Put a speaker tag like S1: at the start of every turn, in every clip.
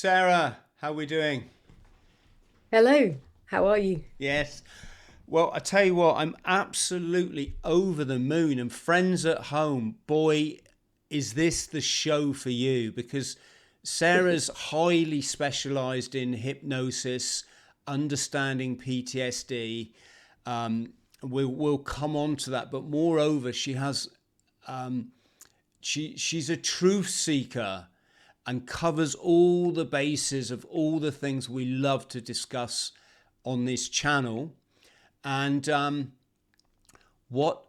S1: Sarah, how are we doing?
S2: Hello, how are you?
S1: Yes. Well, I tell you what, I'm absolutely over the moon. And friends at home, boy, is this the show for you? Because Sarah's highly specialized in hypnosis, understanding PTSD. We'll come on to that, but moreover, she's a truth seeker and covers all the bases of all the things we love to discuss on this channel. And what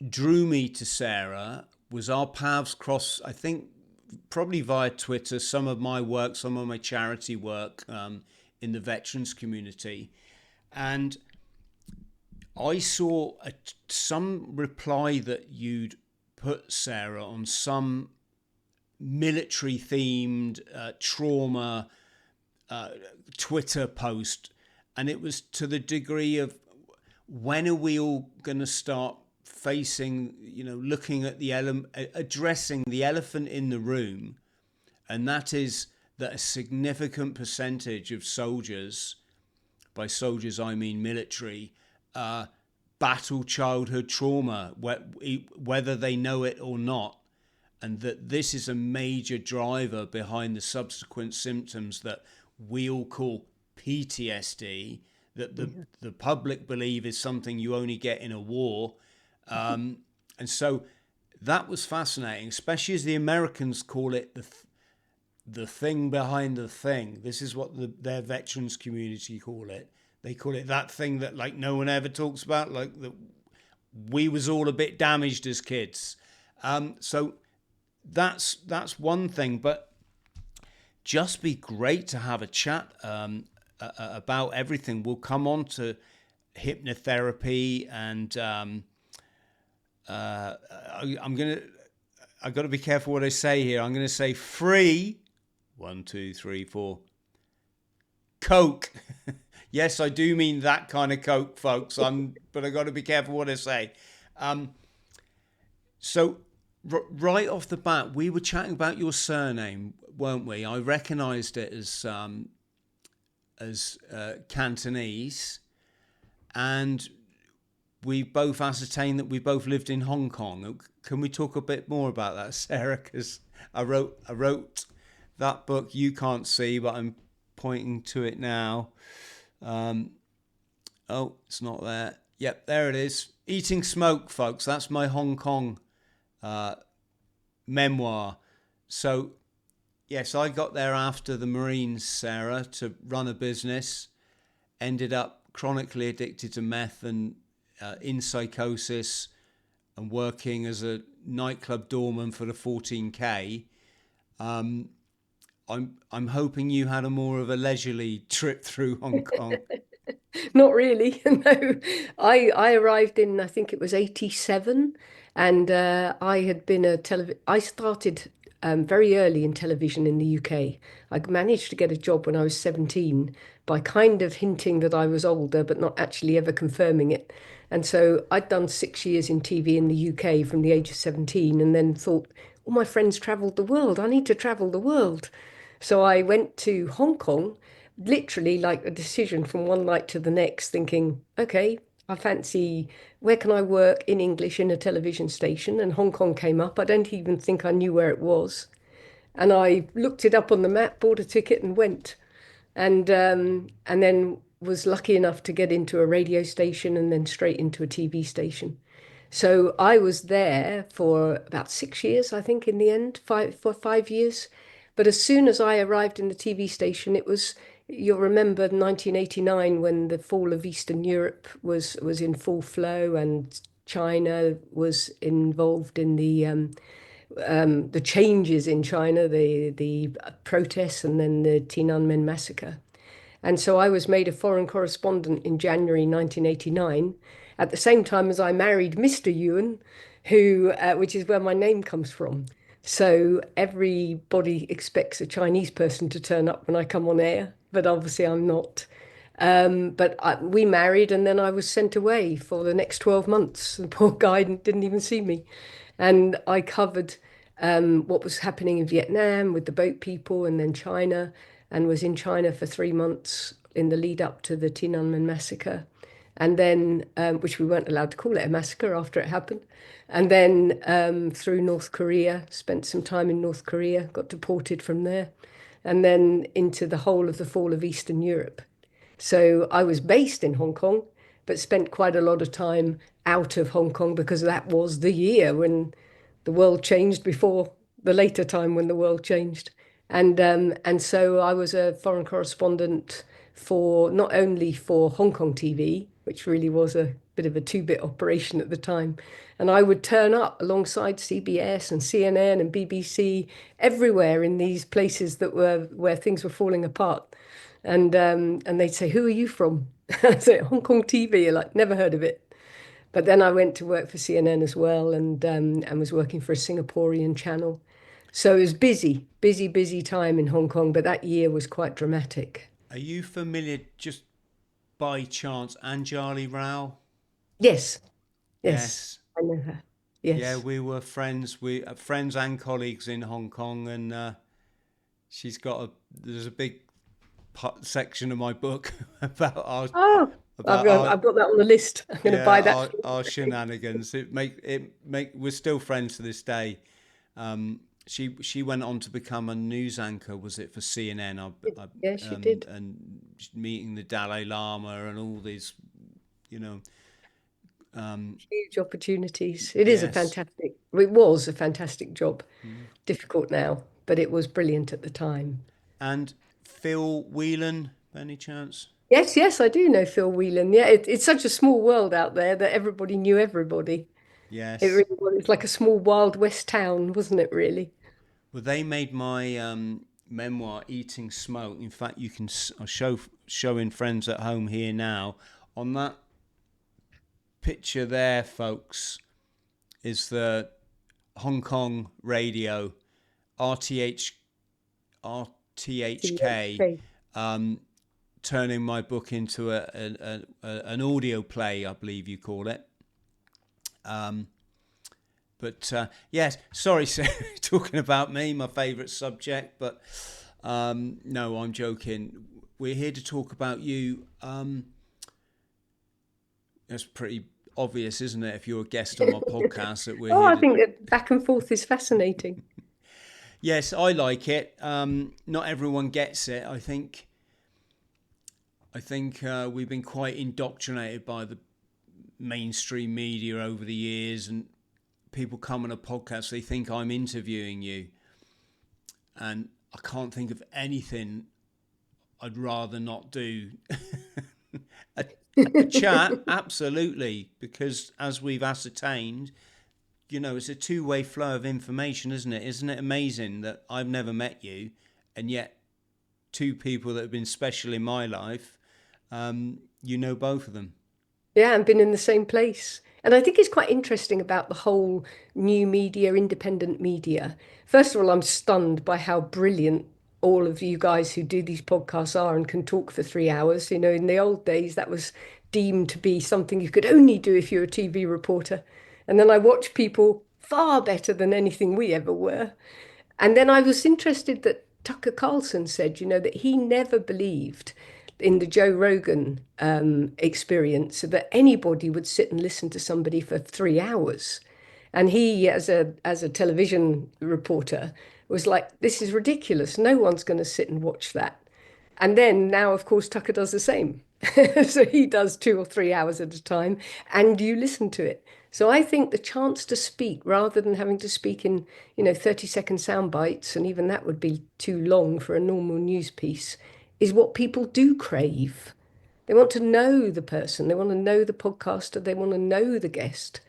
S1: drew me to Sarah was our paths cross, I think, probably via Twitter, some of my work, some of my charity work in the veterans community. And I saw some reply that you'd put, Sarah, on some military themed trauma Twitter post. And it was to the degree of, when are we all going to start facing, looking at addressing the elephant in the room? And that is that a significant percentage of soldiers, by soldiers I mean military, battle childhood trauma, whether they know it or not. And that this is a major driver behind the subsequent symptoms that we all call PTSD, that the public believe is something you only get in a war. And so that was fascinating, especially as the Americans call it the thing behind the thing. This is what their veterans community call it. They call it that thing that like no one ever talks about, like that we was all a bit damaged as kids. So that's one thing, but just be great to have a chat about everything. We'll come on to hypnotherapy, and I got to be careful what I say here. I'm gonna say free, 1, 2, 3, 4, Coke. Yes, I do mean that kind of Coke, folks. But I got to be careful what I say. So right off the bat, we were chatting about your surname, weren't we? I recognised it as Cantonese, and we both ascertained that we both lived in Hong Kong. Can we talk a bit more about that, Sarah? Because I wrote that book you can't see, but I'm pointing to it now. Oh, it's not there. Yep, there it is. Eating Smoke, folks. That's my Hong Kong memoir. So, yes, I got there after the Marines, Sarah, to run a business. Ended up chronically addicted to meth and in psychosis, and working as a nightclub doorman for the 14K. I'm hoping you had a more of a leisurely trip through Hong Kong.
S2: Not really, no. I arrived in, I think it was 87, and I had been I started very early in television in the UK. I managed to get a job when I was 17 by kind of hinting that I was older, but not actually ever confirming it. And so I'd done 6 years in TV in the UK from the age of 17, and then thought, all my friends traveled the world. I need to travel the world. So I went to Hong Kong, literally like a decision from one night to the next, thinking, okay, I fancy, where can I work in English in a television station? And Hong Kong came up. I don't even think I knew where it was. And I looked it up on the map, bought a ticket and went. And then was lucky enough to get into a radio station and then straight into a TV station. So I was there for about 6 years, I think, in the end, for 5 years. But as soon as I arrived in the TV station, it was, you'll remember 1989 when the fall of Eastern Europe was in full flow, and China was involved in the changes in China, the protests, and then the Tiananmen massacre. And so I was made a foreign correspondent in January 1989, at the same time as I married Mr. Yuen, which is where my name comes from. So everybody expects a Chinese person to turn up when I come on air, but obviously I'm not. We married, and then I was sent away for the next 12 months. The poor guy didn't even see me. And I covered what was happening in Vietnam with the boat people, and then China. and was in China for 3 months in the lead up to the Tiananmen massacre. And then, which we weren't allowed to call it a massacre after it happened. And then through North Korea, spent some time in North Korea, got deported from there, and then into the whole of the fall of Eastern Europe. So I was based in Hong Kong, but spent quite a lot of time out of Hong Kong because that was the year when the world changed before the later time when the world changed. And so I was a foreign correspondent for not only for Hong Kong TV, which really was a bit of a two-bit operation at the time, and I would turn up alongside CBS and CNN and BBC everywhere in these places that were where things were falling apart. And they'd say, "Who are you from?" I'd say, "Hong Kong TV." Like, never heard of it. But then I went to work for CNN as well, and was working for a Singaporean channel. So it was busy, busy, busy time in Hong Kong. But that year was quite dramatic.
S1: Are you familiar, just by chance, Anjali Rao?
S2: Yes, yes,
S1: Yes.
S2: I know her.
S1: Yeah,
S2: Yes.
S1: we were friends. We friends and colleagues in Hong Kong, and she's got a. There's a big section of my book about our
S2: Oh, I've
S1: about
S2: got
S1: our
S2: I've got that on the list. I'm going to
S1: yeah
S2: buy that.
S1: our shenanigans. It make we're still friends to this day. She went on to become a news anchor, was it, for CNN?
S2: Yes, she did.
S1: And meeting the Dalai Lama and all these, you know,
S2: Huge opportunities. It is a
S1: yes.
S2: fantastic, it was a fantastic job.
S1: Mm.
S2: Difficult now, but it was brilliant at the time.
S1: And Phil Whelan, by any chance?
S2: Yes, yes, I do know Phil Whelan. Yeah, it's such a small world out there that everybody knew everybody. It
S1: Yes.
S2: really was. It's like a small Wild West town, wasn't it, really?
S1: Well, they made my memoir "Eating Smoke." In fact, you can I'll showing friends at home here now. On that picture there, folks, is the Hong Kong radio RTH RTHK,
S2: THK.
S1: turning my book into an audio play, I believe you call it. But yes, sorry, Sarah, talking about me, my favourite subject. But no, I'm joking. We're here to talk about you. It's pretty obvious, isn't it, if you're a guest on my podcast, that we're
S2: Oh,
S1: here
S2: I
S1: to.
S2: think that back and forth is fascinating.
S1: Yes, I like it. Not everyone gets it. I think we've been quite indoctrinated by the mainstream media over the years, and people come on a podcast, they think I'm interviewing you, and I can't think of anything I'd rather not do. a, a chat, absolutely, because as we've ascertained, it's a two-way flow of information, isn't it? Isn't it amazing that I've never met you, and yet two people that have been special in my life, both of them.
S2: Yeah, and been in the same place. And I think it's quite interesting about the whole new media, independent media. First of all, I'm stunned by how brilliant all of you guys who do these podcasts are and can talk for 3 hours. In the old days, that was deemed to be something you could only do if you're a TV reporter. And then I watch people far better than anything we ever were. And then I was interested that Tucker Carlson said, that he never believed in the Joe Rogan experience that anybody would sit and listen to somebody for 3 hours. And he, as a television reporter, was like, "This is ridiculous. No one's going to sit and watch that." And then now, of course, Tucker does the same. So he does 2 or 3 hours at a time, and you listen to it. So I think the chance to speak rather than having to speak in, 30-second sound bites, and even that would be too long for a normal news piece, is what people do crave. They want to know the person, they want to know the podcaster, they want to know the guest,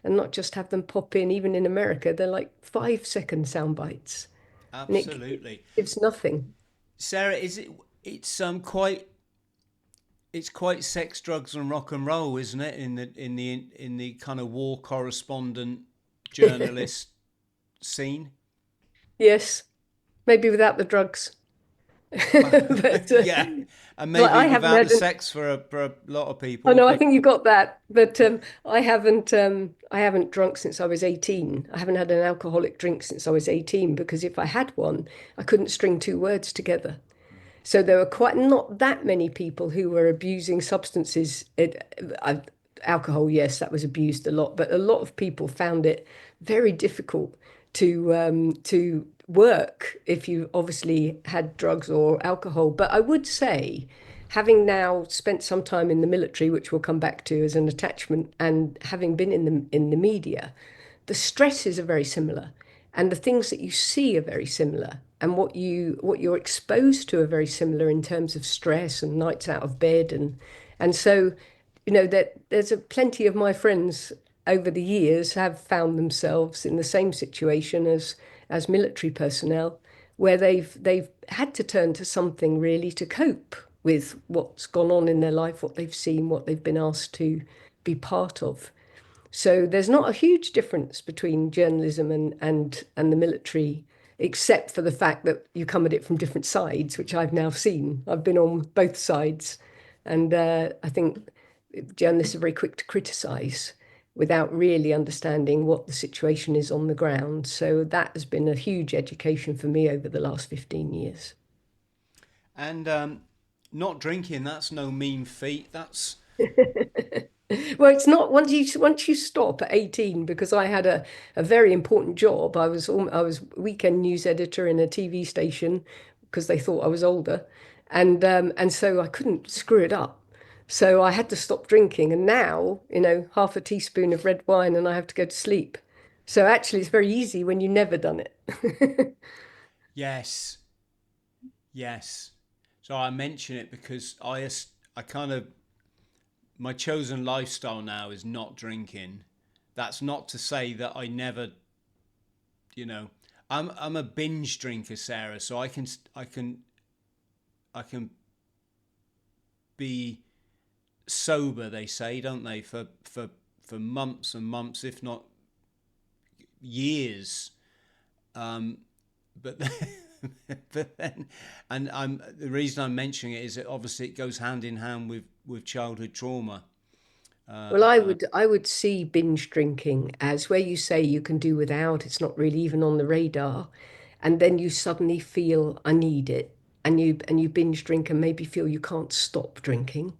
S2: and not just have them pop in. Even in America, they're like 5-second sound bites, and it
S1: Absolutely.
S2: gives nothing.
S1: Sarah, is it? It's quite sex, drugs, and rock and roll, isn't it? In the kind of war correspondent journalist scene.
S2: Yes, maybe without the drugs. But
S1: Yeah, and
S2: like
S1: maybe
S2: I haven't
S1: without the
S2: had an,
S1: sex for a lot of
S2: oh
S1: people.
S2: no, I
S1: But
S2: think you got that. But I haven't drunk since I was 18. I haven't had an alcoholic drink since I was 18 because if I had one, I couldn't string two words together. So there were quite not that many people who were abusing substances. Alcohol, yes, that was abused a lot, but a lot of people found it very difficult to work if you obviously had drugs or alcohol. But I would say, having now spent some time in the military, which we'll come back to as an attachment, and having been in the media, the stresses are very similar, and the things that you see are very similar, and what you're exposed to are very similar in terms of stress and nights out of bed, and so that there's plenty of my friends over the years have found themselves in the same situation as military personnel, where they've had to turn to something really to cope with what's gone on in their life, what they've seen, what they've been asked to be part of. So there's not a huge difference between journalism and the military, except for the fact that you come at it from different sides, which I've now seen. I've been on both sides, and I think journalists are very quick to criticize without really understanding what the situation is on the ground. So that has been a huge education for me over the last 15 years.
S1: And not drinking, that's no mean feat. That's
S2: Well, it's not once you stop at 18, because I had a very important job. I was weekend news editor in a TV station because they thought I was older, and so I couldn't screw it up. So I had to stop drinking, and now, half a teaspoon of red wine and I have to go to sleep. So actually, it's very easy when you've never done it.
S1: yes, yes. So I mention it because I kind of, my chosen lifestyle now is not drinking. That's not to say that I never, you know, I'm a binge drinker, Sarah. So I can be sober. They say, don't they, for months and months, if not years. Um, but but then, and I'm the reason I'm mentioning it is that obviously it goes hand in hand with childhood trauma.
S2: Well,
S1: Uh,
S2: I would see binge drinking as where you say you can do without, it's not really even on the radar, and then you suddenly feel I need it, and you binge drink and maybe feel you can't stop drinking.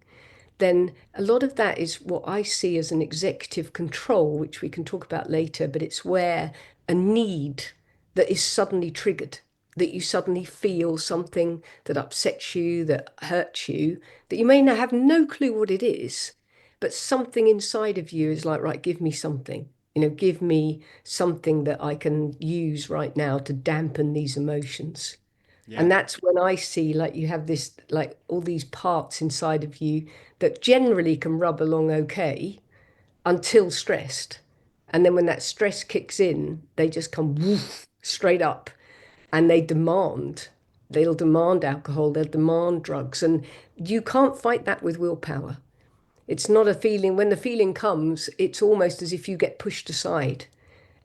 S2: Then a lot of that is what I see as an executive control, which we can talk about later, but it's where a need that is suddenly triggered, that you suddenly feel something that upsets you, that hurts you, that you may have no clue what it is, but something inside of you is like, right, give me something. Give me something that I can use right now to dampen these emotions.
S1: yeah,
S2: And that's when I see, like, you have this, like, all these parts inside of you that generally can rub along okay until stressed. And then when that stress kicks in, they just come woof, straight up, and they'll demand alcohol, they'll demand drugs. And you can't fight that with willpower. It's not a feeling. When the feeling comes, it's almost as if you get pushed aside.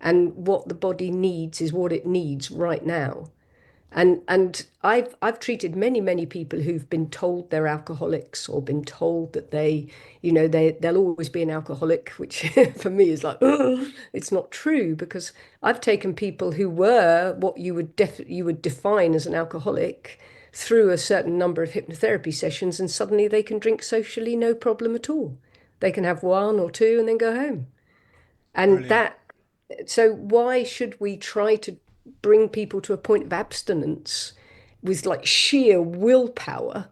S2: And what the body needs is what it needs right now. And I've treated many people who've been told they're alcoholics, or been told that they'll always be an alcoholic, which for me is like, "Ugh," it's not true, because I've taken people who were what you would define as an alcoholic through a certain number of hypnotherapy sessions, and suddenly they can drink socially, no problem at all. They can have one or two and then go home. And
S1: brilliant.
S2: that so why should we try to bring people to a point of abstinence with like sheer willpower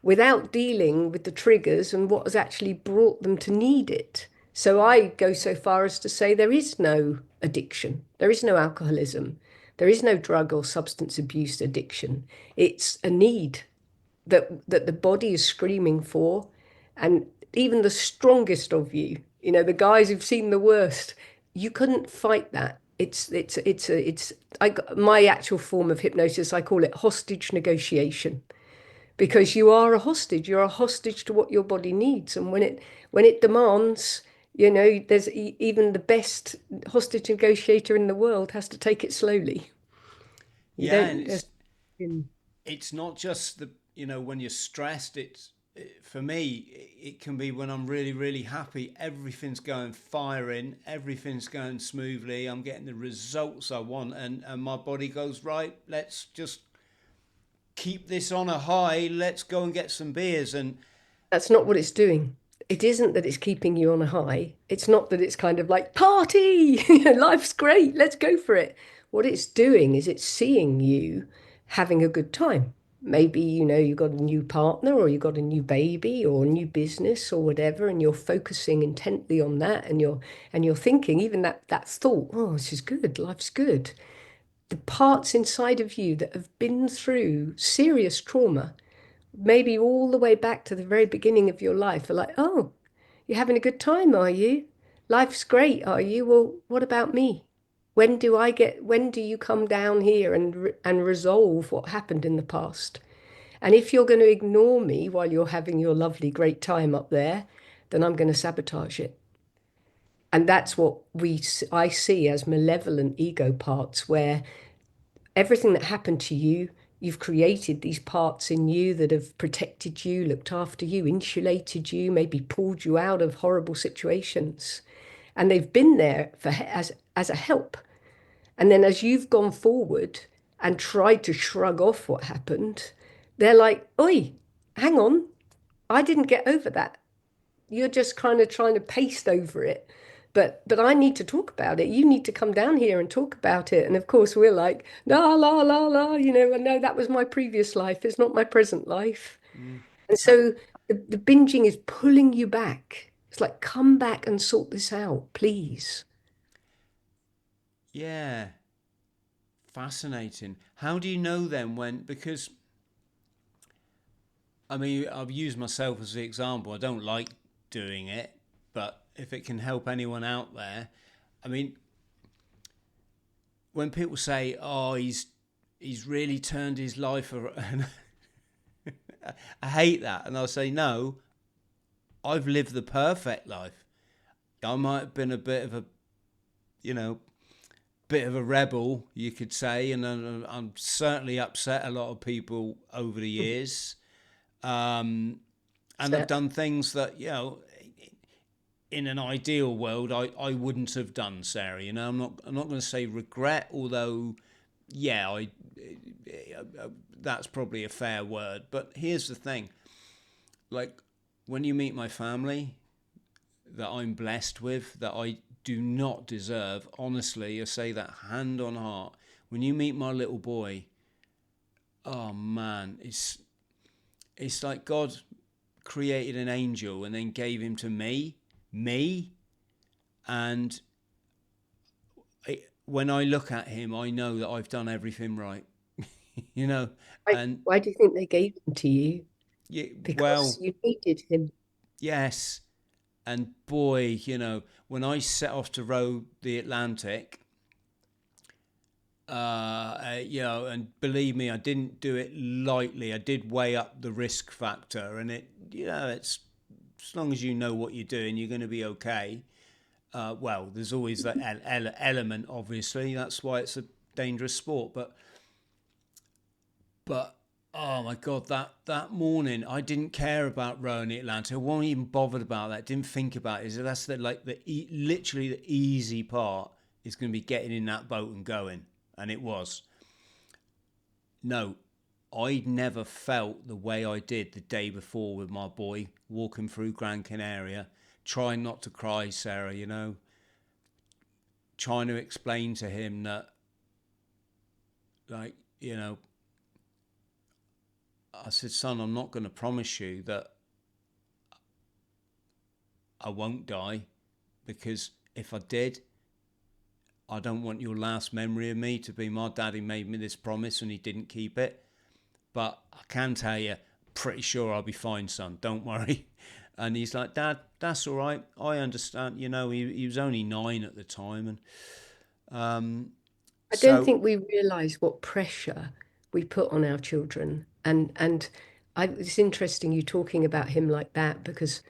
S2: without dealing with the triggers and what has actually brought them to need it? So I go so far as to say there is no addiction, there is no alcoholism, there is no drug or substance abuse addiction. It's a need that the body is screaming for, and even the strongest of you, the guys who've seen the worst, you couldn't fight that. It's my actual form of hypnosis. I call it hostage negotiation, because you are a hostage. You're a hostage to what your body needs, and when it demands, there's even the best hostage negotiator in the world has to take it slowly. You
S1: Yeah, and
S2: don't.
S1: it's not just when you're stressed. For me, it can be when I'm really happy. Everything's going firing, everything's going smoothly. I'm getting the results I want, and my body goes, right, let's just keep this on a high. Let's go and get some beers. And
S2: That's not what it's doing. It isn't that it's keeping you on a high. It's not that it's kind of like party, life's great, let's go for it. What it's doing is it's seeing you having a good time. Maybe, you got a new partner or you got a new baby or a new business or whatever, and you're focusing intently on that, and you're thinking, even that thought, oh, this is good, life's good. The parts inside of you that have been through serious trauma, maybe all the way back to the very beginning of your life, are like, oh, you're having a good time, are you? Life's great, are you? Well, what about me? When do you come down here and resolve what happened in the past? And if you're going to ignore me while you're having your lovely, great time up there, then I'm going to sabotage it. And that's what I see as malevolent ego parts, where everything that happened to you, you've created these parts in you that have protected you, looked after you, insulated you, maybe pulled you out of horrible situations. And they've been there as a help. And then as you've gone forward and tried to shrug off what happened, they're like, oi, hang on, I didn't get over that. You're just kind of trying to paste over it. But I need to talk about it. You need to come down here and talk about it. And of course we're like, la la la la, no, that was my previous life. It's not my present life.
S1: mm,
S2: And
S1: ha-
S2: so the binging is pulling you back. It's like, come back and sort this out, please.
S1: yeah, fascinating. How do you know then when? Because I mean, I've used myself as the example. I don't like doing it, but if it can help anyone out there, I mean, when people say, "Oh, he's really turned his life around," I hate that, and I'll say, "No, I've lived the perfect life. I might have been a bit of a, you know, bit of a rebel, you could say, and I'm certainly upset a lot of people over the years." And I've
S2: So
S1: done things that, in an ideal world, I wouldn't have done, Sarah. I'm not going to say regret, although, yeah, that's probably a fair word. But here's the thing: like when you meet my family, that I'm blessed with, that I do not deserve. Honestly, I say that hand on heart. When you meet my little boy, oh man, it's like God created an angel and then gave him to me, and when I look at him, I know that I've done everything right, you know,
S2: why,
S1: and
S2: why do you think they gave him to you?
S1: yeah,
S2: Because
S1: well,
S2: you needed him.
S1: yes, and boy, when I set off to row the Atlantic, and believe me, I didn't do it lightly. I did weigh up the risk factor, and it's as long as you know what you're doing, you're going to be okay. Well, there's always that element, obviously. That's why it's a dangerous sport. But oh my god, that morning I didn't care about rowing the Atlantic. I wasn't even bothered about that. Didn't think about it. So that's literally the easy part is going to be getting in that boat and going, and it was. No, I'd never felt the way I did the day before with my boy walking through Gran Canaria, trying not to cry, Sarah, trying to explain to him that, like, I said, son, I'm not going to promise you that I won't die, because if I did, I don't want your last memory of me to be my daddy made me this promise and he didn't keep it. But I can tell you, pretty sure I'll be fine, son. Don't worry. And he's like, Dad, that's all right. I understand. He was only 9 at the time. And
S2: I don't
S1: so,
S2: think we realize what pressure we put on our children. It's interesting you talking about him like that, because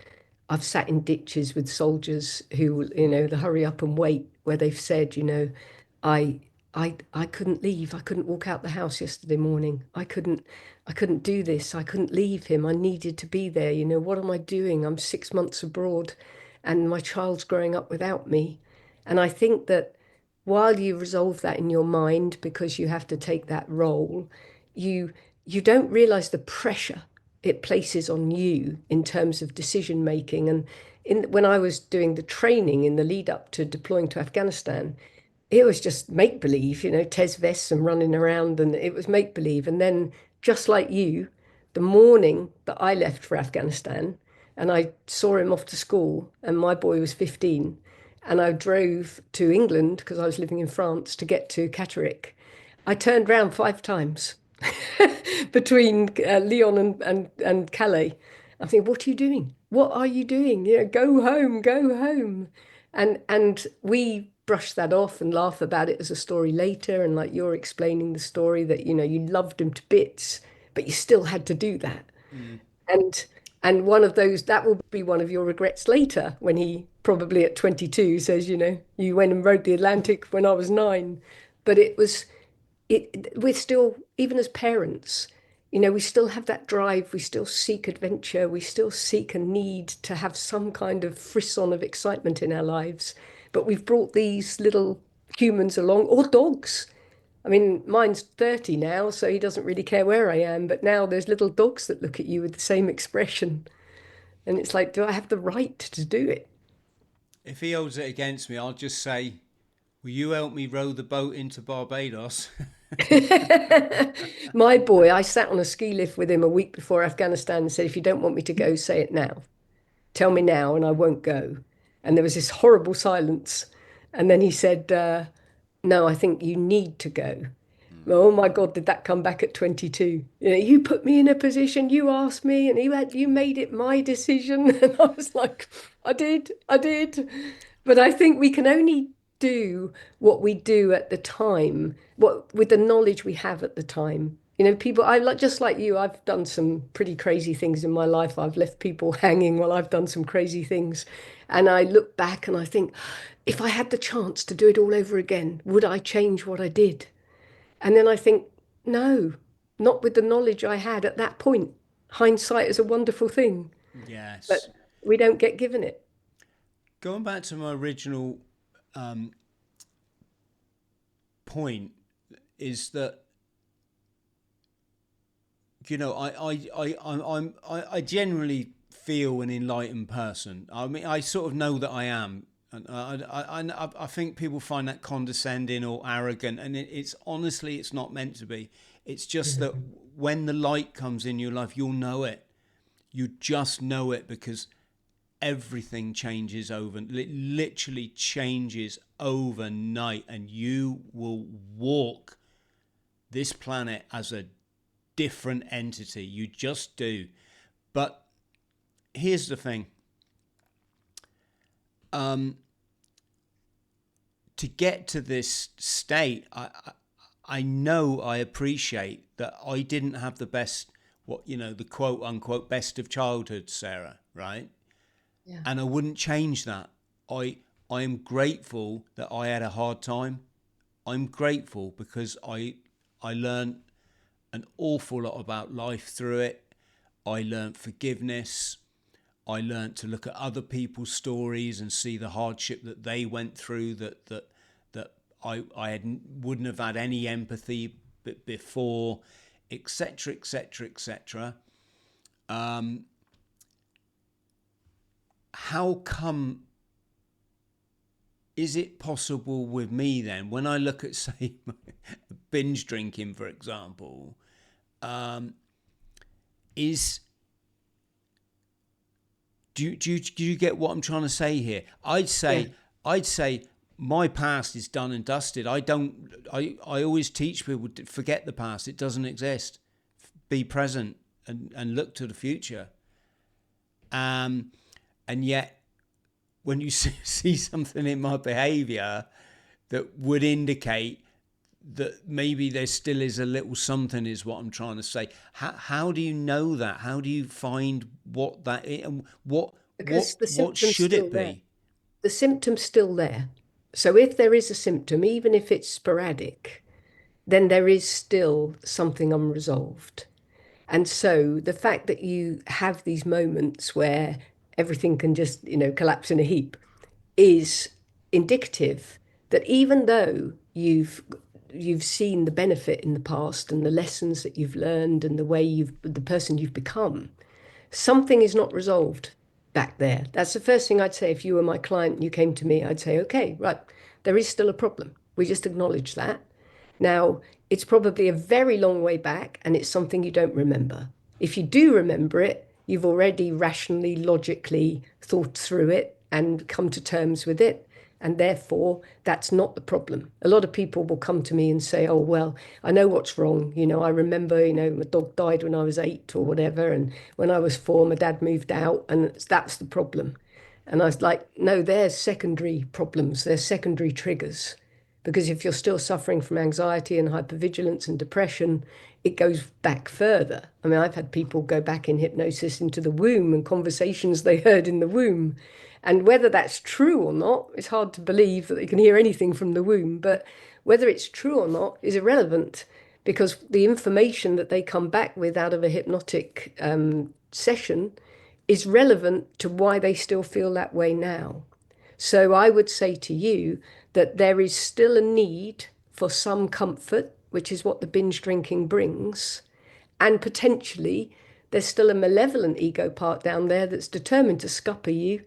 S2: I've sat in ditches with soldiers who, the hurry up and wait, where they've said, I I couldn't leave. I couldn't walk out the house yesterday morning. I couldn't do this. I couldn't leave him. I needed to be there. What am I doing? I'm 6 months abroad and my child's growing up without me. And I think that while you resolve that in your mind, because you have to take that role, you you don't realize the pressure it places on you in terms of decision making. And when I was doing the training in the lead up to deploying to Afghanistan, it was just make believe, Tez vests and running around, and it was make believe. And then, just like you, the morning that I left for Afghanistan, and I saw him off to school, and my boy was 15, and I drove to England because I was living in France to get to Catterick. I turned round 5 times between Lyon and Calais. I think, what are you doing? What are you doing? Go home, go home. And we brush that off and laugh about it as a story later. And like you're explaining the story that, you loved him to bits, but you still had to do that.
S1: Mm.
S2: And and one of those, that will be one of your regrets later when he probably at 22 says, you went and rode the Atlantic when I was 9. But we're still, even as parents, we still have that drive, we still seek adventure, we still seek a need to have some kind of frisson of excitement in our lives. But we've brought these little humans along, or dogs. I mean, mine's 30 now, so he doesn't really care where I am. But now there's little dogs that look at you with the same expression. And it's like, do I have the right to do it?
S1: If he holds it against me, I'll just say, will you help me row the boat into Barbados?
S2: My boy, I sat on a ski lift with him a week before Afghanistan and said, if you don't want me to go, say it now. Tell me now, and I won't go. And there was this horrible silence. And then he said, no, I think you need to go.
S1: Mm.
S2: Oh my God, did that come back at 22? You put me in a position, you asked me, and you made it my decision. And I was like, I did. But I think we can only do what we do at the time, what with the knowledge we have at the time. People, I like just like you, I've done some pretty crazy things in my life. I've left people hanging while I've done some crazy things. And I look back and I think, if I had the chance to do it all over again, would I change what I did? And then I think, no, not with the knowledge I had at that point. Hindsight is a wonderful thing,
S1: Yes.
S2: but we don't get given it.
S1: Going back to my original um, point, is that I generally feel an enlightened person. I mean, I sort of know that I am, and I think people find that condescending or arrogant, and it's honestly, it's not meant to be. It's just that when the light comes in your life, you'll know it. You just know it because everything changes over, it literally changes overnight, and you will walk this planet as a different entity. You just do. But here's the thing. To get to this state, I know, I appreciate that I didn't have the best, the quote unquote best of childhood, Sarah, right?
S2: Yeah.
S1: And I wouldn't change that. I am grateful that I had a hard time. I'm grateful because I learned an awful lot about life through it. I learned forgiveness. I learned to look at other people's stories and see the hardship that they went through, that wouldn't have had any empathy before, etc., etc., etc. How come? Is it possible with me then, when I look at, say, binge drinking, for example, is do you get what I'm trying to say here?
S2: Yeah.
S1: I'd say my past is done and dusted. I always teach people to forget the past. It doesn't exist. Be present and look to the future. And yet, when you see something in my behavior that would indicate that maybe there still is a little something, is what I'm trying to say. How do you know that? How do you find what that is, and
S2: Because the
S1: what
S2: symptom's
S1: should
S2: still
S1: it
S2: there.
S1: be?
S2: The symptom's still there. So if there is a symptom, even if it's sporadic, then there is still something unresolved. And so the fact that you have these moments where everything can just, collapse in a heap is indicative that even though you've you've seen the benefit in the past and the lessons that you've learned and the person you've become, something is not resolved back there. That's the first thing I'd say. If you were my client and you came to me, I'd say, okay, right, there is still a problem. We just acknowledge that. Now, it's probably a very long way back and it's something you don't remember. If you do remember it, you've already rationally, logically thought through it and come to terms with it. And therefore, that's not the problem. A lot of people will come to me and say, oh, well, I know what's wrong. I remember, my dog died when I was 8 or whatever. And when I was 4, my dad moved out, and that's the problem. And I was like, no, there's secondary problems, there's secondary triggers. Because if you're still suffering from anxiety and hypervigilance and depression, it goes back further. I mean, I've had people go back in hypnosis into the womb and conversations they heard in the womb. And whether that's true or not, it's hard to believe that they can hear anything from the womb. But whether it's true or not is irrelevant, because the information that they come back with out of a hypnotic session is relevant to why they still feel that way now. So I would say to you that there is still a need for some comfort, which is what the binge drinking brings. And potentially there's still a malevolent ego part down there that's determined to scupper you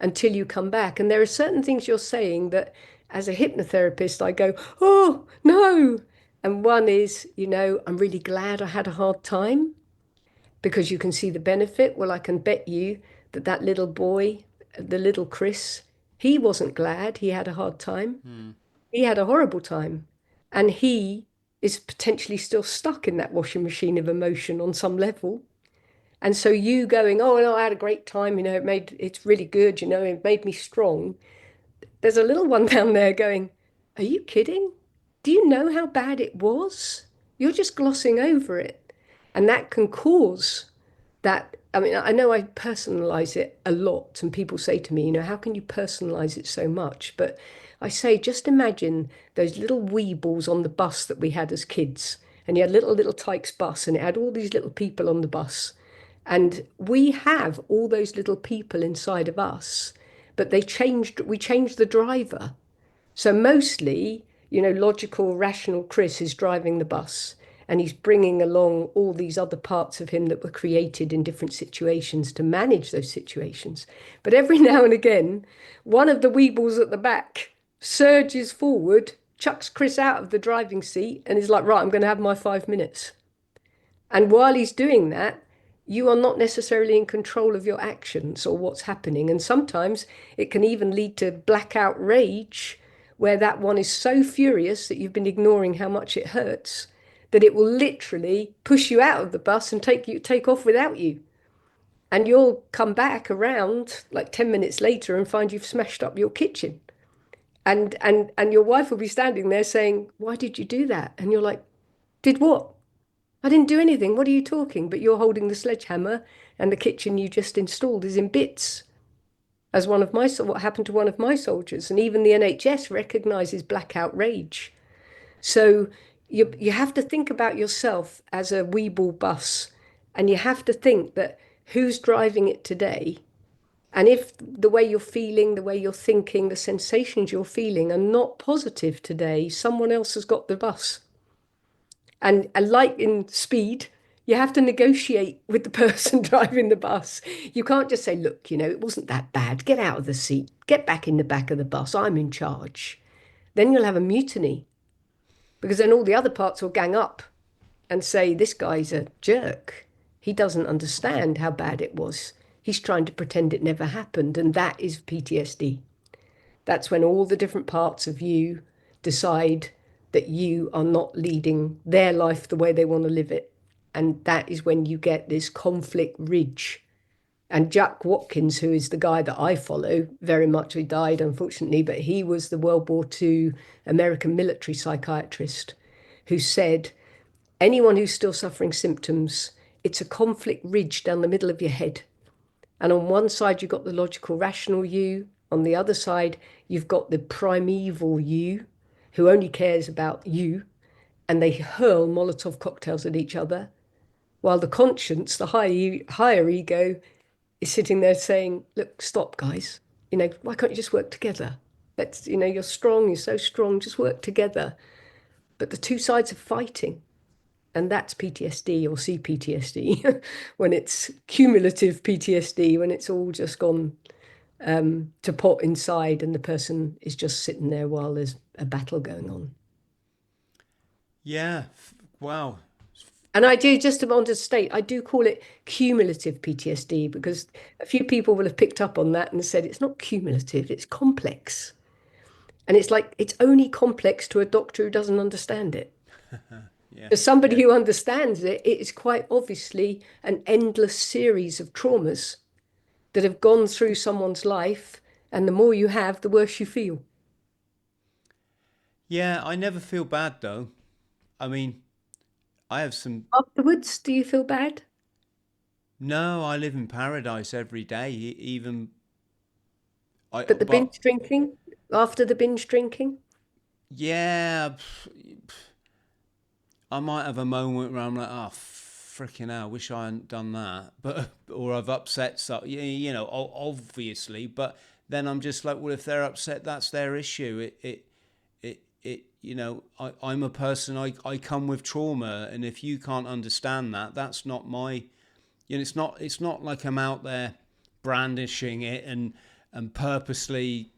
S2: until you come back. And there are certain things you're saying that as a hypnotherapist, I go, oh, no. And one is, I'm really glad I had a hard time, because you can see the benefit. Well, I can bet you that that little boy, the little Chris, he wasn't glad he had a hard time. He had a horrible time. And he is potentially still stuck in that washing machine of emotion on some level. And so you going, oh, no, I had a great time, it's really good, it made me strong. There's a little one down there going, are you kidding? Do you know how bad it was? You're just glossing over it. And that can cause that. I mean, I know I personalize it a lot, and people say to me, how can you personalize it so much? But I say, just imagine those little weebles on the bus that we had as kids. And you had little Tykes bus, and it had all these little people on the bus. And we have all those little people inside of us, but we changed the driver. So mostly, logical, rational Chris is driving the bus, and he's bringing along all these other parts of him that were created in different situations to manage those situations. But every now and again, one of the weebles at the back surges forward, chucks Chris out of the driving seat, and is like, right, I'm going to have my 5 minutes. And while he's doing that, you are not necessarily in control of your actions or what's happening. And sometimes it can even lead to blackout rage, where that one is so furious that you've been ignoring how much it hurts, that it will literally push you out of the bus and take off without you. And you'll come back around like 10 minutes later and find you've smashed up your kitchen. And your wife will be standing there saying, why did you do that? And you're like, did what? I didn't do anything. What are you talking? But you're holding the sledgehammer, and the kitchen you just installed is in bits, as what happened to one of my soldiers. And even the NHS recognizes blackout rage. So you have to think about yourself as a Weeble bus, and you have to think that who's driving it today. And if the way you're feeling, the way you're thinking, the sensations you're feeling are not positive today, someone else has got the bus. And like in Speed, you have to negotiate with the person driving the bus. You can't just say, look, it wasn't that bad. Get out of the seat. Get back in the back of the bus. I'm in charge. Then you'll have a mutiny, because then all the other parts will gang up and say, this guy's a jerk. He doesn't understand how bad it was. He's trying to pretend it never happened. And that is PTSD. That's when all the different parts of you decide that you are not leading their life the way they want to live it. And that is when you get this conflict ridge. And Jack Watkins, who is the guy that I follow very much, he died unfortunately, but he was the World War II American military psychiatrist who said, anyone who's still suffering symptoms, it's a conflict ridge down the middle of your head. And on one side, you've got the logical, rational you. On the other side, you've got the primeval you, who only cares about you, and they hurl Molotov cocktails at each other, while the conscience, the higher ego, is sitting there saying, look, stop, guys. Why can't you just work together? You're strong, you're so strong, just work together. but the two sides are fighting. And that's PTSD or CPTSD when it's cumulative PTSD, when it's all just gone to pot inside and the person is just sitting there while there's a battle going on.
S1: Yeah. Wow.
S2: And I do, just to state, I do call it cumulative PTSD because a few people will have picked up on that and said it's not cumulative, it's complex. And it's like it's only complex to a doctor who doesn't understand it.
S1: Yeah.
S2: For somebody who understands it, it is quite obviously an endless series of traumas that have gone through someone's life. And the more you have, the worse you feel.
S1: Yeah. I never feel bad though. I mean, I have some.
S2: Afterwards, do you feel bad?
S1: No, I live in paradise every day. Even I.
S2: But the
S1: But
S2: binge drinking, after the binge drinking,
S1: yeah, I might have a moment where I'm like, oh, freaking hell, I wish I hadn't done that. But or I've upset so obviously. But then I'm just like, well, if they're upset, that's their issue. It. I'm a person. I come with trauma, and if you can't understand that, that's not my. It's not like I'm out there brandishing it and purposely.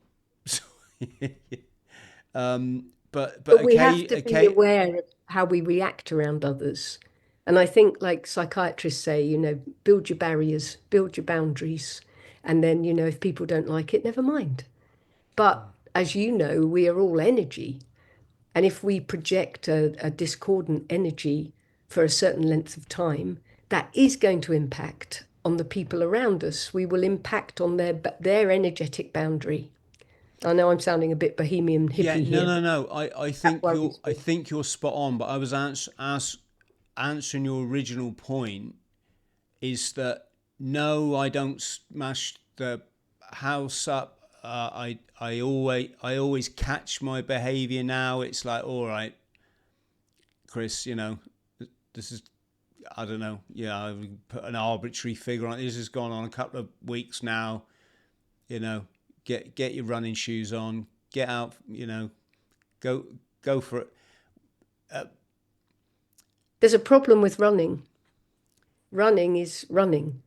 S1: But
S2: but we have to be
S1: okay.
S2: aware of how we react around others. And I think, like psychiatrists say, build your barriers, build your boundaries. And then, if people don't like it, never mind. But as you know, we are all energy. And if we project a discordant energy for a certain length of time, that is going to impact on the people around us. We will impact on their energetic boundary. I know I'm sounding a bit bohemian
S1: Yeah,
S2: hippie
S1: no,
S2: here,
S1: no,
S2: but
S1: no. I
S2: that
S1: think you're
S2: worries
S1: I
S2: me.
S1: think you're spot on. But I was answering your original point is that no, I don't smash the house up. I always catch my behavior now. It's like, all right, Chris, this is, I don't know. Yeah, I would put an arbitrary figure on it. This has gone on a couple of weeks now. You know, get your running shoes on. Get out. Go go for it. Uh,
S2: There's a problem with running. Running is running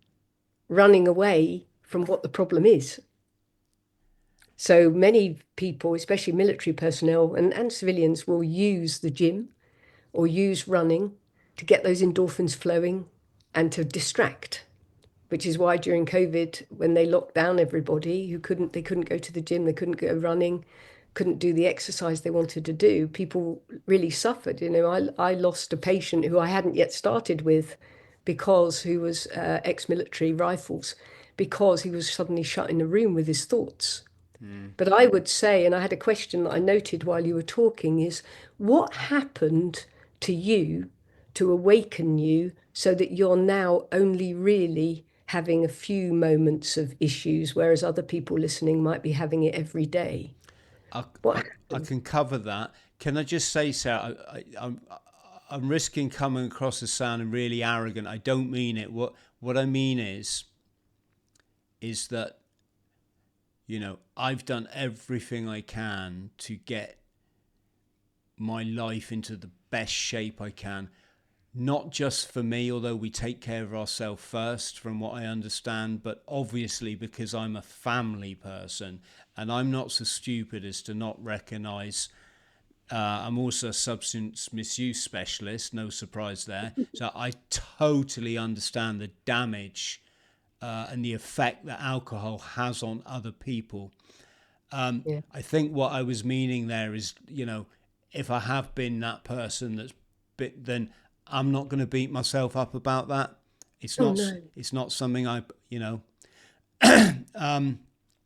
S2: away from what the problem is. So many people, especially military personnel and civilians, will use the gym or use running to get those endorphins flowing and to distract, which is why during COVID, when they locked down everybody they couldn't go to the gym, they couldn't go running, couldn't do the exercise they wanted to do, people really suffered. I lost a patient who I hadn't yet started with because who was ex-military rifles, because he was suddenly shut in a room with his thoughts.
S1: mm.
S2: But I would say, and I had a question that I noted while you were talking, is what happened to you to awaken you so that you're now only really having a few moments of issues, whereas other people listening might be having it every day?
S1: I,
S2: What
S1: I
S2: happened?
S1: can cover that. Can I just say, Sarah, I'm risking coming across as sounding really arrogant. I don't mean it. What I mean is that I've done everything I can to get my life into the best shape I can. Not just for me, although we take care of ourselves first, from what I understand, but obviously because I'm a family person and I'm not so stupid as to not recognize. I'm also a substance misuse specialist, no surprise there. So I totally understand the damage and the effect that alcohol has on other people.
S2: Yeah.
S1: I think what I was meaning there is, if I have been that person then I'm not going to beat myself up about that. It's
S2: Oh,
S1: not.
S2: no.
S1: It's not something I.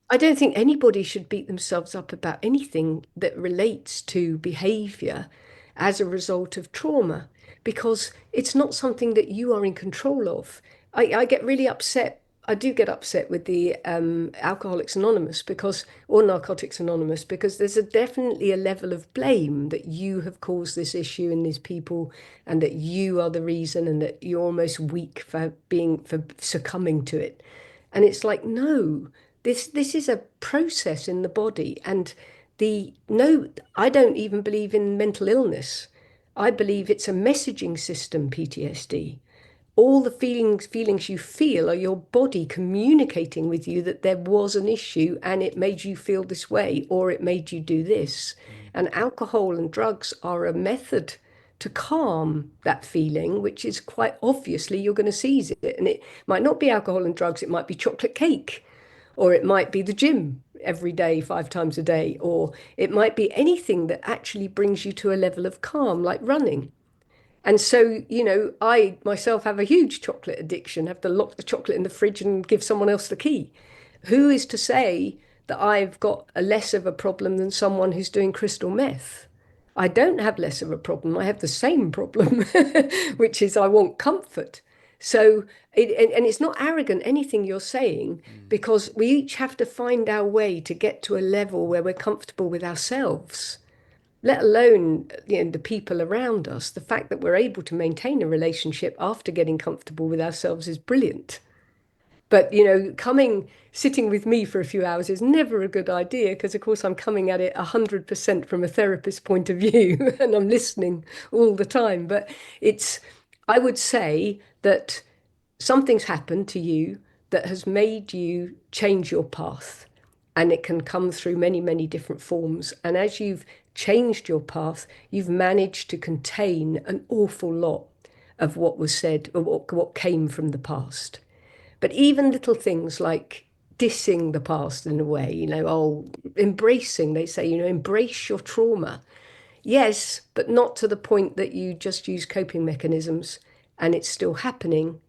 S2: I don't think anybody should beat themselves up about anything that relates to behavior as a result of trauma because it's not something that you are in control of. I get really upset. I do get upset with the Alcoholics Anonymous or Narcotics Anonymous, because there's definitely a level of blame that you have caused this issue in these people and that you are the reason and that you're almost weak for succumbing to it. And it's like, no, this is a process in the body. And the no, I don't even believe in mental illness. I believe it's a messaging system, PTSD. All the feelings you feel are your body communicating with you that there was an issue and it made you feel this way or it made you do this. And alcohol and drugs are a method to calm that feeling, which is quite obviously you're going to seize it. And it might not be alcohol and drugs, it might be chocolate cake, or it might be the gym every day, 5 times a day, or it might be anything that actually brings you to a level of calm, like running. And so, I myself have a huge chocolate addiction, have to lock the chocolate in the fridge and give someone else the key. Who is to say that I've got a less of a problem than someone who's doing crystal meth? I don't have less of a problem. I have the same problem, which is I want comfort. So, and it's not arrogant, anything you're saying, because we each have to find our way to get to a level where we're comfortable with ourselves, let alone the people around us. The fact that we're able to maintain a relationship after getting comfortable with ourselves is brilliant. But sitting with me for a few hours is never a good idea because, of course, I'm coming at it 100% from a therapist's point of view and I'm listening all the time. But I would say that something's happened to you that has made you change your path. And it can come through many, many different forms. And as you've changed your path, you've managed to contain an awful lot of what was said or what came from the past. But even little things like dissing the past in a way, embracing, they say, embrace your trauma. Yes, but not to the point that you just use coping mechanisms and it's still happening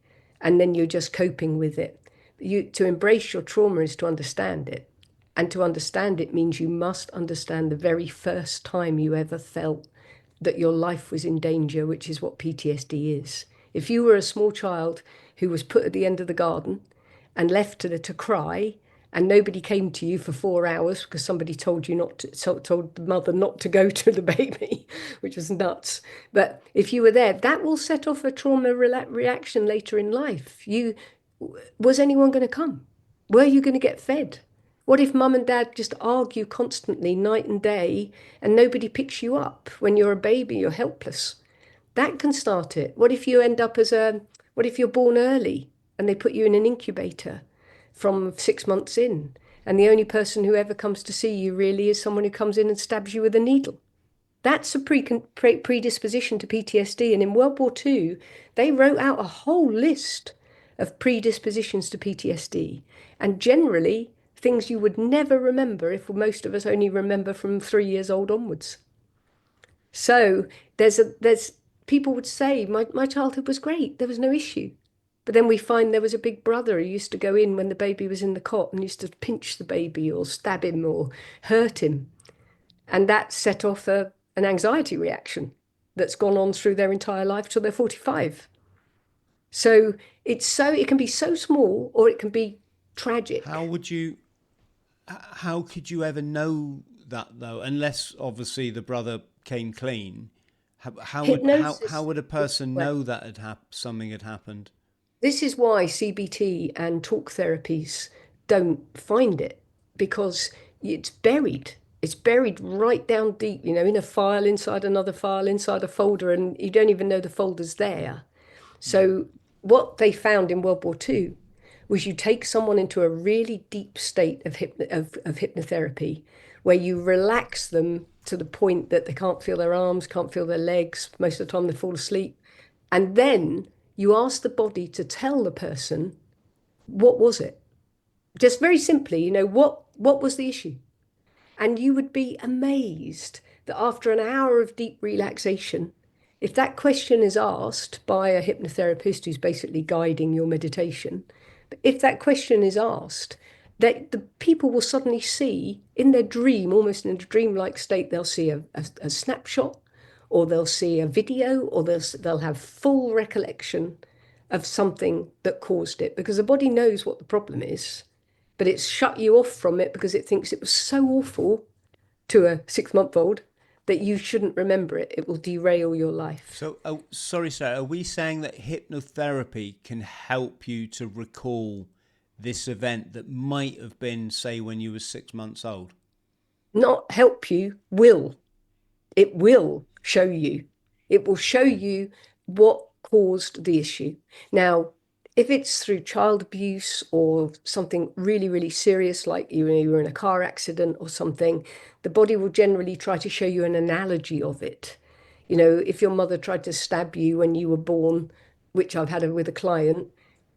S2: and then you're just coping with it. To embrace your trauma is to understand it. And to understand it means you must understand the very first time you ever felt that your life was in danger, which is what PTSD is. If you were a small child who was put at the end of the garden and left to cry, and nobody came to you for 4 hours because somebody told you not to, told the mother not to go to the baby, which was nuts. But if you were there, that will set off a trauma reaction later in life. Was anyone going to come? Were you going to get fed? What if mum and dad just argue constantly night and day and nobody picks you up? When you're a baby, you're helpless. That can start it. What if you're born early and they put you in an incubator from 6 months in, and the only person who ever comes to see you really is someone who comes in and stabs you with a needle? That's a predisposition to PTSD. And in World War II, they wrote out a whole list of predispositions to PTSD. And generally, things you would never remember if most of us only remember from 3 years old onwards. So there's people would say my childhood was great. There was no issue. But then we find there was a big brother who used to go in when the baby was in the cot and used to pinch the baby or stab him or hurt him. And that set off an anxiety reaction that's gone on through their entire life till they're 45. So it can be so small or it can be tragic.
S1: How could you ever know that though, unless obviously the brother came clean? How
S2: Hypnosis
S1: would a
S2: is
S1: person
S2: where
S1: know that something had happened?
S2: This is why CBT and talk therapies don't find it, because it's buried. It's buried right down deep, in a file, inside another file, inside a folder, and you don't even know the folder's there. So, what they found in World War II was you take someone into a really deep state of hypnotherapy where you relax them to the point that they can't feel their arms, can't feel their legs. Most of the time, they fall asleep. And then you ask the body to tell the person, what was it? Just very simply, what was the issue? And you would be amazed that after an hour of deep relaxation, if that question is asked by a hypnotherapist who's basically guiding your meditation, if that question is asked, that the people will suddenly see in their dream, almost in a dreamlike state, they'll see a snapshot, or they'll see a video, or they'll have full recollection of something that caused it, because the body knows what the problem is, but it's shut you off from it because it thinks it was so awful to a 6-month-old that you shouldn't remember it. It will derail your life.
S1: So, sorry, sir, are we saying that hypnotherapy can help you to recall this event that might have been, say, when you were 6 months old?
S2: Not help you, will. It will show you. It will show you what caused the issue. Now, if it's through child abuse or something really, really serious, like you were in a car accident or something, the body will generally try to show you an analogy of it. If your mother tried to stab you when you were born, which I've had with a client,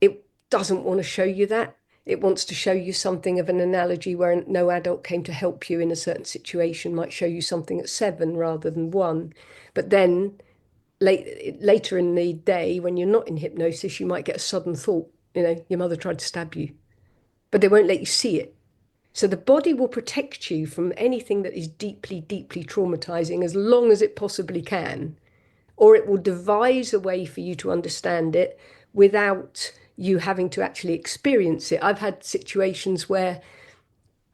S2: it doesn't want to show you that. It wants to show you something of an analogy where no adult came to help you in a certain situation, might show you something at 7 rather than 1. But then later in the day, when you're not in hypnosis, you might get a sudden thought, your mother tried to stab you, but they won't let you see it. So the body will protect you from anything that is deeply, deeply traumatizing as long as it possibly can, or it will devise a way for you to understand it without you having to actually experience it. I've had situations where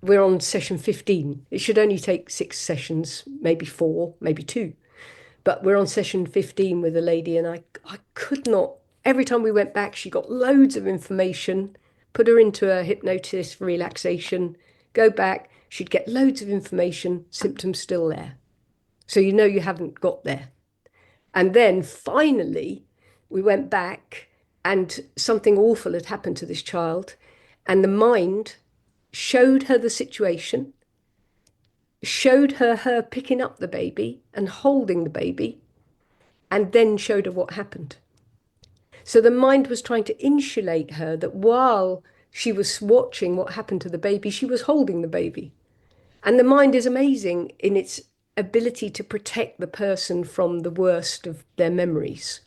S2: we're on session 15. It should only take 6 sessions, maybe 4, maybe 2. But we're on session 15 with a lady, and I could not. Every time we went back, she got loads of information, put her into a hypnosis relaxation, go back, she'd get loads of information, symptoms still there. So you haven't got there. And then finally, we went back, and something awful had happened to this child, and the mind showed her the situation, showed her picking up the baby and holding the baby, and then showed her what happened. So the mind was trying to insulate her that while she was watching what happened to the baby, she was holding the baby. And the mind is amazing in its ability to protect the person from the worst of their memories.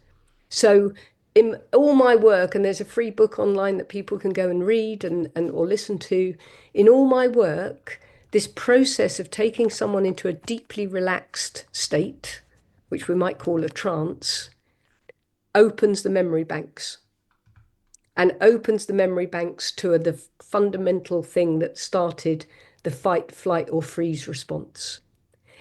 S2: So in all my work, and there's a free book online that people can go and read and or listen to, in all my work, this process of taking someone into a deeply relaxed state, which we might call a trance, opens the memory banks and opens the memory banks to the fundamental thing that started the fight, flight, or freeze response.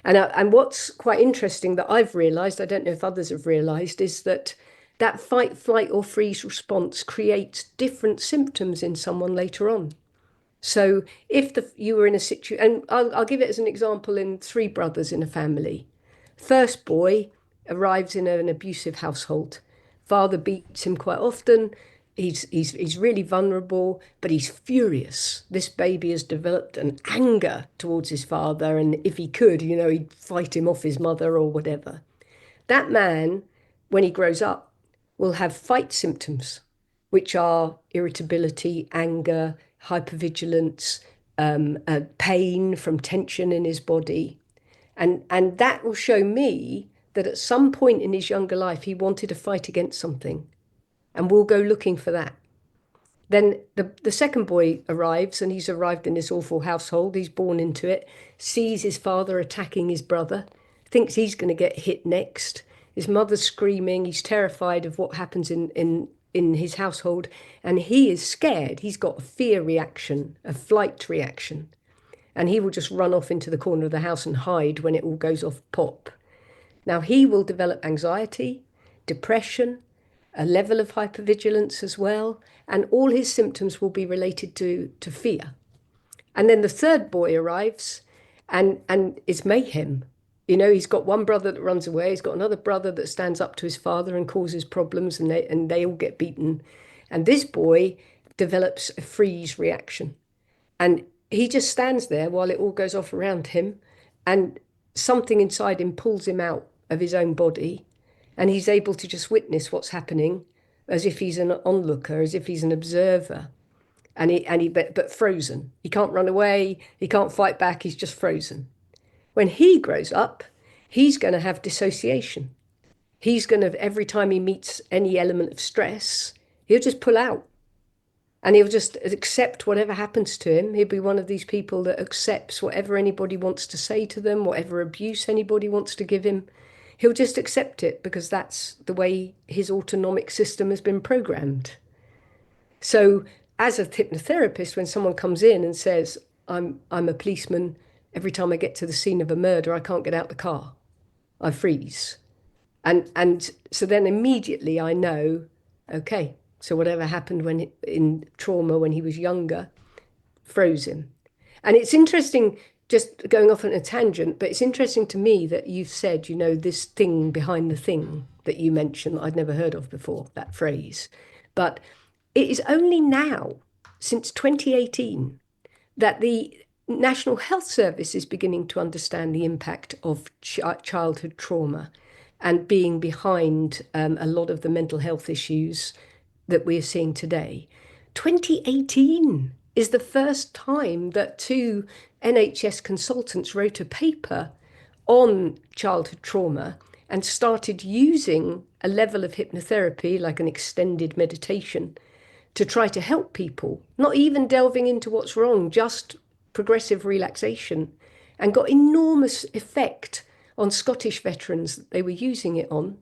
S2: And what's quite interesting that I've realized, I don't know if others have realized, is that that fight, flight, or freeze response creates different symptoms in someone later on. So if you were in a situation, and I'll give it as an example in 3 brothers in a family. First boy arrives in an abusive household. Father beats him quite often. He's really vulnerable, but he's furious. This baby has developed an anger towards his father, and if he could, he'd fight him off his mother or whatever. That man, when he grows up, will have fight symptoms, which are irritability, anger, hypervigilance, pain from tension in his body. And that will show me that at some point in his younger life, he wanted to fight against something. And we'll go looking for that. Then the second boy arrives, and he's arrived in this awful household. He's born into it, sees his father attacking his brother, thinks he's going to get hit next. His mother's screaming. He's terrified of what happens in his household, and he is scared. He's got a fear reaction, a flight reaction, and he will just run off into the corner of the house and hide when it all goes off pop. Now he will develop anxiety, depression, a level of hypervigilance as well, and all his symptoms will be related to fear. And then the third boy arrives, and it's mayhem. He's got one brother that runs away, he's got another brother that stands up to his father and causes problems, and they all get beaten. And this boy develops a freeze reaction. And he just stands there while it all goes off around him, and something inside him pulls him out of his own body, and he's able to just witness what's happening as if he's an onlooker, as if he's an observer, but frozen. He can't run away, he can't fight back, he's just frozen. When he grows up, he's going to have dissociation. He's going to, every time he meets any element of stress, he'll just pull out. And he'll just accept whatever happens to him. He'll be one of these people that accepts whatever anybody wants to say to them, whatever abuse anybody wants to give him. He'll just accept it because that's the way his autonomic system has been programmed. So as a hypnotherapist, when someone comes in and says, I'm a policeman, every time I get to the scene of a murder, I can't get out the car. I freeze. And so then immediately I know, okay, so whatever happened in trauma when he was younger froze him. And it's interesting, just going off on a tangent, but it's interesting to me that you've said, this thing behind the thing that you mentioned that I'd never heard of before, that phrase. But it is only now, since 2018, that the National Health Service is beginning to understand the impact of childhood trauma and being behind a lot of the mental health issues that we're seeing today. 2018 is the first time that two NHS consultants wrote a paper on childhood trauma and started using a level of hypnotherapy, like an extended meditation, to try to help people, not even delving into what's wrong, just progressive relaxation, and got enormous effect on Scottish veterans that they were using it on.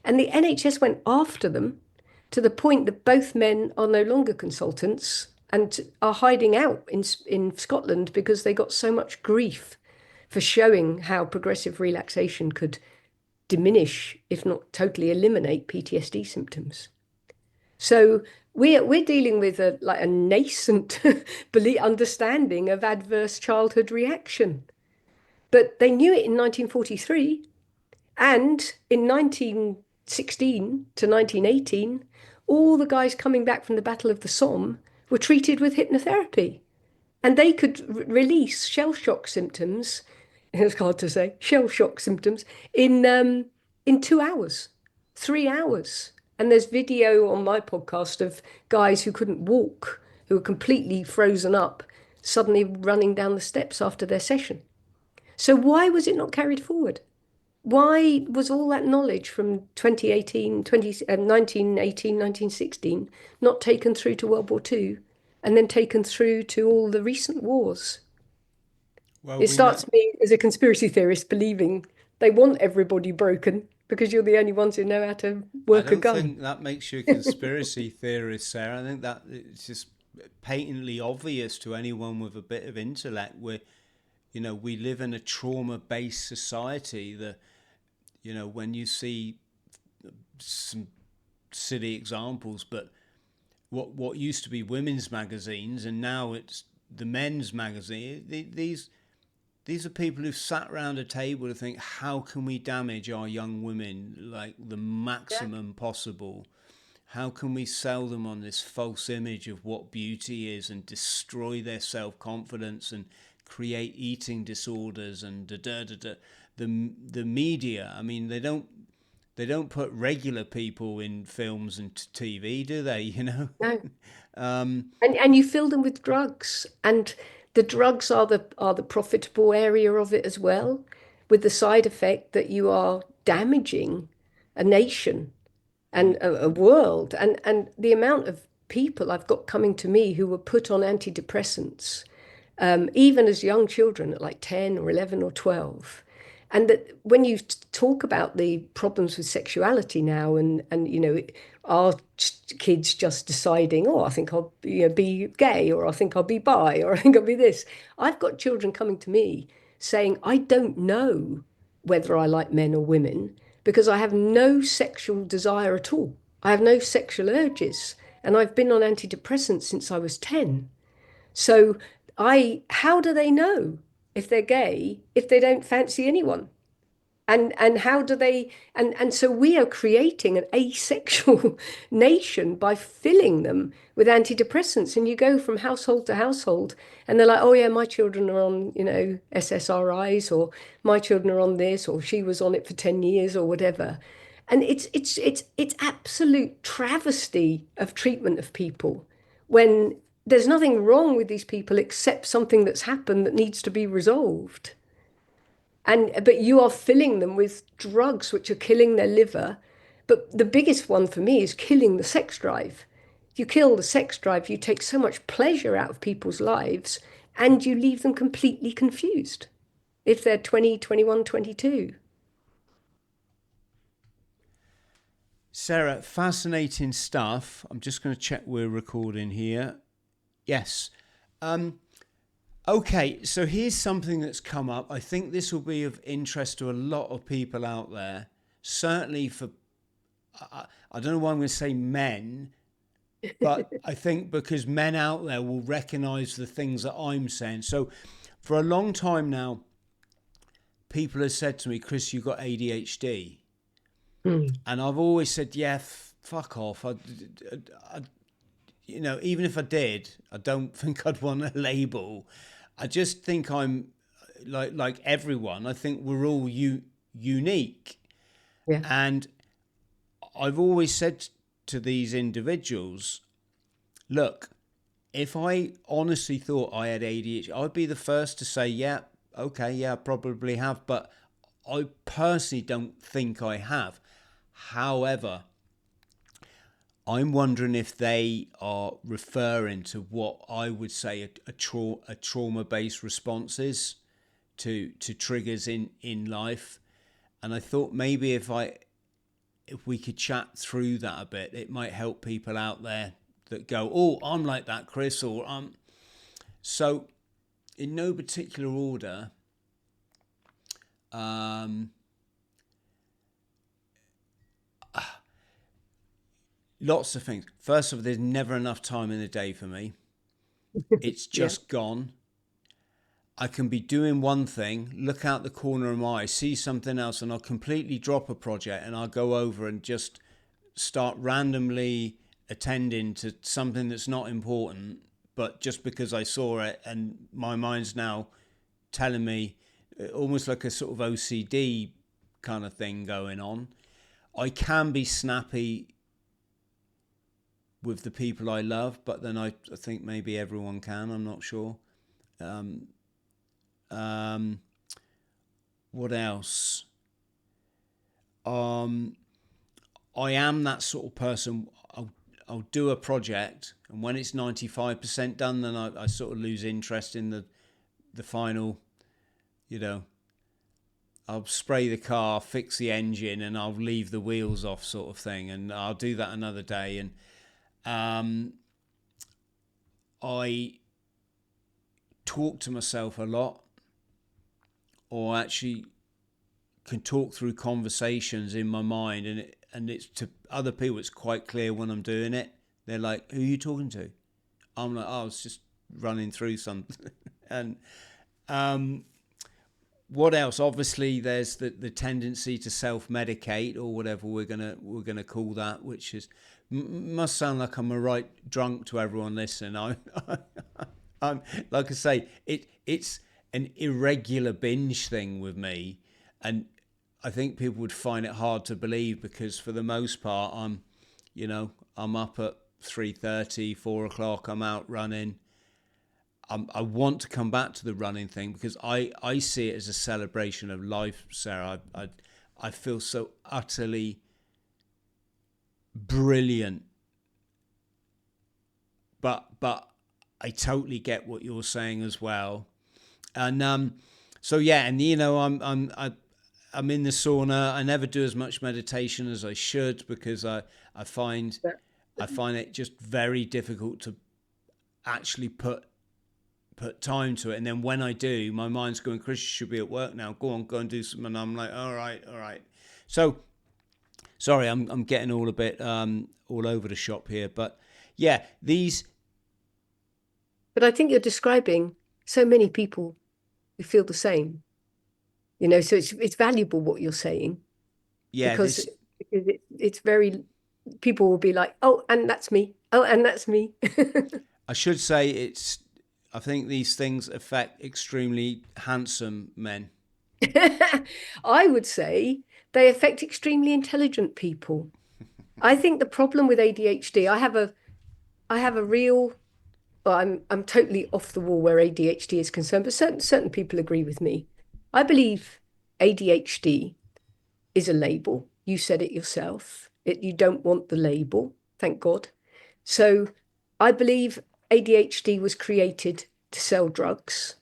S2: And the NHS went after them to the point that both men are no longer consultants and are hiding out in Scotland because they got so much grief for showing how progressive relaxation could diminish, if not totally eliminate, PTSD symptoms. So we're dealing with a nascent understanding of adverse childhood reaction. But they knew it in 1943, and in 1916 to 1918, all the guys coming back from the Battle of the Somme were treated with hypnotherapy. And they could release shell shock symptoms, it's hard to say, shell shock symptoms, in 2 hours, 3 hours. And there's video on my podcast of guys who couldn't walk, who were completely frozen up, suddenly running down the steps after their session. So why was it not carried forward? Why was all that knowledge from 1918, 1916 not taken through to World War II and then taken through to all the recent wars?
S1: Well,
S2: It
S1: we know.
S2: starts me as a conspiracy theorist believing they want everybody broken because you're the only ones who know how to
S1: I
S2: work a
S1: don't
S2: gun.
S1: think that makes you a conspiracy theorist, Sarah. I think that it's just patently obvious to anyone with a bit of intellect. We live in a trauma-based society. When you see some silly examples, but what used to be women's magazines and now it's the men's magazine. These are people who've sat around a table to think, how can we damage our young women like the
S2: Yeah.
S1: maximum possible? How can we sell them on this false image of what beauty is and destroy their self-confidence and create eating disorders and da da da da. The media, I mean, they don't put regular people in films and TV, do they?
S2: No. And you fill them with drugs, and the drugs are the profitable area of it as well, with the side effect that you are damaging a nation and a world. And the amount of people I've got coming to me who were put on antidepressants, even as young children at like 10 or 11 or 12. And that when you talk about the problems with sexuality now, and are kids just deciding, oh, I think I'll be gay, or I think I'll be bi, or I think I'll be this. I've got children coming to me saying, I don't know whether I like men or women because I have no sexual desire at all. I have no sexual urges, and I've been on antidepressants since I was 10. So how do they know if they're gay if they don't fancy anyone? And how do they and so we are creating an asexual nation by filling them with antidepressants. And you go from household to household and they're like, oh yeah, my children are on, SSRIs, or my children are on this, or she was on it for 10 years or whatever. And it's absolute travesty of treatment of people when there's nothing wrong with these people except something that's happened that needs to be resolved. But you are filling them with drugs which are killing their liver. But the biggest one for me is killing the sex drive. You kill the sex drive, you take so much pleasure out of people's lives, and you leave them completely confused if they're 20, 21, 22.
S1: Sarah, fascinating stuff. I'm just going to check we're recording here. Yes. Okay, so here's something that's come up. I think this will be of interest to a lot of people out there. Certainly for, I don't know why I'm going to say men, but I think because men out there will recognize the things that I'm saying. So for a long time now, people have said to me, Chris, you've got ADHD.
S2: Mm.
S1: And I've always said, yeah, fuck off. I, even if I did, I don't think I'd want a label. I just think I'm like everyone. I think we're all unique.
S2: Yeah.
S1: And I've always said to these individuals, look, if I honestly thought I had ADHD, I'd be the first to say, yeah, okay, yeah, I probably have. But I personally don't think I have. However, I'm wondering if they are referring to what I would say a trauma-based responses to triggers in life. And I thought maybe if we could chat through that a bit, it might help people out there that go, oh, I'm like that, Chris, or so in no particular order. Um, Lots of things. First of all, there's never enough time in the day for me. It's
S2: Yeah.
S1: just gone. I can be doing one thing, look out the corner of my eye, see something else, and I'll completely drop a project and I'll go over and just start randomly attending to something that's not important, but just because I saw it and my mind's now telling me, almost like a sort of OCD kind of thing going on. I can be snappy with the people I love, but then I think maybe everyone can. I'm not sure. Um, um, what else? Um, I am that sort of person. I'll do a project, and when it's 95% done, then I sort of lose interest in the final. You know, I'll spray the car, fix the engine, and I'll leave the wheels off, sort of thing. And I'll do that another day. And I talk to myself a lot, or actually can talk through conversations in my mind, and it's to other people. It's quite clear when I'm doing it. They're like, "Who are you talking to?" I'm like, "Oh, I was just running through something." And what else? Obviously, there's the tendency to self-medicate, or whatever we're gonna call that, which is must sound like I'm a right drunk to everyone listening. I'm like I say, it's an irregular binge thing with me, and I think people would find it hard to believe because for the most part, I'm up at 3:30, 4 o'clock. I'm out running. I want to come back to the running thing because I see it as a celebration of life, Sarah. I feel so utterly brilliant, but I totally get what you're saying as well. And so yeah, and I'm in the sauna. I never do as much meditation as I should because I find
S2: Yeah.
S1: I find it just very difficult to actually put time to it. And then when I do, my mind's going, Chris, you should be at work now. Go and do something. And I'm like, all right. So sorry, I'm getting all a bit all over the shop here, but yeah, these.
S2: But I think you're describing so many people who feel the same, so it's valuable what you're saying
S1: Yeah,
S2: because,
S1: this.
S2: it's very, people will be like, oh, and that's me. Oh, and that's me.
S1: I should say it's. I think these things affect extremely handsome men.
S2: I would say they affect extremely intelligent people. I think the problem with ADHD, I have a real, well, I'm totally off the wall where ADHD is concerned, but certain people agree with me. I believe ADHD is a label. You said it yourself. You don't want the label, thank God. So I believe ADHD was created to sell drugs.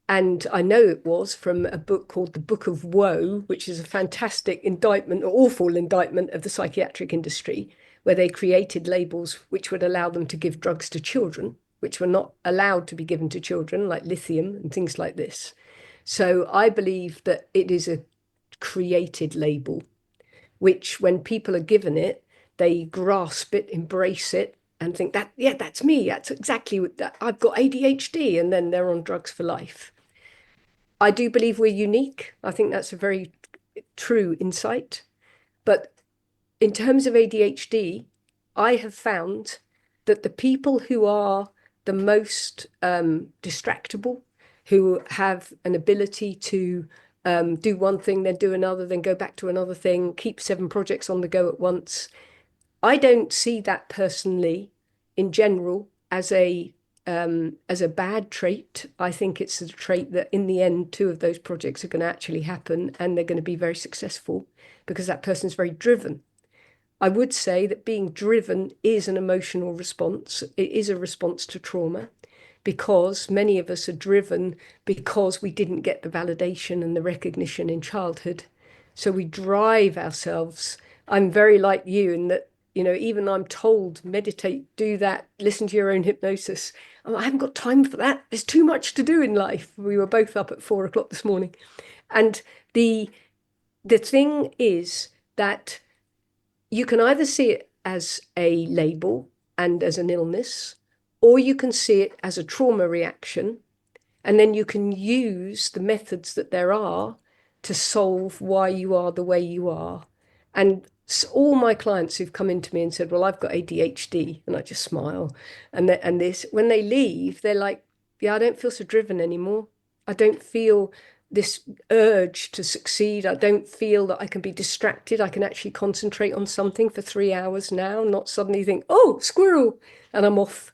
S2: And I know it was from a book called The Book of Woe, which is a fantastic indictment, or awful indictment of the psychiatric industry, where they created labels which would allow them to give drugs to children, which were not allowed to be given to children, like lithium and things like this. So I believe that it is a created label, which when people are given it, they grasp it, embrace it, and think that, yeah, that's me. That's exactly what that I've got ADHD, and then they're on drugs for life. I do believe we're unique. I think that's a very true insight. But in terms of ADHD, I have found that the people who are the most distractible, who have an ability to do one thing, then do another, then go back to another thing, keep 7 projects on the go at once. I don't see that personally, in general, as a bad trait. I think it's a trait that in the end, 2 of those projects are going to actually happen and they're going to be very successful because that person's very driven. I would say that being driven is an emotional response. It is a response to trauma because many of us are driven because we didn't get the validation and the recognition in childhood. So we drive ourselves. I'm very like you in that, even I'm told, meditate, do that, listen to your own hypnosis. Oh, I haven't got time for that. There's too much to do in life. We were both up at 4 o'clock this morning. And the thing is that you can either see it as a label and as an illness, or you can see it as a trauma reaction. And then you can use the methods that there are to solve why you are the way you are. And all my clients who've come into me and said, well, I've got ADHD, and I just smile. And this, when they leave, they're like, yeah, I don't feel so driven anymore. I don't feel this urge to succeed. I don't feel that I can be distracted. I can actually concentrate on something for 3 hours now, not suddenly think, oh, squirrel, and I'm off.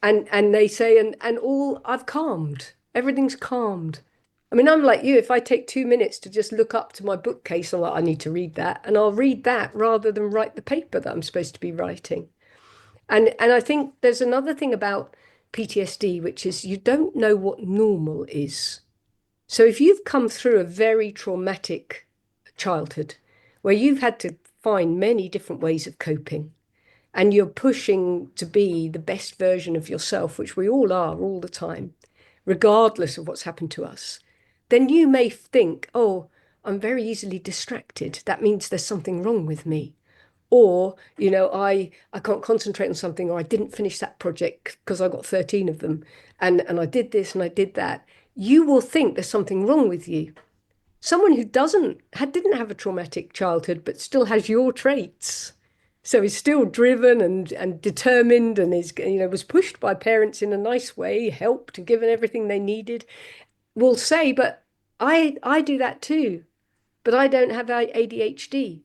S2: And they say, and all I've calmed. Everything's calmed. I mean, I'm like you. If I take 2 minutes to just look up to my bookcase, I'm like, I need to read that, and I'll read that rather than write the paper that I'm supposed to be writing. And I think there's another thing about PTSD, which is you don't know what normal is. So if you've come through a very traumatic childhood where you've had to find many different ways of coping and you're pushing to be the best version of yourself, which we all are all the time, regardless of what's happened to us, then you may think, oh, I'm very easily distracted. That means there's something wrong with me. Or, I can't concentrate on something, or I didn't finish that project because I got 13 of them. And I did this and I did that. You will think there's something wrong with you. Someone who didn't have a traumatic childhood, but still has your traits. So is still driven and determined and was pushed by parents in a nice way, helped and given everything they needed, will say, but I do that too, but I don't have ADHD.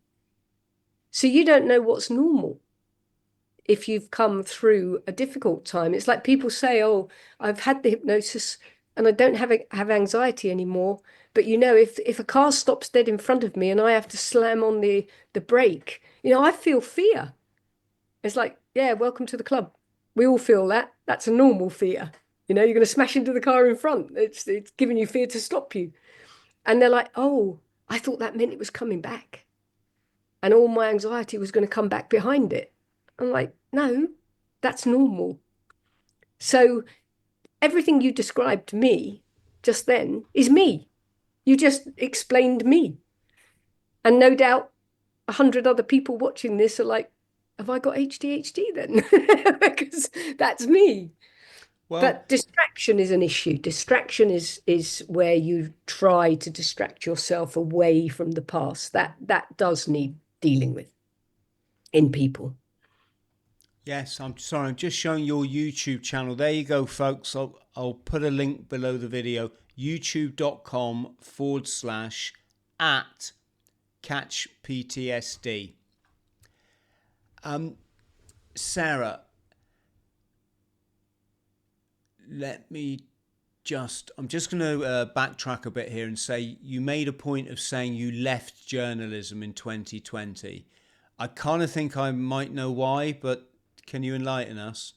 S2: So you don't know what's normal if you've come through a difficult time. It's like people say, oh, I've had the hypnosis and I don't have anxiety anymore. But if a car stops dead in front of me and I have to slam on the brake, I feel fear. It's like, yeah, welcome to the club. We all feel that. That's a normal fear. You're going to smash into the car in front. It's giving you fear to stop you. And they're like, oh, I thought that meant it was coming back. And all my anxiety was going to come back behind it. I'm like, no, that's normal. So everything you described to me just then is me. You just explained me. And no doubt 100 other people watching this are like, have I got ADHD then? Because that's me.
S1: Well,
S2: But distraction is an issue. Distraction is where you try to distract yourself away from the past. That does need dealing with in people.
S1: yes, I'm sorry. I'm just showing your YouTube channel. There you go, folks. I'll put a link below the video. youtube.com/at catch PTSD. Sarah, I'm just going to backtrack a bit here and say you made a point of saying you left journalism in 2020. I kind of think I might know why, but can you enlighten us?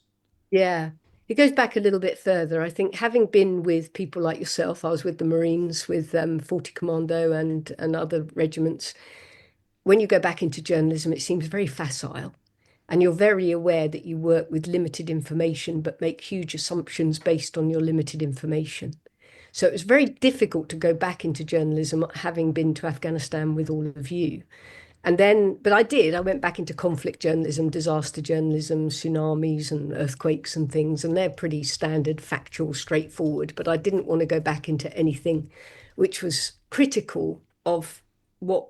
S2: Yeah. It goes back a little bit further. I think having been with people like yourself, I was with the Marines, with 40 Commando and other regiments. When you go back into journalism, it seems very facile. And you're very aware that you work with limited information, but make huge assumptions based on your limited information. So it was very difficult to go back into journalism, having been to Afghanistan with all of you. And then, but I went back into conflict journalism, disaster journalism, tsunamis and earthquakes and things, and they're pretty standard, factual, straightforward. But I didn't want to go back into anything which was critical of what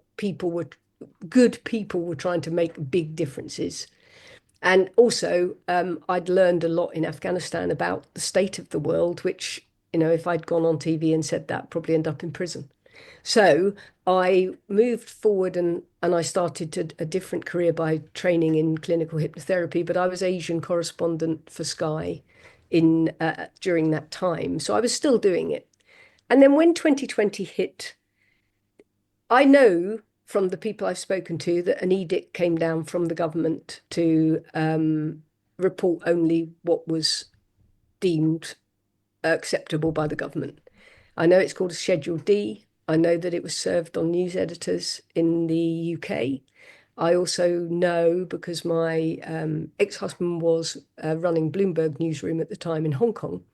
S2: good people were trying to make big differences. And also, I'd learned a lot in Afghanistan about the state of the world, which, if I'd gone on TV and said that, probably end up in prison. So I moved forward and I started a different career by training in clinical hypnotherapy, but I was Asian correspondent for Sky in during that time. So I was still doing it. And then when 2020 hit, I know from the people I've spoken to that an edict came down from the government to report only what was deemed acceptable by the government. I know it's called a Schedule D. I know that it was served on news editors in the UK. I also know, because my ex-husband was running Bloomberg newsroom at the time in Hong Kong,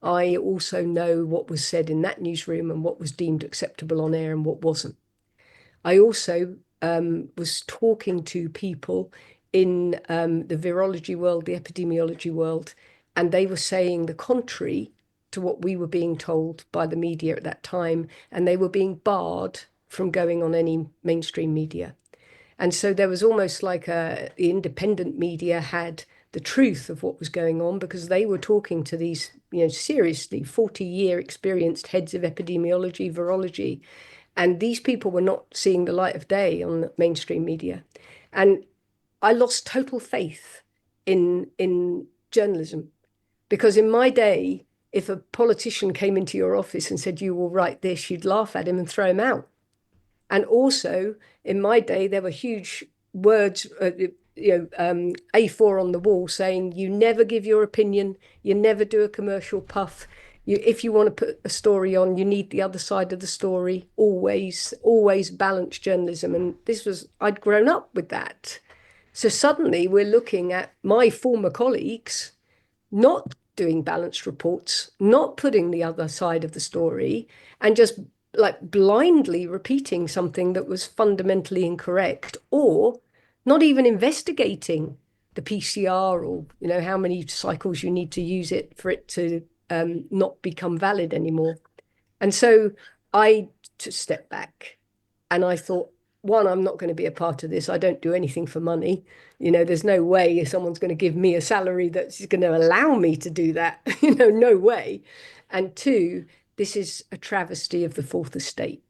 S2: I also know what was said in that newsroom and what was deemed acceptable on air and what wasn't. I also was talking to people in the virology world, the epidemiology world, and they were saying the contrary to what we were being told by the media at that time, and they were being barred from going on any mainstream media. And so there was almost like the independent media had the truth of what was going on, because they were talking to these, seriously 40-year experienced heads of epidemiology, virology, and these people were not seeing the light of day on the mainstream media. And I lost total faith in journalism, because in my day, if a politician came into your office and said, you will write this, you'd laugh at him and throw him out. And also, in my day, there were huge words, A4 on the wall saying, you never give your opinion, you never do a commercial puff. If you want to put a story on, you need the other side of the story, always, always balanced journalism. And I'd grown up with that. So suddenly we're looking at my former colleagues not doing balanced reports, not putting the other side of the story, and just like blindly repeating something that was fundamentally incorrect, or not even investigating the PCR, or how many cycles you need to use it for it to not become valid anymore. And so I took a step back and I thought, one, I'm not going to be a part of this. I don't do anything for money. There's no way someone's going to give me a salary that's going to allow me to do that. No way. And two, this is a travesty of the fourth estate,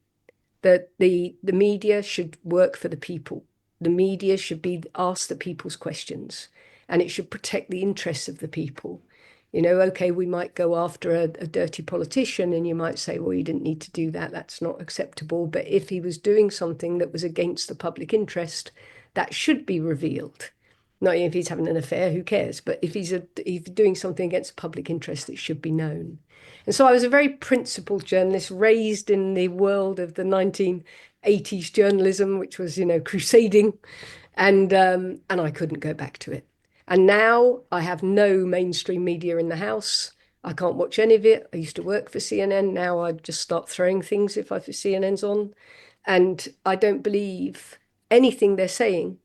S2: that the media should work for the people. The media should be asked the people's questions, and it should protect the interests of the people. Okay, we might go after a dirty politician and you might say, well, you didn't need to do that. That's not acceptable. But if he was doing something that was against the public interest, that should be revealed. Not if he's having an affair, who cares? But if he's doing something against the public interest, it should be known. And so I was a very principled journalist, raised in the world of the 1980s journalism, which was, crusading, and I couldn't go back to it. And now I have no mainstream media in the house. I can't watch any of it. I used to work for CNN. Now I just start throwing things if CNN's on. And I don't believe anything they're saying,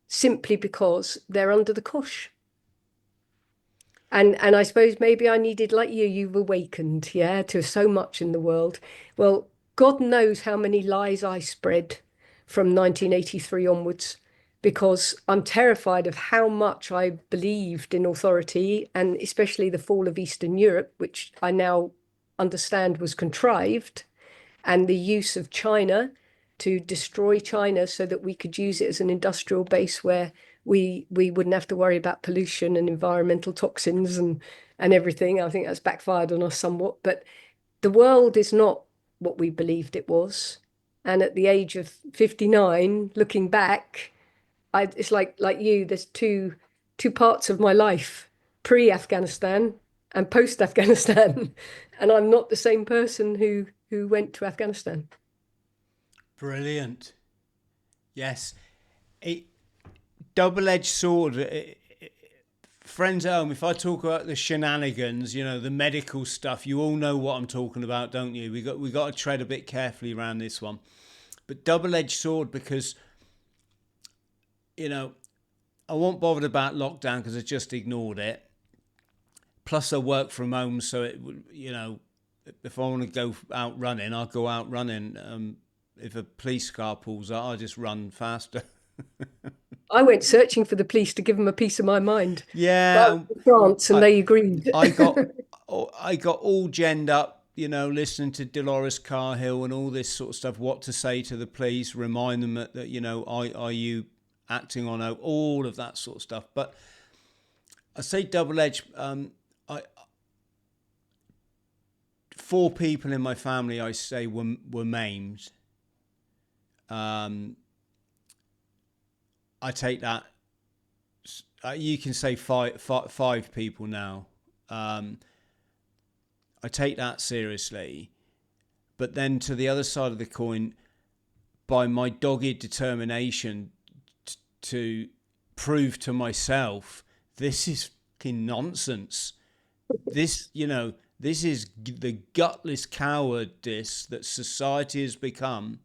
S2: simply because they're under the cosh. And I suppose maybe I needed, like you've awakened, to so much in the world. Well, God knows how many lies I spread from 1983 onwards, because I'm terrified of how much I believed in authority, and especially the fall of Eastern Europe, which I now understand was contrived, and the use of China to destroy China so that we could use it as an industrial base where we wouldn't have to worry about pollution and environmental toxins and everything. I think that's backfired on us somewhat, but the world is not what we believed it was. And at the age of 59, looking back, it's like you, there's two parts of my life, pre-Afghanistan and post-Afghanistan. And I'm not the same person who went to Afghanistan.
S1: Brilliant. Yes. Double-edged sword. Friends at home, if I talk about the shenanigans, the medical stuff, you all know what I'm talking about, don't you? We got to tread a bit carefully around this one. But double-edged sword, because you know, I wasn't bothered about lockdown because I just ignored it. Plus, I work from home, so it would, if I want to go out running, I'll go out running. If a police car pulls up, I just run faster.
S2: I went searching for the police to give them a piece of my mind. But I
S1: Yeah,
S2: went to France and
S1: I
S2: they agreed.
S1: I got I got all genned up, listening to Dolores Carhill and all this sort of stuff. What to say to the police, remind them that are you acting on all of that sort of stuff. But I say double edged. I Four people in my family, I say, were maimed. Um, I take that. You can say five people now. Um, I take that seriously. But then to the other side of the coin, by my dogged determination to prove to myself this is fucking nonsense. This is the gutless cowardice that society has become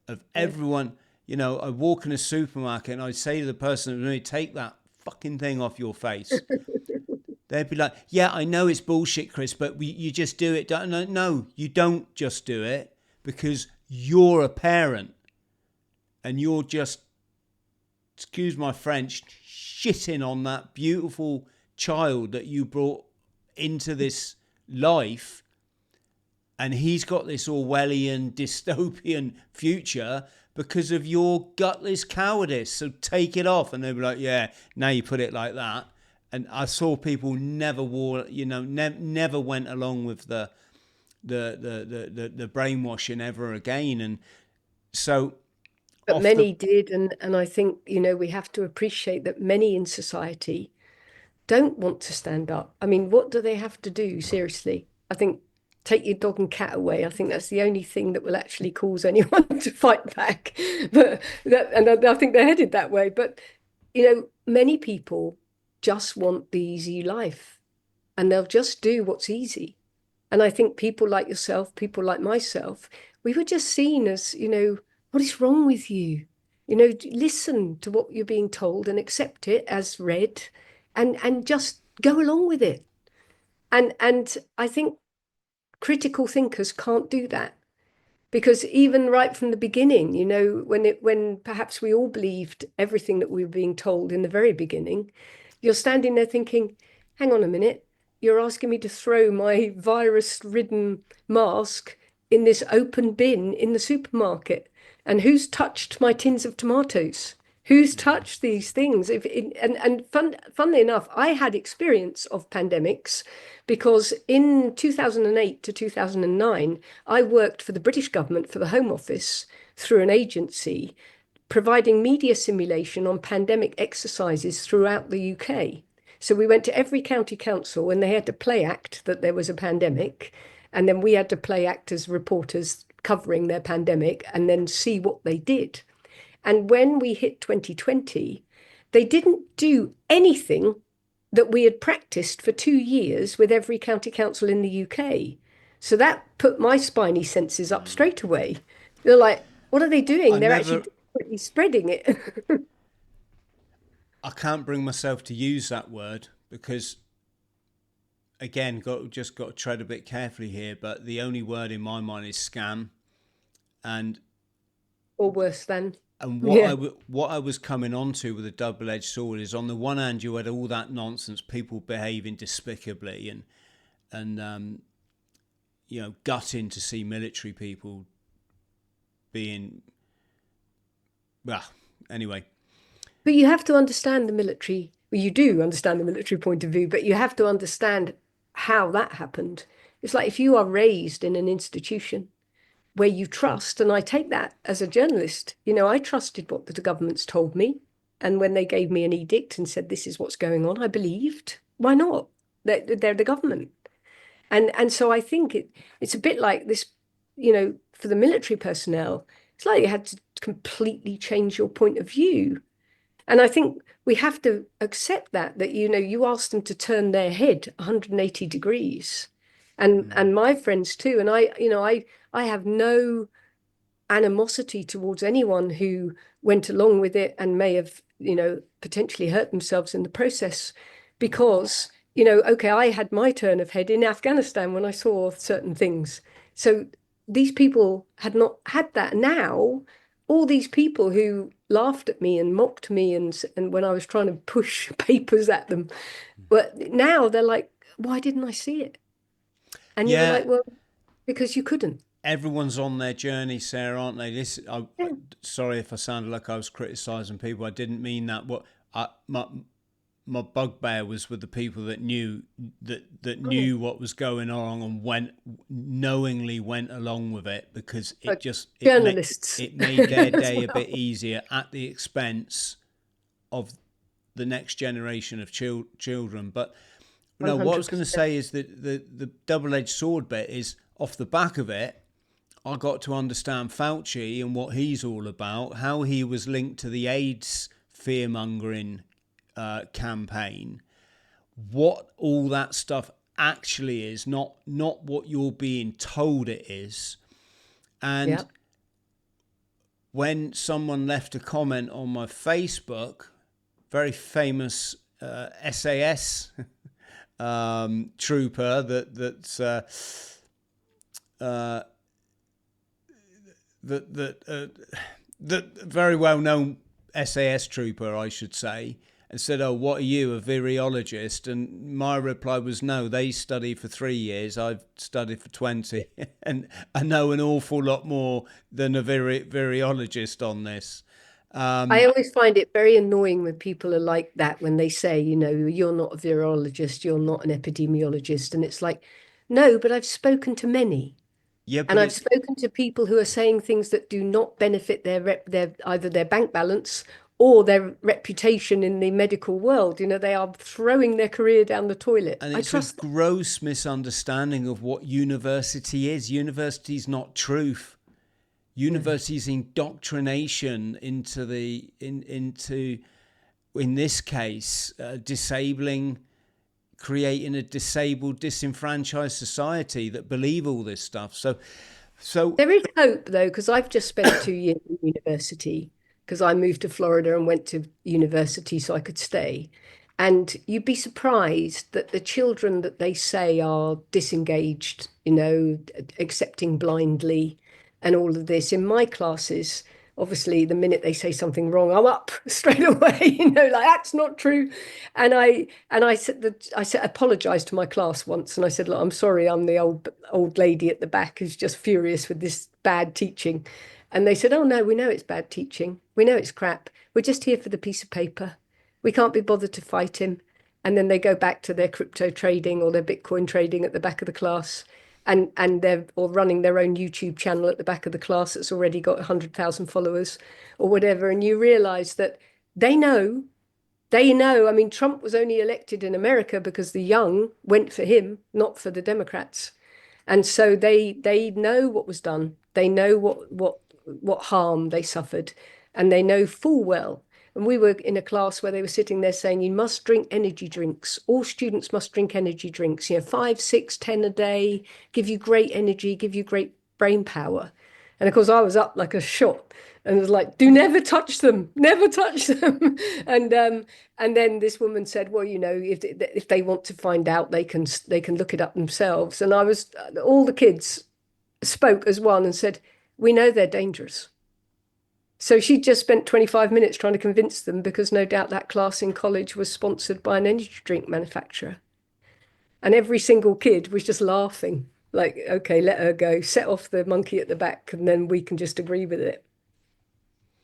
S1: of
S2: Yeah.
S1: everyone. I walk in a supermarket and I say to the person, "Let me take that fucking thing off your face." They'd be like, "Yeah, I know it's bullshit, Chris, but you just do it." No, you don't just do it because you're a parent and you're just, excuse my French, shitting on that beautiful child that you brought into this life, and he's got this Orwellian dystopian future because of your gutless cowardice. So take it off. And they'd be like, "Yeah, now you put it like that." And I saw people never wore, never went along with the brainwashing ever again. And so
S2: But
S1: off the
S2: many did, and I think, we have to appreciate that many in society don't want to stand up. I mean, what do they have to do? Seriously. I think take your dog and cat away. I think that's the only thing that will actually cause anyone to fight back. But I think they're headed that way. But, many people just want the easy life and they'll just do what's easy. And I think people like yourself, people like myself, we were just seen as, what is wrong with you? Listen to what you're being told and accept it as read and just go along with it. And I think critical thinkers can't do that because even right from the beginning, when perhaps we all believed everything that we were being told in the very beginning, you're standing there thinking, hang on a minute, you're asking me to throw my virus-ridden mask in this open bin in the supermarket. And who's touched my tins of tomatoes? Who's touched these things? Funnily enough, I had experience of pandemics because in 2008 to 2009, I worked for the British government for the Home Office through an agency providing media simulation on pandemic exercises throughout the UK. So we went to every county council and they had to play act that there was a pandemic. And then we had to play act as reporters covering their pandemic and then see what they did. And when we hit 2020, they didn't do anything that we had practiced for 2 years with every county council in the UK. So that put my spiny senses up straight away. They're like, what are they
S1: I
S2: doing? They're actually
S1: never
S2: deliberately spreading it.
S1: I can't bring myself to use that word because, again, got to tread a bit carefully here. But the only word in my mind is scam, and
S2: Or worse than.
S1: and
S2: Yeah.
S1: what I was coming onto with a double edged sword is, on the one hand you had all that nonsense, people behaving despicably and gutting to see military people being, well, anyway.
S2: But you have to understand the military. Well, you do understand the military point of view, but you have to understand how that happened. It's like if you are raised in an institution where you trust, and I take that as a journalist, I trusted what the governments told me. And when they gave me an edict and said, this is what's going on, I believed. Why not? They're the government. And so I think it's a bit like this, for the military personnel, it's like you had to completely change your point of view. And I think we have to accept that you ask them to turn their head 180 degrees. And my friends too. And I have no animosity towards anyone who went along with it and may have potentially hurt themselves in the process because, okay, I had my turn of head in Afghanistan when I saw certain things. So these people had not had that. Now, all these people who laughed at me and mocked me and when I was trying to push papers at them, but now they're like, why didn't I see it? And you're
S1: Yeah,
S2: like, well, because you couldn't.
S1: everyone's on their journey, Sarah, aren't they?
S2: Yeah.
S1: Sorry if I sounded like I was criticising people. I didn't mean that. My bugbear was with the people that knew what was going on and knowingly went along with it, because
S2: Like journalists.
S1: it made their
S2: As
S1: day a bit
S2: well.
S1: easier at the expense of the next generation of children. But no, what I was going to
S2: 100%.
S1: say is that the double-edged sword bit is, off the back of it, I got to understand Fauci and what he's all about, how he was linked to the AIDS fear-mongering campaign, what all that stuff actually is, not what you're being told it is.
S2: Yeah.
S1: And when someone left a comment on my Facebook, very famous SAS trooper that very well known SAS trooper, I should say, and said, "Oh, what are you, a virologist?" And my reply was, "No, they study for 3 years. I've studied for 20, and I know an awful lot more than a virologist on this."
S2: I always find it very annoying when people are like that, when they say, you're not a virologist, you're not an epidemiologist. And it's like, no, but I've spoken to many.
S1: Yeah,
S2: And
S1: but
S2: I've
S1: it
S2: spoken to people who are saying things that do not benefit their either their bank balance or their reputation in the medical world. They are throwing their career down the toilet.
S1: and
S2: I
S1: it's a
S2: trust them.
S1: gross misunderstanding of what university is. University is not truth.
S2: No.
S1: University's indoctrination into in this case disabling, creating a disabled, disenfranchised society that believe all this stuff. So
S2: There is hope though, because I've just spent 2 years in university because I moved to Florida and went to university so I could stay. And you'd be surprised that the children that they say are disengaged, accepting blindly and all of this. In my classes, obviously, the minute they say something wrong, I'm up straight away, like that's not true. And I said that I said apologized to my class once, and I said, "Look, I'm sorry, I'm the old lady at the back who's just furious with this bad teaching." And they said, "Oh no, we know it's bad teaching. We know it's crap. We're just here for the piece of paper. We can't be bothered to fight him." And then they go back to their crypto trading or their Bitcoin trading at the back of the class. And they're or running their own YouTube channel at the back of the class that's already got 100,000 followers or whatever. And you realize that they know they know. I mean, Trump was only elected in America because the young went for him, not for the Democrats. And so they know what was done. They know what harm they suffered, and they know full well. And we were in a class where they were sitting there saying, you must drink energy drinks. All students must drink energy drinks, 5, 6, 10 a day, give you great energy, give you great brain power. And of course, I was up like a shot and was like, "Do never touch them." And then this woman said, "Well, if they want to find out, they can look it up themselves." And all the kids spoke as one and said, "We know they're dangerous." So she just spent 25 minutes trying to convince them because no doubt that class in college was sponsored by an energy drink manufacturer. And every single kid was just laughing, like, okay, let her go, set off the monkey at the back, and then we can just agree with it.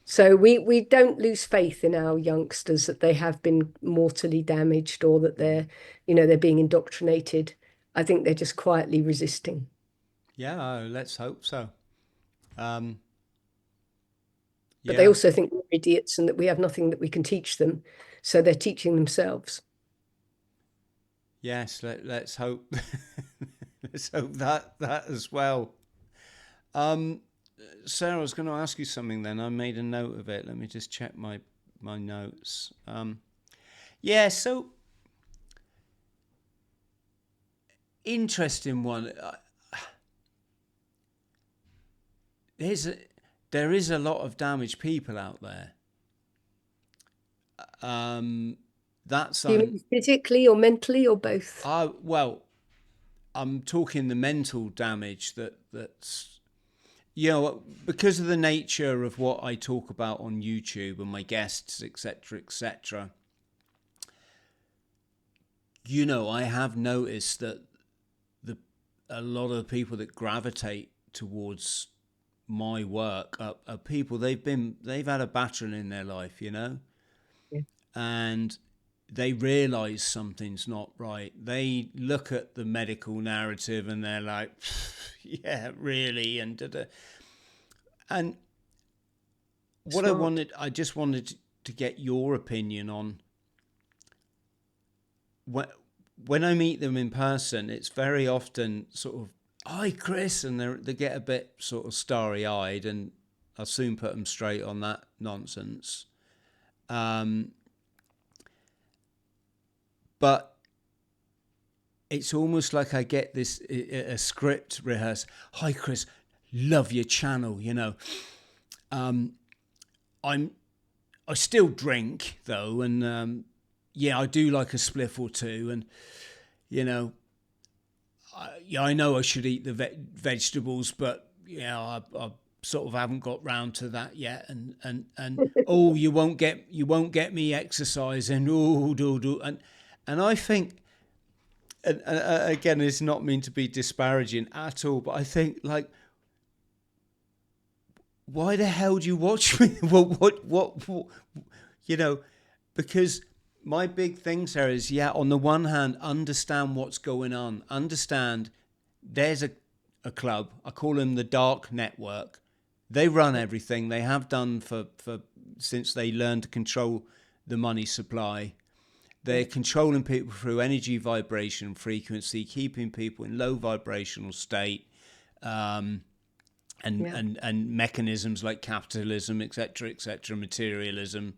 S2: So we don't lose faith in our youngsters that they have been mortally damaged or that they're being indoctrinated. I think they're just quietly resisting.
S1: yeah, let's hope so. Um,
S2: But they
S1: yeah,
S2: also think we're idiots and that we have nothing that we can teach them. So they're teaching themselves.
S1: yes, let's hope. Let's hope that as well. Um, Sarah, I was going to ask you something. Then I made a note of it. Let me just check my notes. Yeah, so interesting one. There's a, there is a lot of damaged people out there, Um, that's
S2: Do you
S1: un.
S2: mean physically or mentally or both?
S1: Well, I'm talking the mental damage that's you know because of the nature of what I talk about on YouTube and my guests, etc., etc. I have noticed that the a lot of the people that gravitate towards my work are people they've had a battering in their life,
S2: Yeah.
S1: and they realize something's not right. They look at the medical narrative and they're like, yeah, really, and da-da. And
S2: Smart.
S1: I just wanted to get your opinion on when when I meet them in person. It's very often sort of, "Hi, Chris," and they get a bit sort of starry eyed, and I'll soon put them straight on that nonsense. Um, but it's almost like I get this a script rehearsed. "Hi, Chris, love your channel. Um, I'm I still drink though, and yeah, I do like a spliff or two, and you know, yeah, I know I should eat the vegetables, but I sort of haven't got round to that yet, and oh, you won't get me exercising, oh, do, and I think." And again, it's not mean to be disparaging at all, but I think like, why the hell do you watch me? What, you know, because my big thing, Sarah, is yeah, on the one hand, understand what's going on. Understand there's a club, I call them the Dark Network. They run everything. They have done for since they learned to control the money supply.
S2: Yeah.
S1: They're controlling people through energy, vibration, frequency, keeping people in low vibrational state. Um,
S2: Yeah.
S1: and mechanisms like capitalism, etc., materialism,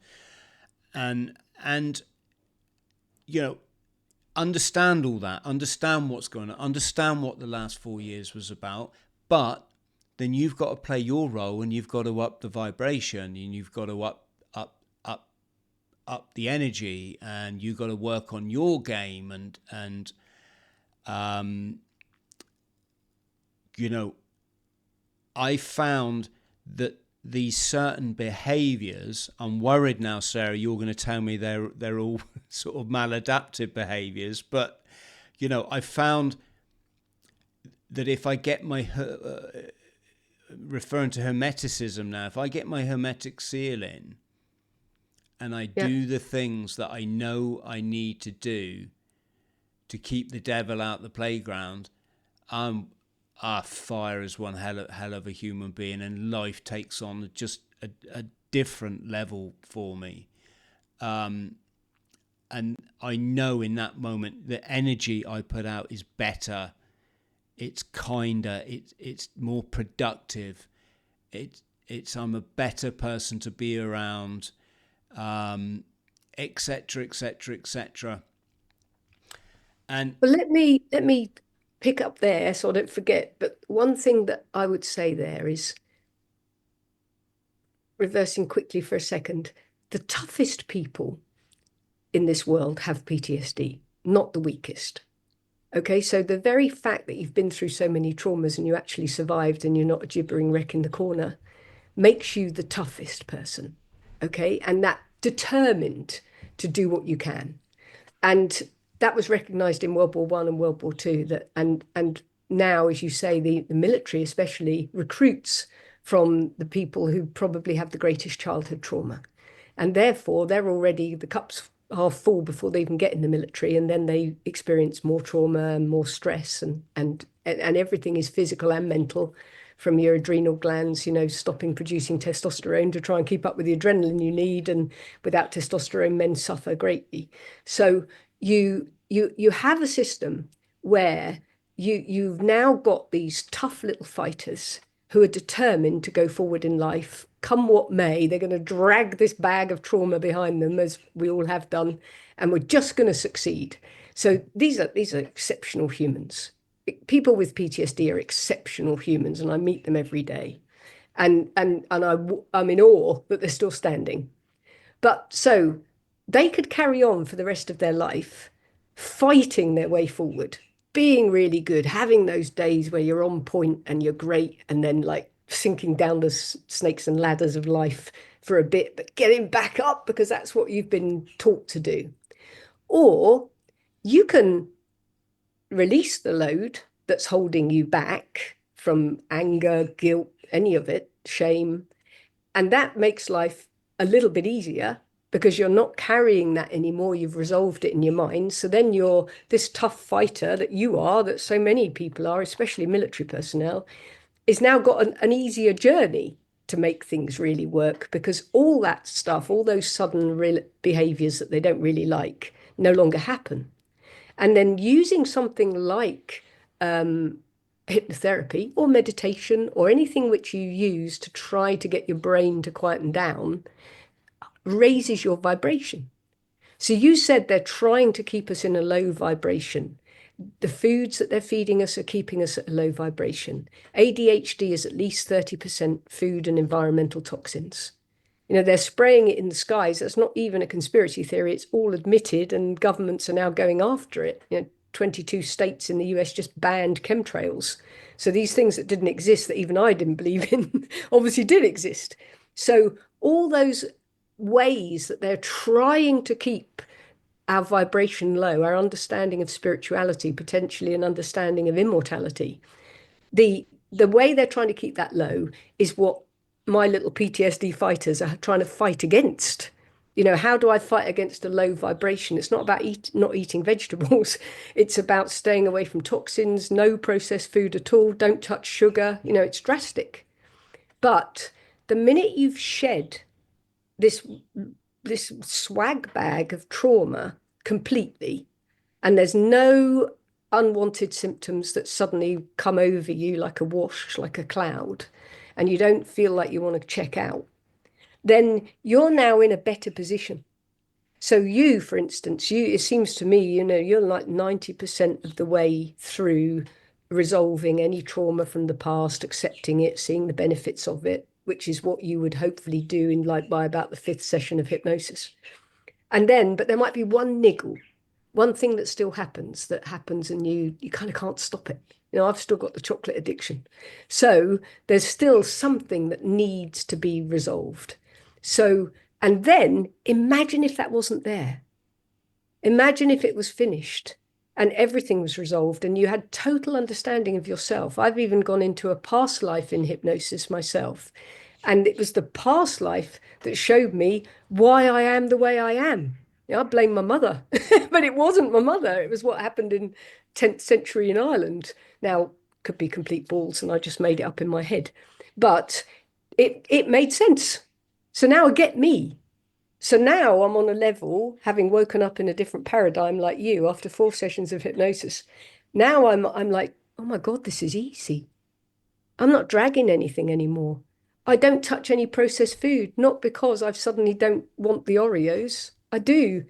S1: and you know, understand all that, understand what's going on, understand what the last 4 years was about, but then you've got to play your role, and you've got to up the vibration, and you've got to up the energy, and you've got to work on your game, and um, you know, I found that these certain behaviors, I'm worried now, Sarah, you're going to tell me they're all sort of maladaptive behaviors, but I found that if I get my referring to hermeticism now, if I get my hermetic seal in and I
S2: Yeah.
S1: do the things that I know I need to do to keep the devil out the playground, I'm fire as one hell of a human being, and life takes on just a different level for me. And I know in that moment the energy I put out is better. It's kinder. It's more productive. It's I'm a better person to be around, etc., etc., etc. And
S2: Well, let me pick up there so I don't forget. But one thing that I would say there is reversing quickly for a second. The toughest people in this world have PTSD, not the weakest. Okay, so the very fact that you've been through so many traumas and you actually survived and you're not a gibbering wreck in the corner makes you the toughest person. Okay, and that determined to do what you can. And that was recognized in World War One and World War Two. That and now, as you say, the military especially recruits from the people who probably have the greatest childhood trauma, and therefore they're already the cups half full before they even get in the military, and then they experience more trauma and more stress, and everything is physical and mental, from your adrenal glands, stopping producing testosterone to try and keep up with the adrenaline you need. And without testosterone, men suffer greatly. So you have a system where you've now got these tough little fighters who are determined to go forward in life, come what may. They're going to drag this bag of trauma behind them, as we all have done, and we're just going to succeed. So these are exceptional humans. People with PTSD are exceptional humans, and I meet them every day, and I'm in awe that they're still standing. But so they could carry on for the rest of their life, fighting their way forward, being really good, having those days where you're on point and you're great, and then like sinking down the snakes and ladders of life for a bit, but getting back up because that's what you've been taught to do. Or you can release the load that's holding you back from anger, guilt, any of it, shame. And that makes life a little bit easier because you're not carrying that anymore. You've resolved it in your mind. So then you're this tough fighter that you are, that so many people are, especially military personnel, is now got an easier journey to make things really work because all that stuff, all those sudden behaviors that they don't really like, no longer happen. And then using something like hypnotherapy or meditation or anything which you use to try to get your brain to quieten down raises your vibration. So you said they're trying to keep us in a low vibration. The foods that they're feeding us are keeping us at a low vibration. ADHD is at least 30% food and environmental toxins. You know, they're spraying it in the skies. That's not even a conspiracy theory. It's all admitted, and governments are now going after it. You know, 22 states in the US just banned chemtrails. So these things that didn't exist, that even I didn't believe in, obviously did exist. So all those ways that they're trying to keep our vibration low, our understanding of spirituality, potentially an understanding of immortality, the way they're trying to keep that low is what my little PTSD fighters are trying to fight against. You know, how do I fight against a low vibration? It's not about not eating vegetables. It's about staying away from toxins, no processed food at all, don't touch sugar. You know, it's drastic. But the minute you've shed this this swag bag of trauma completely, and there's no unwanted symptoms that suddenly come over you like a wash, like a cloud, and you don't feel like you want to check out, then you're now in a better position. So you, for instance, it seems to me, you know, you're like 90% of the way through resolving any trauma from the past, accepting it, seeing the benefits of it, which is what you would hopefully do in like by about the fifth session of hypnosis. And then, but there might be one niggle, one thing that still happens and you kind of can't stop it. You know, I've still got the chocolate addiction. So there's still something that needs to be resolved. So, and then imagine if that wasn't there. Imagine if it was finished and everything was resolved and you had total understanding of yourself. I've even gone into a past life in hypnosis myself. And it was the past life that showed me why I am the way I am. You know, I blame my mother, but it wasn't my mother. It was what happened in 10th century in Ireland. Now, could be complete balls and I just made it up in my head. But it made sense. So now I get me. So now I'm on a level, having woken up in a different paradigm like you after 4 sessions of hypnosis. Now I'm like, oh my God, this is easy. I'm not dragging anything anymore. I don't touch any processed food, not because I suddenly don't want the Oreos. I do.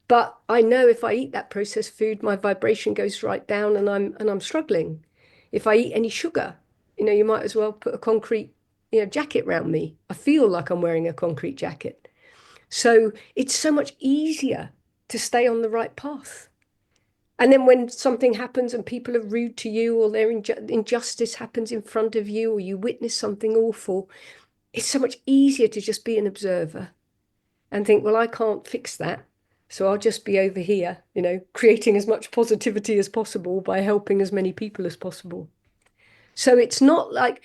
S2: But I know if I eat that processed food, my vibration goes right down and I'm struggling. If I eat any sugar, you know, you might as well put a concrete, you know, jacket around me. I feel like I'm wearing a concrete jacket. So it's so much easier to stay on the right path. And then when something happens and people are rude to you or their injustice happens in front of you or you witness something awful, it's so much easier to just be an observer and think, well, I can't fix that. So I'll just be over here, you know, creating as much positivity as possible by helping as many people as possible. So it's not like,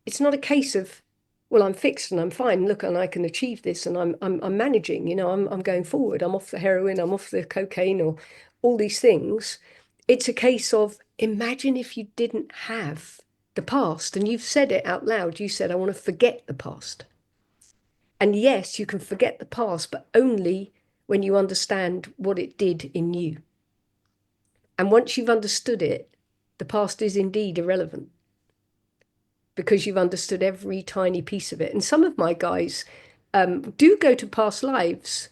S2: it's not a case of, well, I'm fixed and I'm fine. Look, and I can achieve this and I'm managing, you know, I'm going forward. I'm off the heroin, I'm off the cocaine or all these things. It's a case of imagine if you didn't have the past and you've said it out loud. You said, I want to forget the past. And yes, you can forget the past, but only when you understand what it did in you. And once you've understood it, the past is indeed irrelevant because you've understood every tiny piece of it. And some of my guys do go to past lives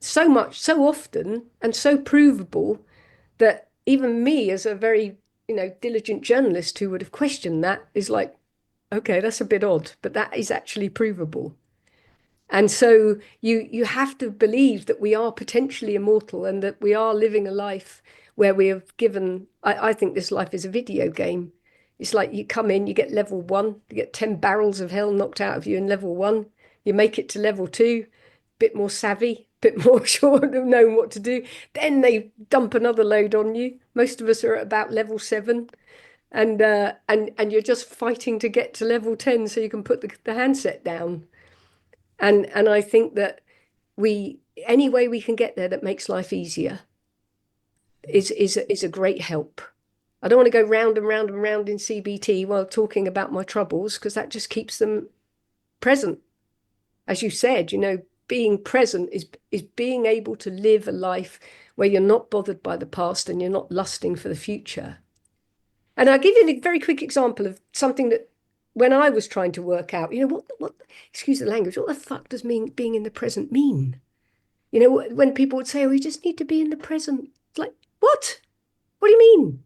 S2: so much, so often, and so provable that even me, as a very, you know, diligent journalist who would have questioned that, is like, okay, that's a bit odd, but that is actually provable. And so you have to believe that we are potentially immortal and that we are living a life where we have given, I think this life is a video game. It's like you come in, you get level one, you get 10 barrels of hell knocked out of you in level one. You make it to level two, bit more savvy, bit more sure of knowing what to do. Then they dump another load on you. Most of us are at about level seven. And you're just fighting to get to level 10 so you can put the handset down. And I think that we any way we can get there that makes life easier is a great help. I don't want to go round and round and round in CBT while talking about my troubles, because that just keeps them present. As you said, being present is being able to live a life where you're not bothered by the past and you're not lusting for the future. And I'll give you a very quick example of something that when I was trying to work out, what excuse the language, what the fuck does being in the present mean? When people would say, oh, you just need to be in the present. It's like, what? What do you mean?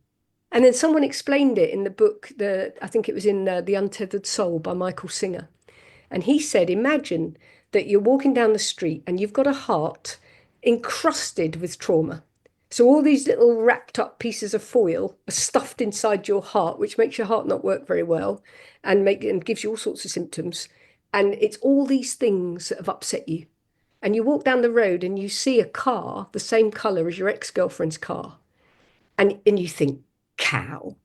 S2: And then someone explained it in the book, I think it was in The Untethered Soul by Michael Singer. And he said, imagine that you're walking down the street and you've got a heart encrusted with trauma. So all these little wrapped up pieces of foil are stuffed inside your heart, which makes your heart not work very well and gives you all sorts of symptoms. And it's all these things that have upset you. And you walk down the road and you see a car the same color as your ex-girlfriend's car. And you think, cow,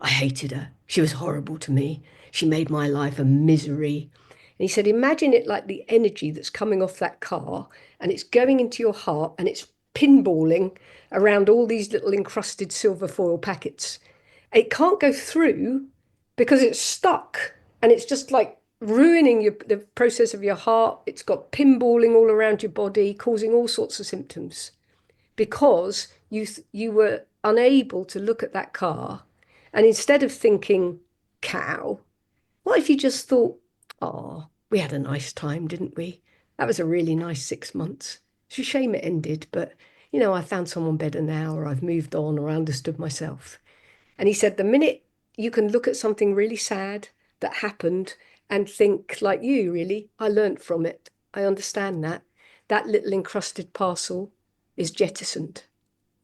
S2: I hated her. She was horrible to me. She made my life a misery. And he said, imagine it like the energy that's coming off that car and it's going into your heart and it's pinballing around all these little encrusted silver foil packets. It can't go through because it's stuck and it's just like ruining the process of your heart. It's got pinballing all around your body, causing all sorts of symptoms because you were unable to look at that car. And instead of thinking, cow, what if you just thought, oh, we had a nice time, didn't we? That was a really nice 6 months. It's a shame it ended, but I found someone better now, or I've moved on, or I understood myself. And he said, the minute you can look at something really sad that happened and think like you, really, I learned from it. I understand that little encrusted parcel is jettisoned.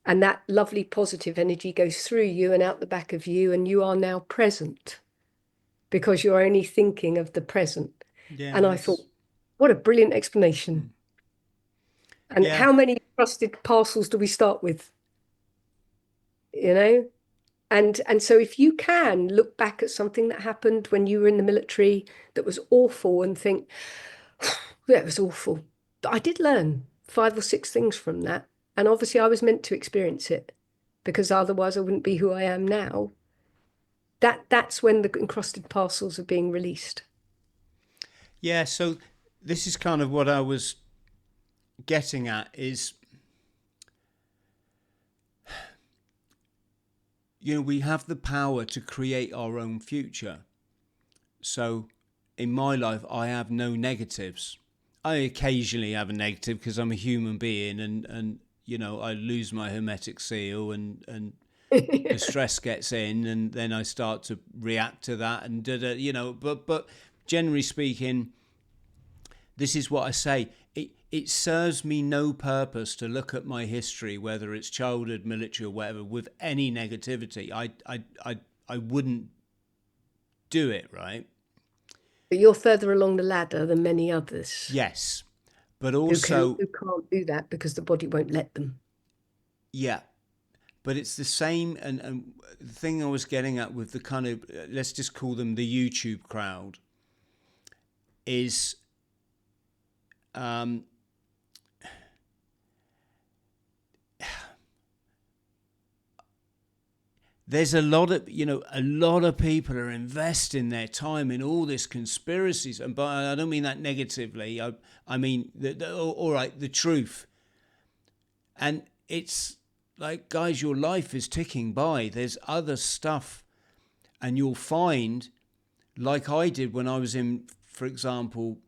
S2: And that lovely positive energy goes through you and out the back of you, and you are now present because you're only thinking of the present.
S1: Yeah,
S2: And I thought, what a brilliant explanation. And
S1: yeah.
S2: how many trusted parcels do we start with? And so if you can look back at something that happened when you were in the military that was awful and think, that was awful. But I did learn 5 or 6 things from that. And obviously I was meant to experience it because otherwise I wouldn't be who I am now. That's when the encrusted parcels are being released.
S1: Yeah, so this is kind of what I was getting at is, we have the power to create our own future. So in my life, I have no negatives. I occasionally have a negative because I'm a human being and I lose my hermetic seal and the stress gets in and then I start to react to that and but generally speaking, this is what I say. It serves me no purpose to look at my history, whether it's childhood, military, or whatever, with any negativity. I wouldn't do it, right?
S2: But you're further along the ladder than many others
S1: Yes, but also
S2: who can't do that because the body won't let them.
S1: yeah, but it's the same. And the thing I was getting at with the kind of, let's just call them the YouTube crowd, is there's a lot of people are investing their time in all this conspiracies, and but I don't mean that negatively. I mean all right, the truth, and it's like, guys, your life is ticking by. There's other stuff, and you'll find, like I did when I was in, for example,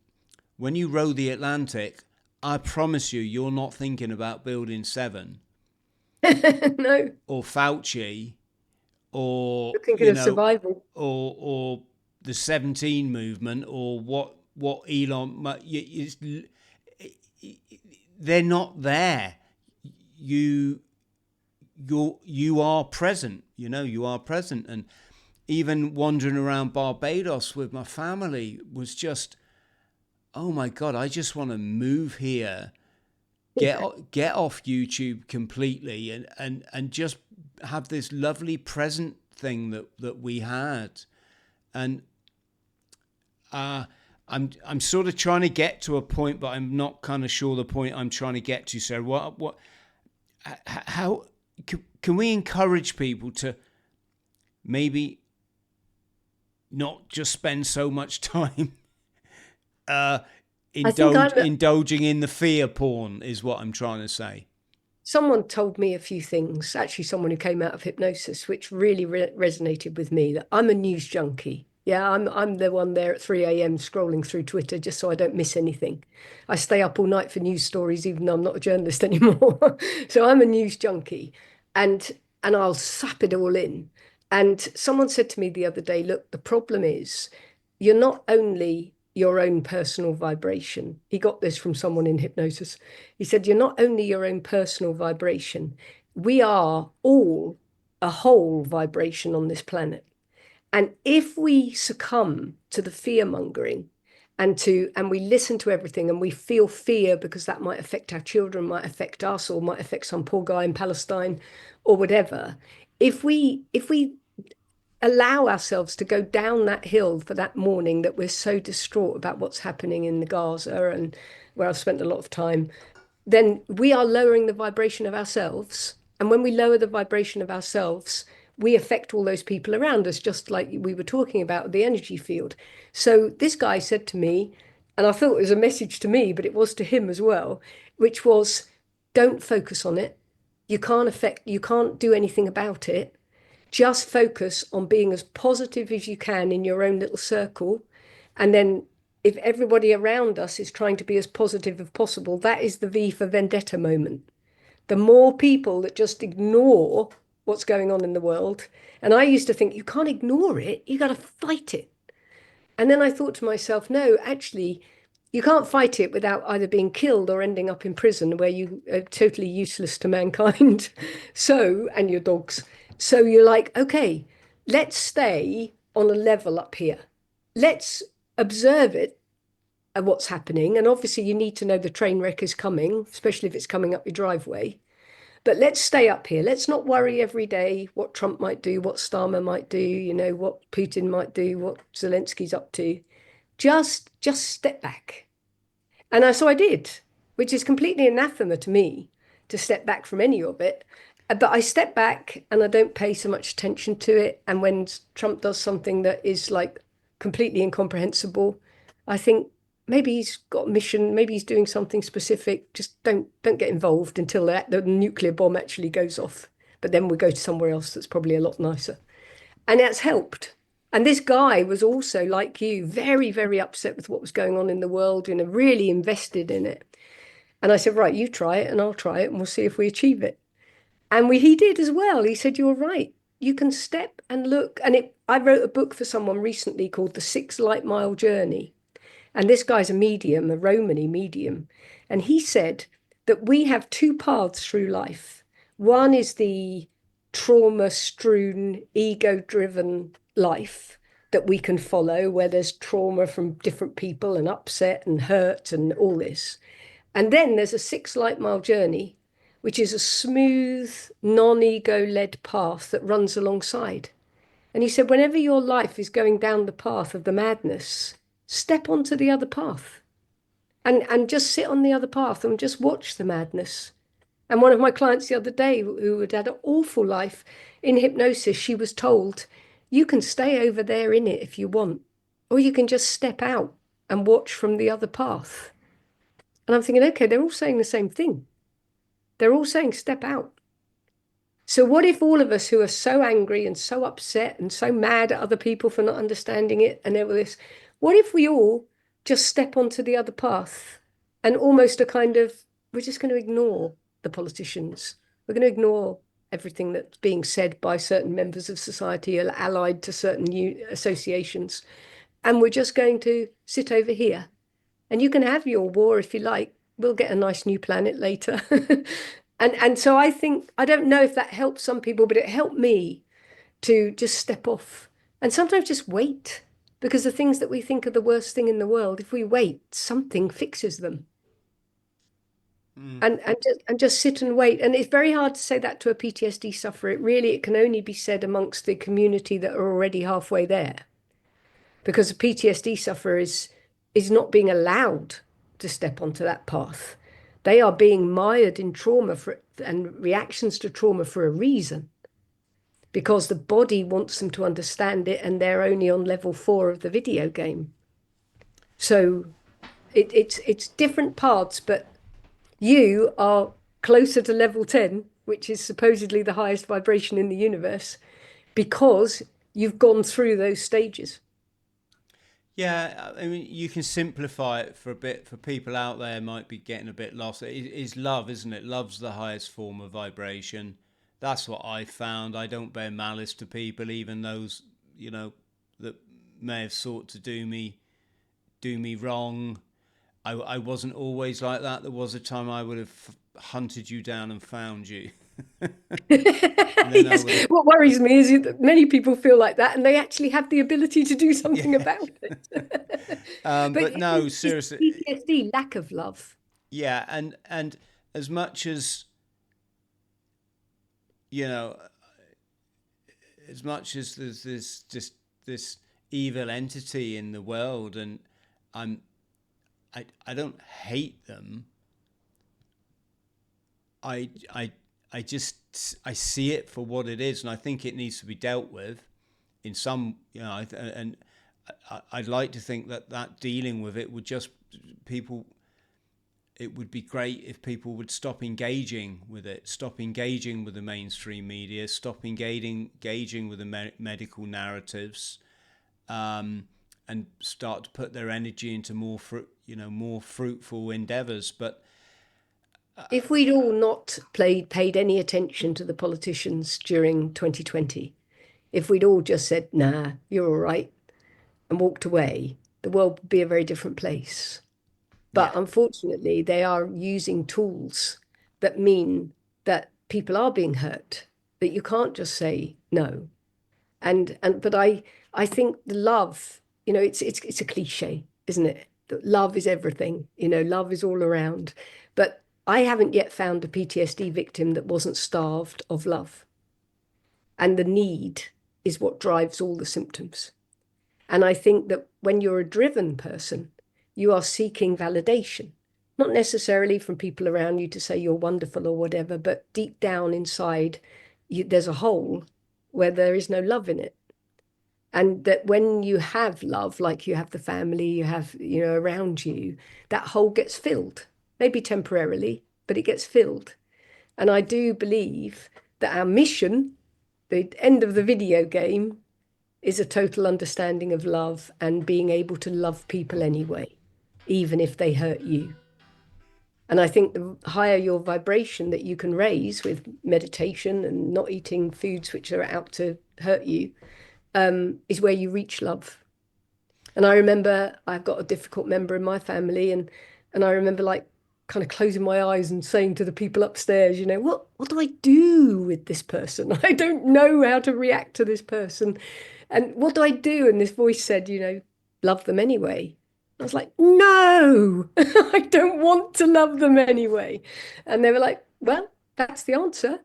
S1: when you row the Atlantic, I promise you're not thinking about Building 7
S2: No,
S1: or Fauci or
S2: you're thinking of survival.
S1: or the 17 movement or what what they're not there. You you are present. You are present. And even wandering around Barbados with my family was just, oh my God, I just want to move here, get off YouTube completely, and just have this lovely present thing that we had. And I'm sort of trying to get to a point, but I'm not kind of sure the point I'm trying to get to. So how can we encourage people to maybe not just spend so much time
S2: I think
S1: indulging in the fear porn, is what I'm trying to say.
S2: someone told me a few things, actually, someone who came out of hypnosis, which really resonated with me, that I'm a news junkie. Yeah, I'm the one there at 3 a.m. scrolling through Twitter just so I don't miss anything. I stay up all night for news stories, even though I'm not a journalist anymore. So I'm a news junkie, and I'll sap it all in. And someone said to me the other day, look, the problem is you're not only your own personal vibration. He got this from someone in hypnosis. He said, you're not only your own personal vibration, we are all a whole vibration on this planet. And if we succumb to the fear mongering and we listen to everything and we feel fear because that might affect our children, might affect us, or might affect some poor guy in Palestine or whatever, if we allow ourselves to go down that hill for that morning that we're so distraught about what's happening in the Gaza, and where I've spent a lot of time, then we are lowering the vibration of ourselves. And when we lower the vibration of ourselves, we affect all those people around us, just like we were talking about the energy field. So this guy said to me, and I thought it was a message to me, but it was to him as well, which was, don't focus on it. You can't do anything about it. Just focus on being as positive as you can in your own little circle. And then if everybody around us is trying to be as positive as possible, that is the V for Vendetta moment. The more people that just ignore what's going on in the world. And I used to think you can't ignore it, you got to fight it. And then I thought to myself, no, actually, you can't fight it without either being killed or ending up in prison where you are totally useless to mankind. So, and your dogs. So you're like, okay, let's stay on a level up here. Let's observe it and what's happening. And obviously, you need to know the train wreck is coming, especially if it's coming up your driveway. But let's stay up here. Let's not worry every day what Trump might do, what Starmer might do, what Putin might do, what Zelensky's up to. Just step back. So I did, which is completely anathema to me to step back from any of it. But I step back and I don't pay so much attention to it. And when Trump does something that is like completely incomprehensible, I think maybe he's got a mission, maybe he's doing something specific. Just don't get involved until the nuclear bomb actually goes off. But then we'll go to somewhere else that's probably a lot nicer. And that's helped. And this guy was also, like you, very, very upset with what was going on in the world, really invested in it. And I said, right, you try it and I'll try it and we'll see if we achieve it. And he did as well. He said, you're right. You can step and look. I wrote a book for someone recently called The 6 Light Mile Journey. And this guy's a medium, a Romany medium. And he said that we have two paths through life. One is the trauma-strewn, ego-driven life that we can follow, where there's trauma from different people and upset and hurt and all this. And then there's a 6 light mile journey, which is a smooth, non-ego-led path that runs alongside. And he said, whenever your life is going down the path of the madness, step onto the other path and just sit on the other path and just watch the madness. And one of my clients the other day, who had had an awful life in hypnosis, she was told, you can stay over there in it if you want, or you can just step out and watch from the other path. And I'm thinking, okay, they're all saying the same thing. They're all saying step out. So what if all of us who are so angry and so upset and so mad at other people for not understanding it and all this, what if we all just step onto the other path and almost we're just going to ignore the politicians. We're going to ignore everything that's being said by certain members of society allied to certain associations. and we're just going to sit over here. And you can have your war if you like. We'll get a nice new planet later. And so I think, I don't know if that helps some people, but it helped me to just step off and sometimes just wait. Because the things that we think are the worst thing in the world, if we wait, something fixes them.
S1: Mm.
S2: And just sit and wait. And it's very hard to say that to a PTSD sufferer. It can only be said amongst the community that are already halfway there. Because a PTSD sufferer is not being allowed to step onto that path. They are being mired in trauma and reactions to trauma for a reason, because the body wants them to understand it, and they're only on level 4 of the video game. So it's different paths, but you are closer to level 10, which is supposedly the highest vibration in the universe, because you've gone through those stages.
S1: Yeah, I mean, you can simplify it for a bit for people out there might be getting a bit lost. It is love, isn't it? Love's the highest form of vibration. That's what I found. I don't bear malice to people, even those, that may have sought to do me wrong. I wasn't always like that. There was a time I would have hunted you down and found you. And then I
S2: Yes.
S1: would have,
S2: What worries me is that many people feel like that and they actually have the ability to do something
S1: yeah.
S2: about it. But
S1: But no,
S2: it's
S1: seriously,
S2: PTSD, lack of love.
S1: yeah. And as much as, you know, as much as there's this evil entity in the world, and I'm I don't hate them. I I I see it for what it is, and I think it needs to be dealt with in some, and I'd like to think that dealing with it would just people. It would be great if people would stop engaging with it, stop engaging with the mainstream media, stop engaging with the medical narratives, and start to put their energy into more fruitful endeavors. But
S2: If we'd all not paid any attention to the politicians during 2020, if we'd all just said, nah, you're all right, and walked away, the world would be a very different place. But
S1: yeah,
S2: unfortunately, they are using tools that mean that people are being hurt, that you can't just say no. But I think the love, it's a cliche, isn't it? That love is everything, love is all around. But I haven't yet found a PTSD victim that wasn't starved of love. And the need is what drives all the symptoms. And I think that when you're a driven person, you are seeking validation, not necessarily from people around you to say you're wonderful or whatever, but deep down inside, there's a hole where there is no love in it. And that when you have love, like you have the family, you have, around you, that hole gets filled, maybe temporarily, but it gets filled. And I do believe that our mission, the end of the video game, is a total understanding of love and being able to love people anyway, even if they hurt you. And I think the higher your vibration that you can raise with meditation and not eating foods which are out to hurt you, is where you reach love. And I remember I've got a difficult member in my family, and I remember like kind of closing my eyes and saying to the people upstairs, what do I do with this person? I don't know how to react to this person. And what do I do? And this voice said, love them anyway. I was like, no, I don't want to love them anyway. And they were like, well, that's the answer.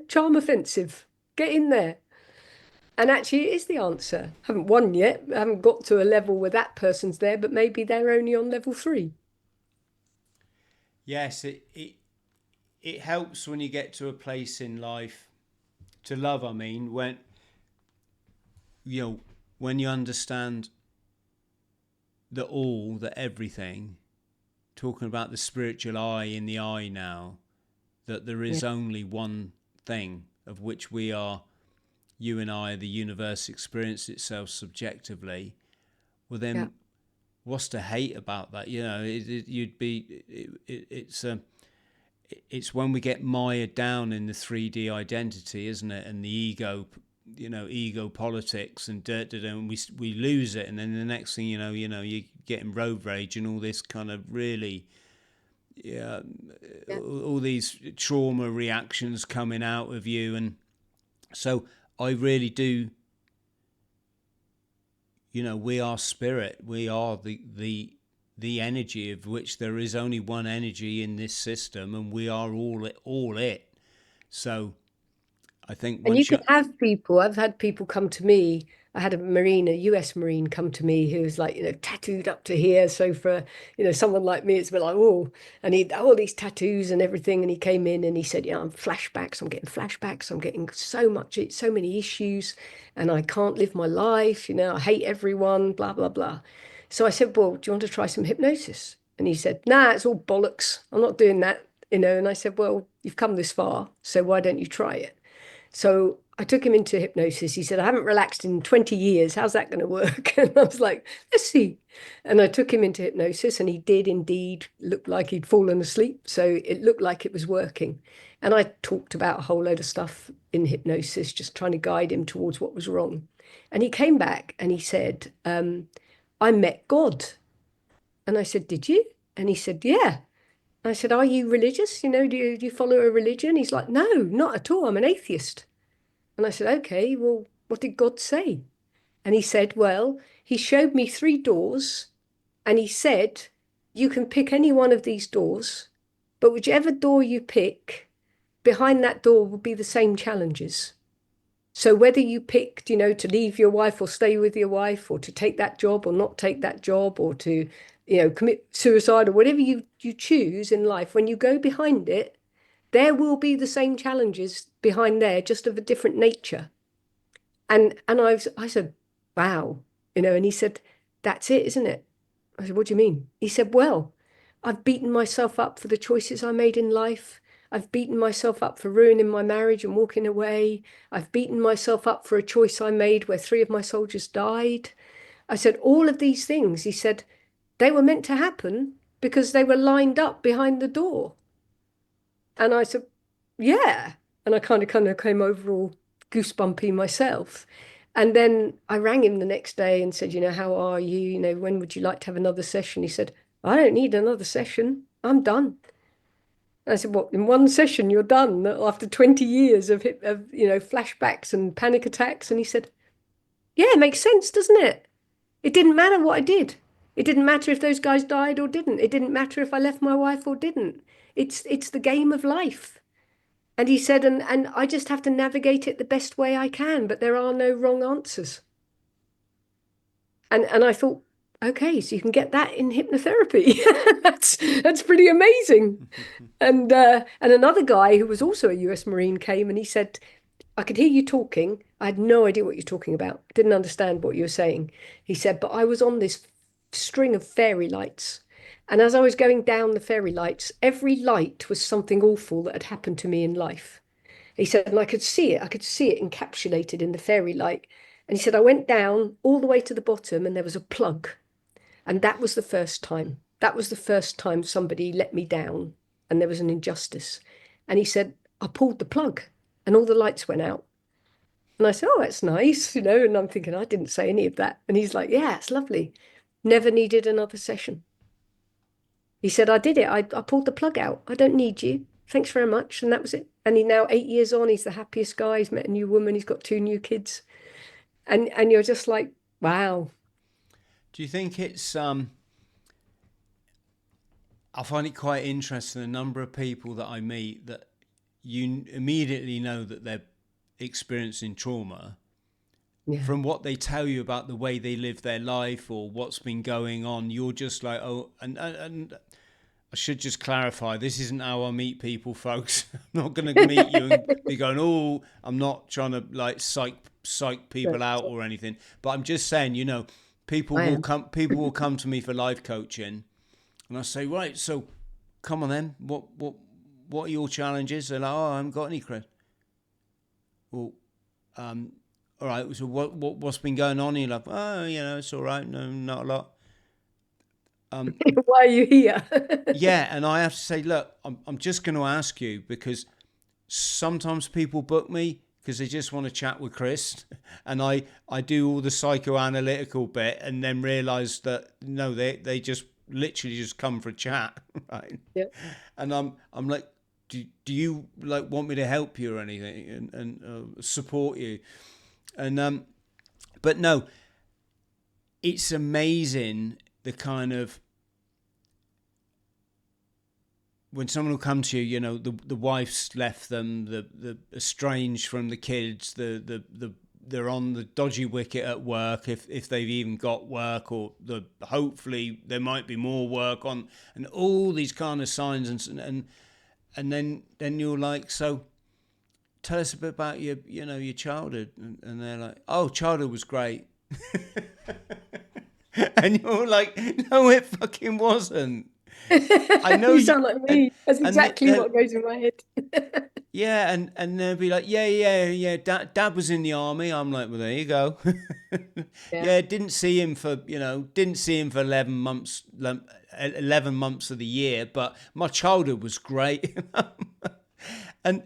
S2: Charm offensive. Get in there. And actually, it is the answer. Haven't won yet. Haven't got to a level where that person's there, but maybe they're only on level 3.
S1: yes, it helps when you get to a place in life to love. I mean, you know when you understand the all, the everything, talking about the spiritual eye in the eye now, that there
S2: Yeah.
S1: is only one thing of which we are, you and I, the universe experience itself subjectively. Well,
S2: Yeah.
S1: then what's to hate about that? It's when we get mired down in the 3D identity, isn't it? And the ego, ego politics and and we lose it, and then the next thing you get in road rage and all this kind of really, yeah,
S2: Yeah.
S1: all these trauma reactions coming out of you. And so I really do, we are spirit. We are the energy, of which there is only one energy in this system, and we are all it. So I think
S2: And you
S1: once
S2: can
S1: you
S2: have people, I've had people come to me. I had a US Marine come to me who was like, tattooed up to here. So for, someone like me, it's a bit like, oh, and he had all these tattoos and everything. And he came in and he said, I'm flashbacks. I'm getting flashbacks. I'm getting so many issues and I can't live my life. I hate everyone, blah, blah, blah. So I said, well, do you want to try some hypnosis? And he said, nah, it's all bollocks. I'm not doing that, And I said, well, you've come this far. So why don't you try it? So I took him into hypnosis. He said, I haven't relaxed in 20 years. How's that going to work? And I was like, let's see. And I took him into hypnosis and he did indeed look like he'd fallen asleep. So it looked like it was working. And I talked about a whole load of stuff in hypnosis, just trying to guide him towards what was wrong. And he came back and he said, I met God. And I said, did you? And he said, yeah. I said, are you religious? Do you follow a religion? He's like, no, not at all. I'm an atheist. And I said, okay, well, what did God say? And he said, well, he showed me 3 doors and he said, you can pick any one of these doors, but whichever door you pick, behind that door will be the same challenges. So whether you picked, to leave your wife or stay with your wife, or to take that job or not take that job, or to, commit suicide, or whatever you choose in life, when you go behind it, there will be the same challenges behind there, just of a different nature. And I said, wow, and he said, that's it, isn't it? I said, what do you mean? He said, well, I've beaten myself up for the choices I made in life. I've beaten myself up for ruining my marriage and walking away. I've beaten myself up for a choice I made where 3 of my soldiers died. I said, all of these things, he said, they were meant to happen because they were lined up behind the door. And I said, yeah. And I kind of came over all goosebumpy myself. And then I rang him the next day and said, how are you? When would you like to have another session? He said, I don't need another session. I'm done. And I said, what, in one session you're done after 20 years of flashbacks and panic attacks? And he said, yeah, it makes sense, doesn't it? It didn't matter what I did. It didn't matter if those guys died or didn't. It didn't matter if I left my wife or didn't. It's the game of life. And he said, and I just have to navigate it the best way I can, but there are no wrong answers. And I thought, okay, so you can get that in hypnotherapy. That's pretty amazing. And another guy who was also a US Marine came and he said, I could hear you talking. I had no idea what you're talking about. Didn't understand what you were saying. He said, but I was on this string of fairy lights. And as I was going down the fairy lights, every light was something awful that had happened to me in life. He said, and I could see it. I could see it encapsulated in the fairy light. And he said, I went down all the way to the bottom and there was a plug. And that was the first time. That was the first time somebody let me down and there was an injustice. And he said, I pulled the plug and all the lights went out. And I said, oh, that's nice, and I'm thinking, I didn't say any of that. And he's like, yeah, it's lovely. Never needed another session. He said, I did it. I pulled the plug out. I don't need you. Thanks very much. And that was it. And he now 8 years on, he's the happiest guy. He's met a new woman. He's got 2 new kids. And you're just like, wow.
S1: do you think it's I find it quite interesting, the number of people that I meet that you immediately know that they're experiencing trauma
S2: Yeah.
S1: from what they tell you about the way they live their life or what's been going on. You're just like, oh, and I should just clarify, this isn't how I meet people, folks. I'm not going to meet you and be going, oh, I'm not trying to like psych people out or anything. But I'm just saying, people will come to me for life coaching, and I say, right, so come on then, what are your challenges? They're like, oh, I haven't got any, Chris. Well, all right, so what's been going on? And you're like, oh, it's all right, no, not a lot.
S2: Why are you here?
S1: Yeah, and I have to say, look, I'm just going to ask you, because sometimes people book me because they just want to chat with Chris, and I do all the psychoanalytical bit, and then realize that no, they just literally just come for a chat, right?
S2: Yeah.
S1: And I'm like, do you like want me to help you or anything, and support you? And but no, it's amazing the kind of when someone will come to you, you know, the wife's left them, the estranged from the kids, the they're on the dodgy wicket at work if they've even got work, or the hopefully there might be more work on, and all these kind of signs, and then you're like, so tell us a bit about your childhood, and they're like, oh, childhood was great. And you're like, no, it fucking wasn't. I know
S2: You
S1: you,
S2: sound like me. That's
S1: and
S2: exactly what goes in my head.
S1: yeah, and they'll be like, yeah. Dad was in the army. I'm like, well, there you go.
S2: Yeah.
S1: Yeah, didn't see him for 11 months, 11 months of the year, but my childhood was great. And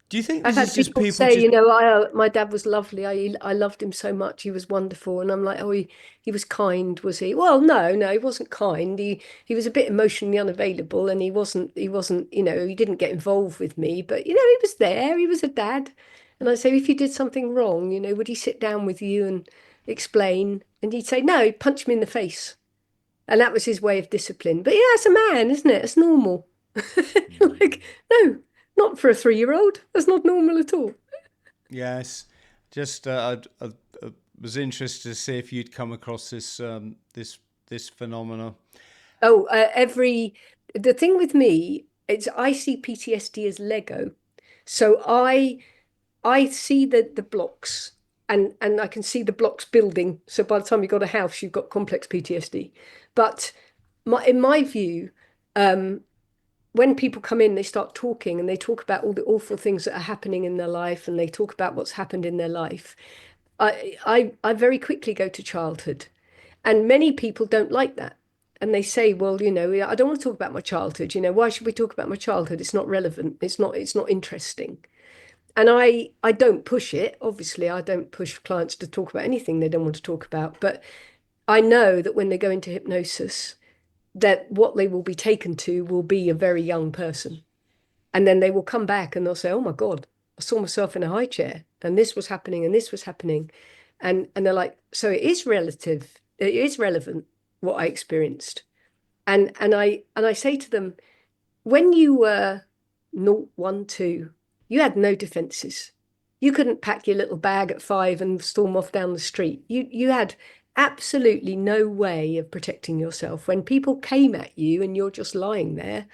S1: do you think
S2: I've
S1: this
S2: had
S1: is just
S2: people
S1: people
S2: say,
S1: just?
S2: my dad was lovely. I loved him so much. He was wonderful. And I'm like, oh, he was kind, was he? Well, no, he wasn't kind. He was a bit emotionally unavailable, and he wasn't, he didn't get involved with me, but he was there. He was a dad. And I say, if you did something wrong, would he sit down with you and explain? And he'd say, no, he'd punch me in the face. And that was his way of discipline. But yeah, it's a man, isn't it? It's normal. Like, no, not for a 3-year-old. That's not normal at all.
S1: Yes, just I was interested to see if you'd come across this phenomena.
S2: Oh, the thing with me, I see PTSD as Lego. So I see the blocks, and I can see the blocks building. So by the time you've got a house, you've got complex PTSD. But in my view, um, when people come in, they start talking and they talk about all the awful things that are happening in their life, and they talk about what's happened in their life. I very quickly go to childhood, and many people don't like that. And they say, well, I don't want to talk about my childhood. Why should we talk about my childhood? It's not relevant. It's not interesting. And I don't push it. Obviously, I don't push clients to talk about anything they don't want to talk about. But I know that when they go into hypnosis, that what they will be taken to will be a very young person. And then they will come back and they'll say, oh my God, I saw myself in a high chair and this was happening and this was happening. And they're like, so it is relative, it is relevant what I experienced. And I say to them, when you were 0, 1, 2, you had no defenses. You couldn't pack your little bag at 5 and storm off down the street. You had absolutely no way of protecting yourself. When people came at you and you're just lying there,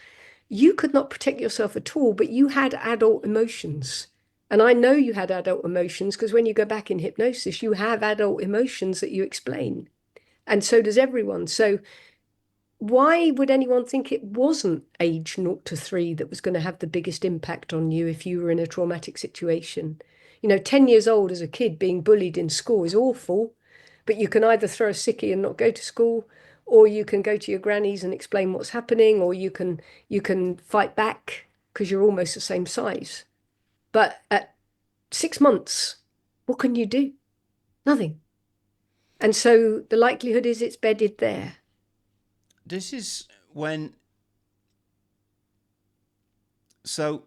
S2: you could not protect yourself at all, but you had adult emotions. And I know you had adult emotions because when you go back in hypnosis, you have adult emotions that you explain. And so does everyone. So why would anyone think it wasn't age 0 to 3 that was going to have the biggest impact on you if you were in a traumatic situation? 10 years old as a kid being bullied in school is awful, but you can either throw a sickie and not go to school, or you can go to your grannies and explain what's happening, or you can fight back because you're almost the same size. But at 6 months, what can you do? Nothing. And so the likelihood is it's bedded there.
S1: This is when, so,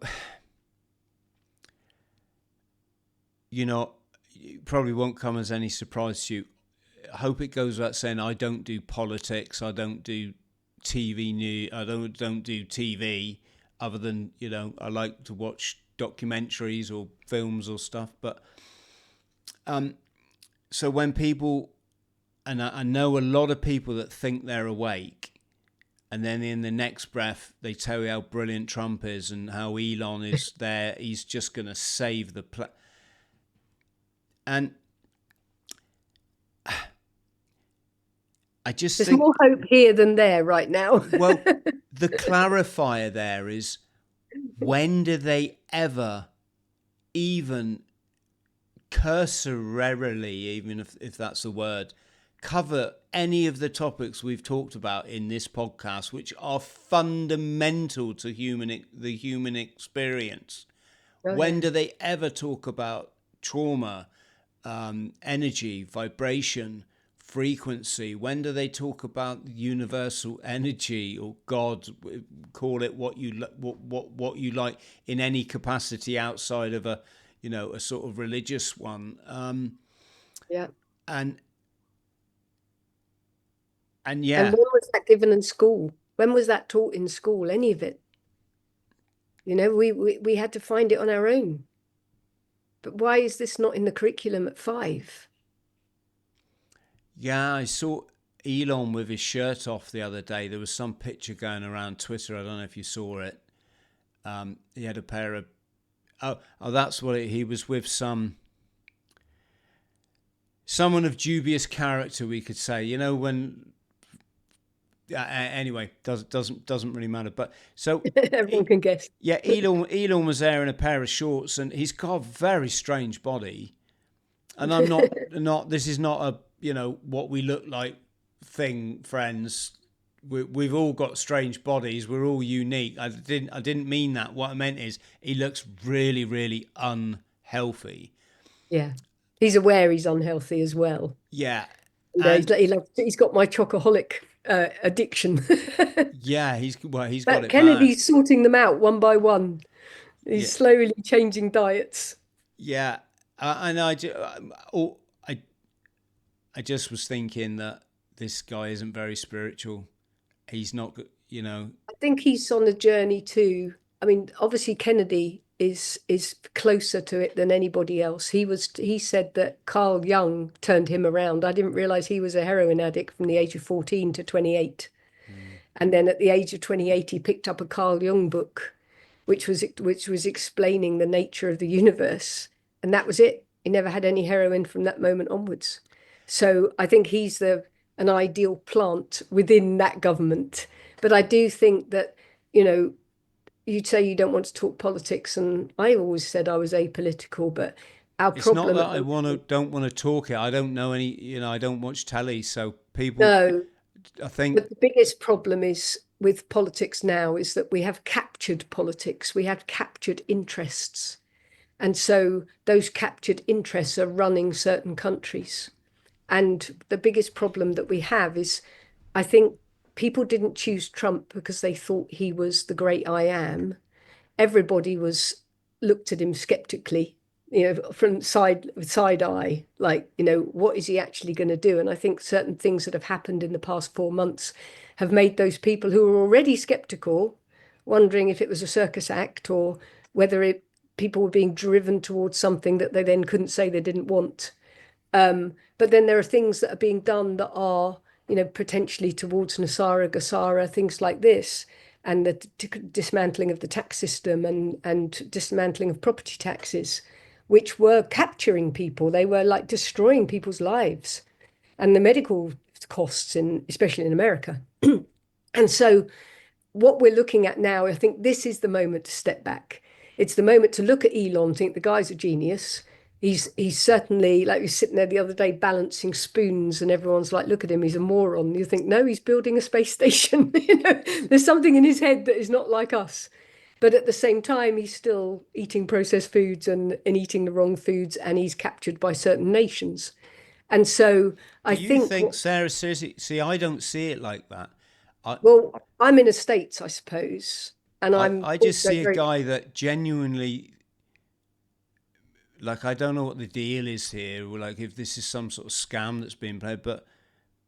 S1: it probably won't come as any surprise to you. I hope it goes without saying, I don't do politics. I don't do TV news. I don't do TV other than, I like to watch documentaries or films or stuff. But, so when people, and I know a lot of people that think they're awake, and then in the next breath, they tell you how brilliant Trump is and how Elon is there. He's just going to save the planet. And I just
S2: There's
S1: think,
S2: more hope here than there right now.
S1: well, the clarifier there is, when do they ever even cursorily, even if that's a word, cover any of the topics we've talked about in this podcast, which are fundamental to the human experience?
S2: Oh
S1: When
S2: yeah.
S1: do they ever talk about trauma, energy, vibration, frequency? When do they talk about universal energy or God? Call it what you what you like in any capacity outside of a, you know, a sort of religious one.
S2: Yeah.
S1: And
S2: And
S1: yeah,
S2: when was that given in school? When was that taught in school? Any of it? We had to find it on our own. But why is this not in the curriculum at 5?
S1: yeah, I saw Elon with his shirt off the other day. There was some picture going around Twitter. I don't know if you saw it. He had a pair of that's what he was with someone of dubious character, we could say. You know, when anyway, doesn't really matter. But so,
S2: Everyone can guess.
S1: yeah, Elon was there in a pair of shorts, and he's got a very strange body. And I'm not. This is not a, you know, what we look like thing, friends. We've all got strange bodies. We're all unique. I didn't mean that. What I meant is he looks really, really unhealthy.
S2: Yeah. He's aware he's unhealthy as well.
S1: Yeah,
S2: And
S1: and
S2: he's got my chocoholic addiction.
S1: yeah, he's got
S2: But
S1: it bad.
S2: Kennedy's sorting them out one by one. He's
S1: Yeah,
S2: slowly changing diets.
S1: yeah. And oh, I I just was thinking that this guy isn't very spiritual. He's not, you know.
S2: I think he's on a journey too. I mean, obviously Kennedy is closer to it than anybody else. He said that Carl Jung turned him around. I didn't realize he was a heroin addict from the age of 14 to 28.
S1: Mm.
S2: And then at the age of 28, he picked up a Carl Jung book, which was explaining the nature of the universe. And that was it. He never had any heroin from that moment onwards. So I think he's an ideal plant within that government. But I do think that, you know, you'd say you don't want to talk politics, and I always said I was apolitical, but our
S1: It's not
S2: problem
S1: that
S2: at
S1: I
S2: the
S1: want to don't want to talk it. I don't know any. You know, I don't watch telly, so people.
S2: no,
S1: I think
S2: but the biggest problem is with politics now is that we have captured politics, we have captured interests. And so those captured interests are running certain countries. And the biggest problem that we have is, I think people didn't choose Trump because they thought he was the great I am. Everybody was looked at him skeptically, from side eye, like, what is he actually going to do? And I think certain things that have happened in the past 4 months have made those people who were already skeptical wondering if it was a circus act or whether people were being driven towards something that they then couldn't say they didn't want. But then there are things that are being done that are, potentially towards Nasara, Gasara, things like this, and the dismantling of the tax system and dismantling of property taxes, which were capturing people. They were like destroying people's lives and the medical costs especially in America. And so what we're looking at now, I think this is the moment to step back. It's the moment to look at Elon, think the guy's a genius. He's certainly, like, he's sitting there the other day balancing spoons, and everyone's like, look at him, he's a moron. You think, no, he's building a space station. There's something in his head that is not like us. But at the same time, he's still eating processed foods and eating the wrong foods, and he's captured by certain nations. And so
S1: Do
S2: I
S1: you
S2: think,
S1: think, Sarah, seriously? See, I don't see it like that. I,
S2: well, I'm in the States, I suppose, and I'm
S1: I just
S2: also
S1: see a
S2: very,
S1: guy that genuinely, like, I don't know what the deal is here, or like if this is some sort of scam that's being played, but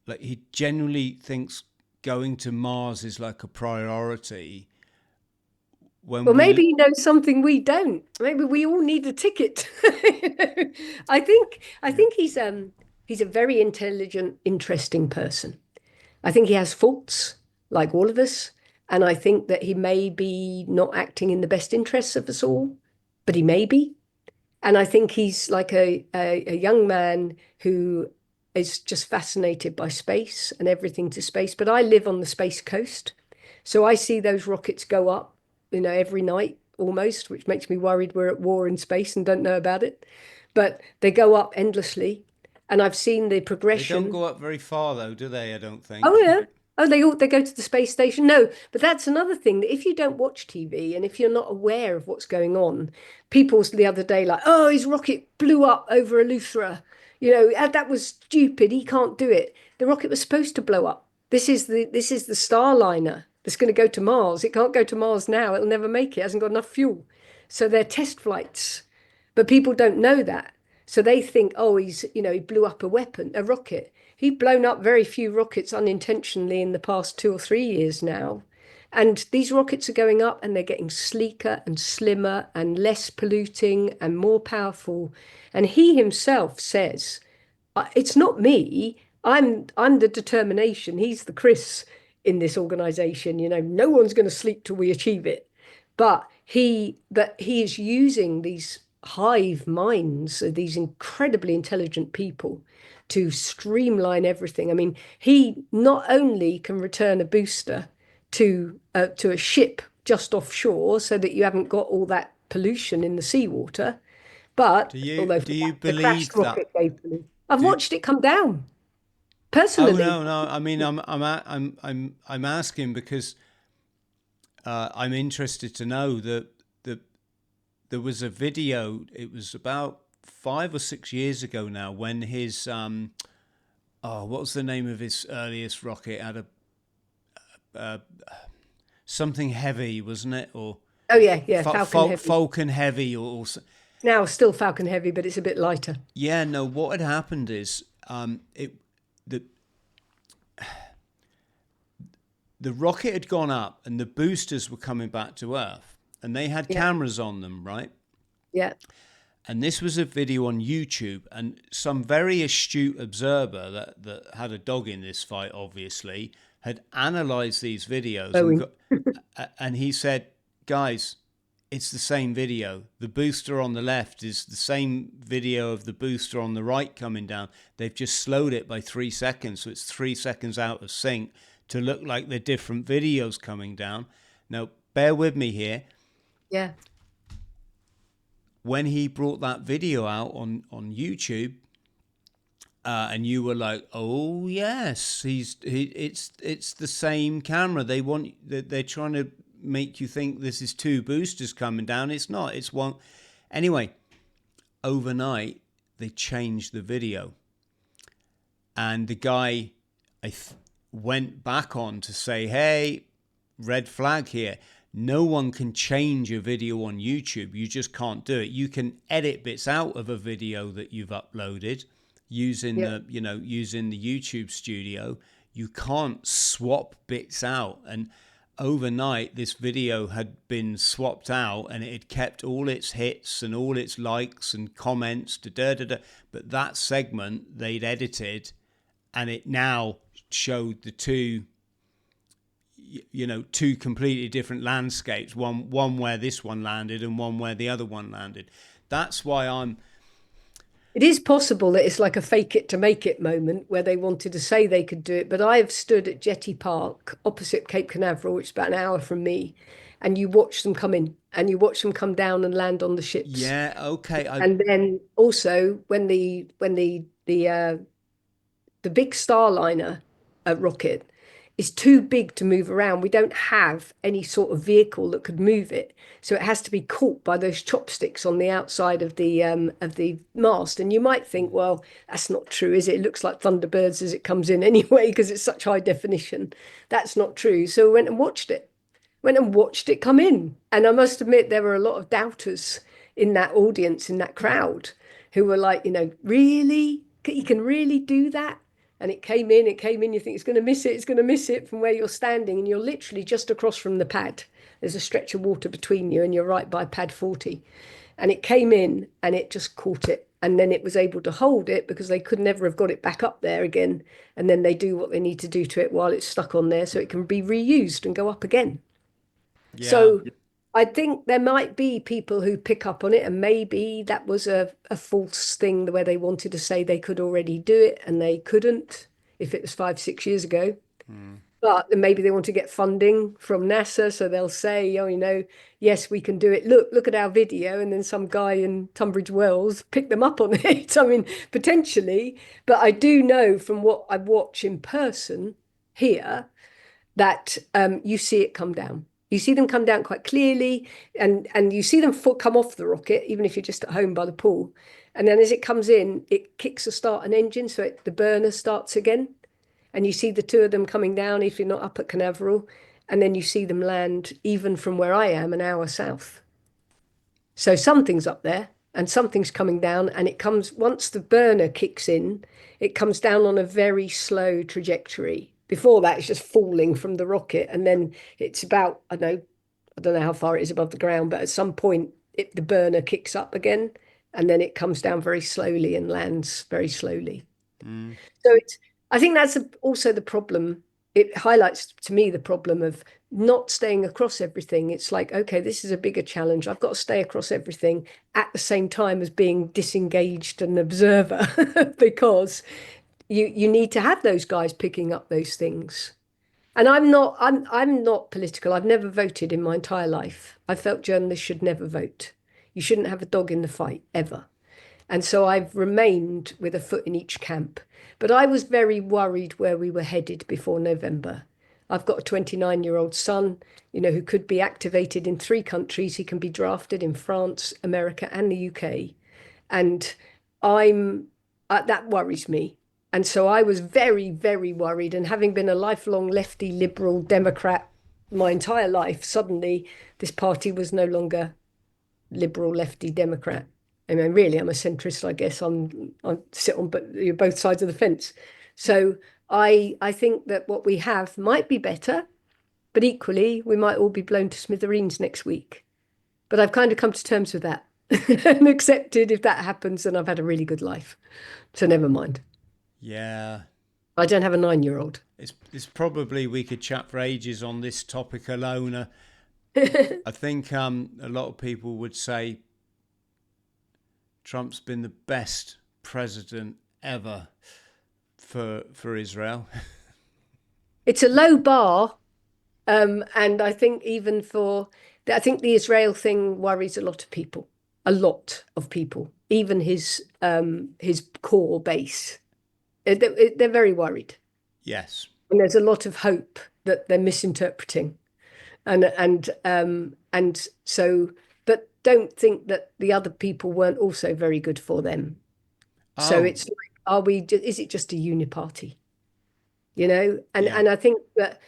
S1: like he genuinely thinks going to Mars is like a priority when
S2: well, maybe
S1: we.
S2: he knows something we don't. Maybe we all need a ticket. I think he's a very intelligent, interesting person. I think he has faults, like all of us, and I think that he may be not acting in the best interests of us all, but he may be. And I think he's like a young man who is just fascinated by space and everything to space. But I live on the space coast, so I see those rockets go up, every night almost, which makes me worried we're at war in space and don't know about it. But they go up endlessly, and I've seen the
S1: They don't
S2: progression.
S1: go up very far though, do they? I don't
S2: Oh
S1: think.
S2: yeah. Oh, they go to the space station. No, but that's another thing that if you don't watch TV and if you're not aware of what's going on, people's the other day like, oh, his rocket blew up over Eleuthera. That was stupid. He can't do it. The rocket was supposed to blow up. This is the Starliner that's going to go to Mars. It can't go to Mars now. It'll never make it. It hasn't got enough fuel. So they're test flights. But people don't know that. So they think, oh, he blew up a rocket. He'd blown up very few rockets unintentionally in the past 2 or 3 years now. And these rockets are going up and they're getting sleeker and slimmer and less polluting and more powerful. And he himself says, it's not me. I'm the determination. He's the Chris in this organization. No one's going to sleep till we achieve it. But he is using these hive minds, these incredibly intelligent people, to streamline everything. I mean, he not only can return a booster to a ship just offshore so that you haven't got all that pollution in the seawater, but although
S1: Do you
S2: the crashed
S1: believe that?
S2: rocket gave pollution, I've
S1: Do
S2: watched it come down
S1: Oh
S2: personally.
S1: no, no. I mean, I'm asking because I'm interested to know that there was a video. It was about 5 or 6 years ago now when his what was the name of his earliest rocket? It had a something heavy, wasn't it? Or
S2: Oh yeah, yeah, Falcon Heavy.
S1: Falcon Heavy,
S2: Now still Falcon Heavy, but it's a bit lighter.
S1: yeah. No, what had happened is it the the rocket had gone up and the boosters were coming back to Earth, and they had
S2: Yeah,
S1: cameras on them, right?
S2: yeah,
S1: And this was a video on YouTube, and some very astute observer that had a dog in this fight, obviously, had analyzed these videos and
S2: Boeing.
S1: got, and he said, guys, it's the same video. The booster on the left is the same video of the booster on the right coming down. They've just slowed it by 3 seconds, so it's 3 seconds out of sync to look like they're different videos coming down. Now, bear with me here.
S2: Yeah,
S1: When he brought that video out on YouTube, and you were like, "Oh yes, it's the same camera. They're trying to make you think this is two boosters coming down. It's not. It's one." Anyway, overnight they changed the video, and the guy went back on to say, "Hey, red flag here. No one can change a video on YouTube. You just can't do it. You can edit bits out of a video that you've uploaded using
S2: yeah.
S1: using the YouTube studio. You can't swap bits out." And overnight this video had been swapped out and it had kept all its hits and all its likes and comments, but that segment they'd edited, and it now showed the two completely different landscapes, one where this one landed and one where the other one landed. That's why
S2: It is possible that it's like a fake it to make it moment where they wanted to say they could do it. But I have stood at Jetty Park opposite Cape Canaveral, which is about an hour from me, and you watch them come in and you watch them come down and land on the ships.
S1: yeah, okay,
S2: And then also when the big Starliner rocket is too big to move around. We don't have any sort of vehicle that could move it, so it has to be caught by those chopsticks on the outside of the mast. And you might think, well, that's not true, is it? It looks like Thunderbirds as it comes in anyway because it's such high definition. That's not true. So we went and watched it come in, and I must admit there were a lot of doubters in that audience, in that crowd, who were like, really, you can really do that? And it came in, you think it's going to miss it from where you're standing, and you're literally just across from the pad. There's a stretch of water between you, and you're right by pad 40. And it came in and it just caught it. And then it was able to hold it because they could never have got it back up there again. And then they do what they need to do to it while it's stuck on there so it can be reused and go up again.
S1: yeah,
S2: So I think there might be people who pick up on it, and maybe that was a false thing where they wanted to say they could already do it and they couldn't if it was 5, 6 years ago. But maybe they want to get funding from NASA, so they'll say, oh, yes, we can do it. Look at our video, and then some guy in Tunbridge Wells pick them up on it. I mean, potentially, but I do know from what I watch in person, here that you see it come down. You see them come down quite clearly, and you see them come off the rocket, even if you're just at home by the pool. And then as it comes in, it kicks a start an engine, so the burner starts again. And you see the two of them coming down if you're not up at Canaveral, and then you see them land even from where I am, an hour south. So something's up there and something's coming down, and it comes once the burner kicks in, it comes down on a very slow trajectory. Before that, it's just falling from the rocket, and then it's about, I don't know how far it is above the ground, but at some point the burner kicks up again, and then it comes down very slowly and lands very slowly. So I think that's also the problem. It highlights to me the problem of not staying across everything. It's like, okay, this is a bigger challenge. I've got to stay across everything at the same time as being disengaged and observer because you need to have those guys picking up those things. And I'm not political. I've never voted in my entire life. I felt journalists should never vote. You shouldn't have a dog in the fight ever. And so I've remained with a foot in each camp. But I was very worried where we were headed before November. I've got a 29-year-old son, who could be activated in 3 countries. He can be drafted in France, America, and the UK. And that worries me. And so I was very, very worried. And having been a lifelong lefty liberal Democrat my entire life, suddenly this party was no longer liberal lefty Democrat. I mean, really, I'm a centrist, I guess. I sit on both sides of the fence. So I think that what we have might be better, but equally, we might all be blown to smithereens next week. But I've kind of come to terms with that and accepted if that happens, then I've had a really good life. So never mind.
S1: Yeah.
S2: I don't have a 9-year-old.
S1: It's probably, we could chat for ages on this topic alone. I think a lot of people would say Trump's been the best president ever for Israel.
S2: It's a low bar. And I think I think the Israel thing worries a lot of people, even his core base. They're very worried.
S1: Yes.
S2: And there's a lot of hope that they're misinterpreting. And so, but don't think that the other people weren't also very good for them. So it's like, is it just a uniparty? And I think that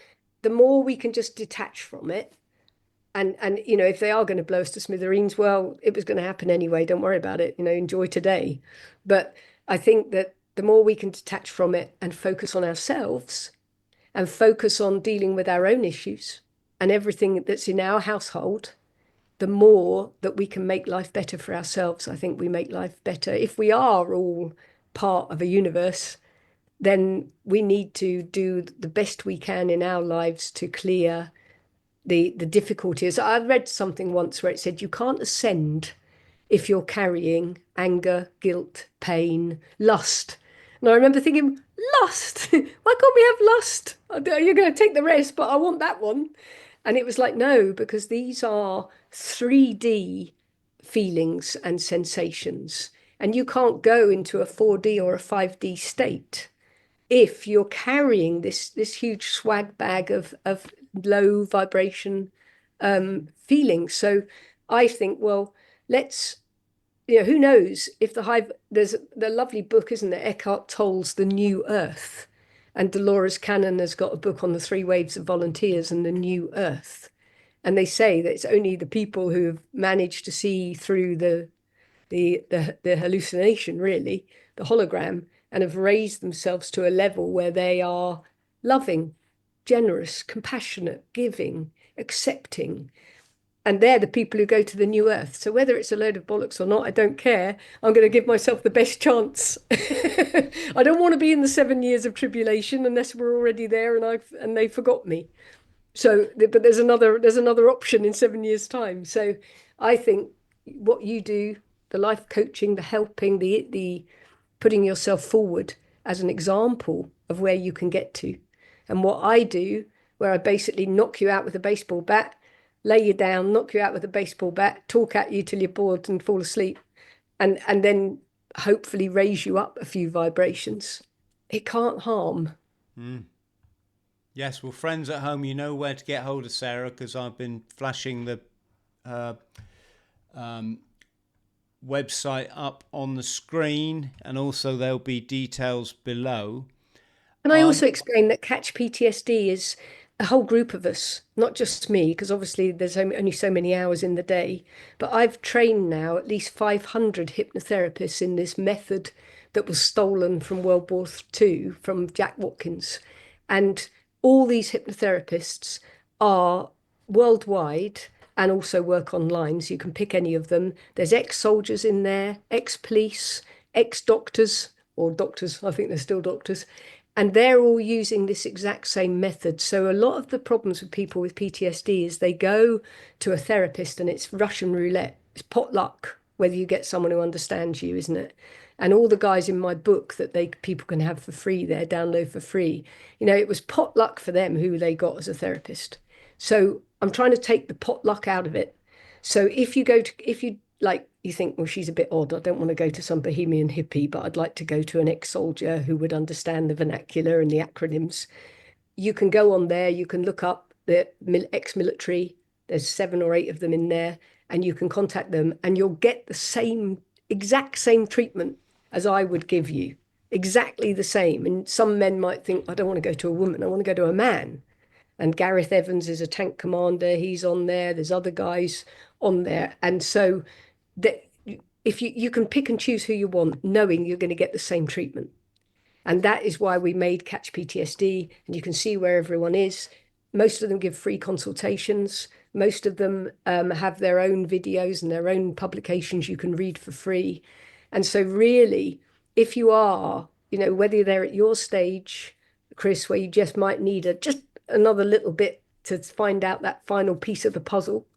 S2: the more we can just detach from it, and if they are going to blow us to smithereens, well, it was going to happen anyway. Don't worry about it. Enjoy today. But I think that the more we can detach from it and focus on ourselves and focus on dealing with our own issues and everything that's in our household, the more that we can make life better for ourselves. I think we make life better. If we are all part of a universe, then we need to do the best we can in our lives to clear the difficulties. I read something once where it said you can't ascend if you're carrying anger, guilt, pain, lust. And I remember thinking, lust? Why can't we have lust? You're going to take the rest, but I want that one. And it was like, no, because these are 3D feelings and sensations. And you can't go into a 4D or a 5D state if you're carrying this huge swag bag of low vibration feelings. So I think, well, let's, who knows if there's the lovely book, isn't there? Eckhart Tolle's The New Earth. And Dolores Cannon has got a book on the 3 waves of volunteers and the new earth. And they say that it's only the people who have managed to see through the hallucination, really, the hologram, and have raised themselves to a level where they are loving, generous, compassionate, giving, accepting. And they're the people who go to the new earth. So whether it's a load of bollocks or not, I don't care. I'm going to give myself the best chance. I don't want to be in the 7 years of tribulation unless we're already there and they forgot me. So, but there's another option in 7 years' time. So I think what you do, the life coaching, the helping, the putting yourself forward as an example of where you can get to. And what I do, where I basically knock you out with a baseball bat, lay you down, knock you out with a baseball bat, talk at you till you're bored and fall asleep, and then hopefully raise you up a few vibrations. It can't harm.
S1: Yes, well, friends at home, you know where to get hold of Sarah because I've been flashing the uh, um, website up on the screen, and also there'll be details below.
S2: Can I
S1: Um,
S2: also explain that Catch PTSD is a whole group of us, not just me, because obviously there's only so many hours in the day. But I've trained now at least 500 hypnotherapists in this method that was stolen from World War II from Jack Watkins. And all these hypnotherapists are worldwide and also work online. So you can pick any of them. There's ex-soldiers in there, ex-police, ex-doctors, or doctors, I think they're still doctors, and they're all using this exact same method. So a lot of the problems with people with PTSD is they go to a therapist and it's Russian roulette. It's pot luck whether you get someone who understands you, isn't it? And all the guys in my book that they people can have for free there, download for free. It was pot luck for them who they got as a therapist. So I'm trying to take the pot luck out of it. So if you like, you think, well, she's a bit odd. I don't want to go to some bohemian hippie, but I'd like to go to an ex-soldier who would understand the vernacular and the acronyms. You can go on there, you can look up the ex-military. There's 7 or 8 of them in there, and you can contact them, and you'll get the exact same treatment as I would give you. Exactly the same. And some men might think, I don't want to go to a woman, I want to go to a man. And Gareth Evans is a tank commander. He's on there. There's other guys on there. And so that if you can pick and choose who you want, knowing you're going to get the same treatment. And that is why we made Catch PTSD, and you can see where everyone is. Most of them give free consultations. Most of them have their own videos and their own publications you can read for free. And so really, if you are, whether they're at your stage, Chris, where you just might need just another little bit to find out that final piece of the puzzle,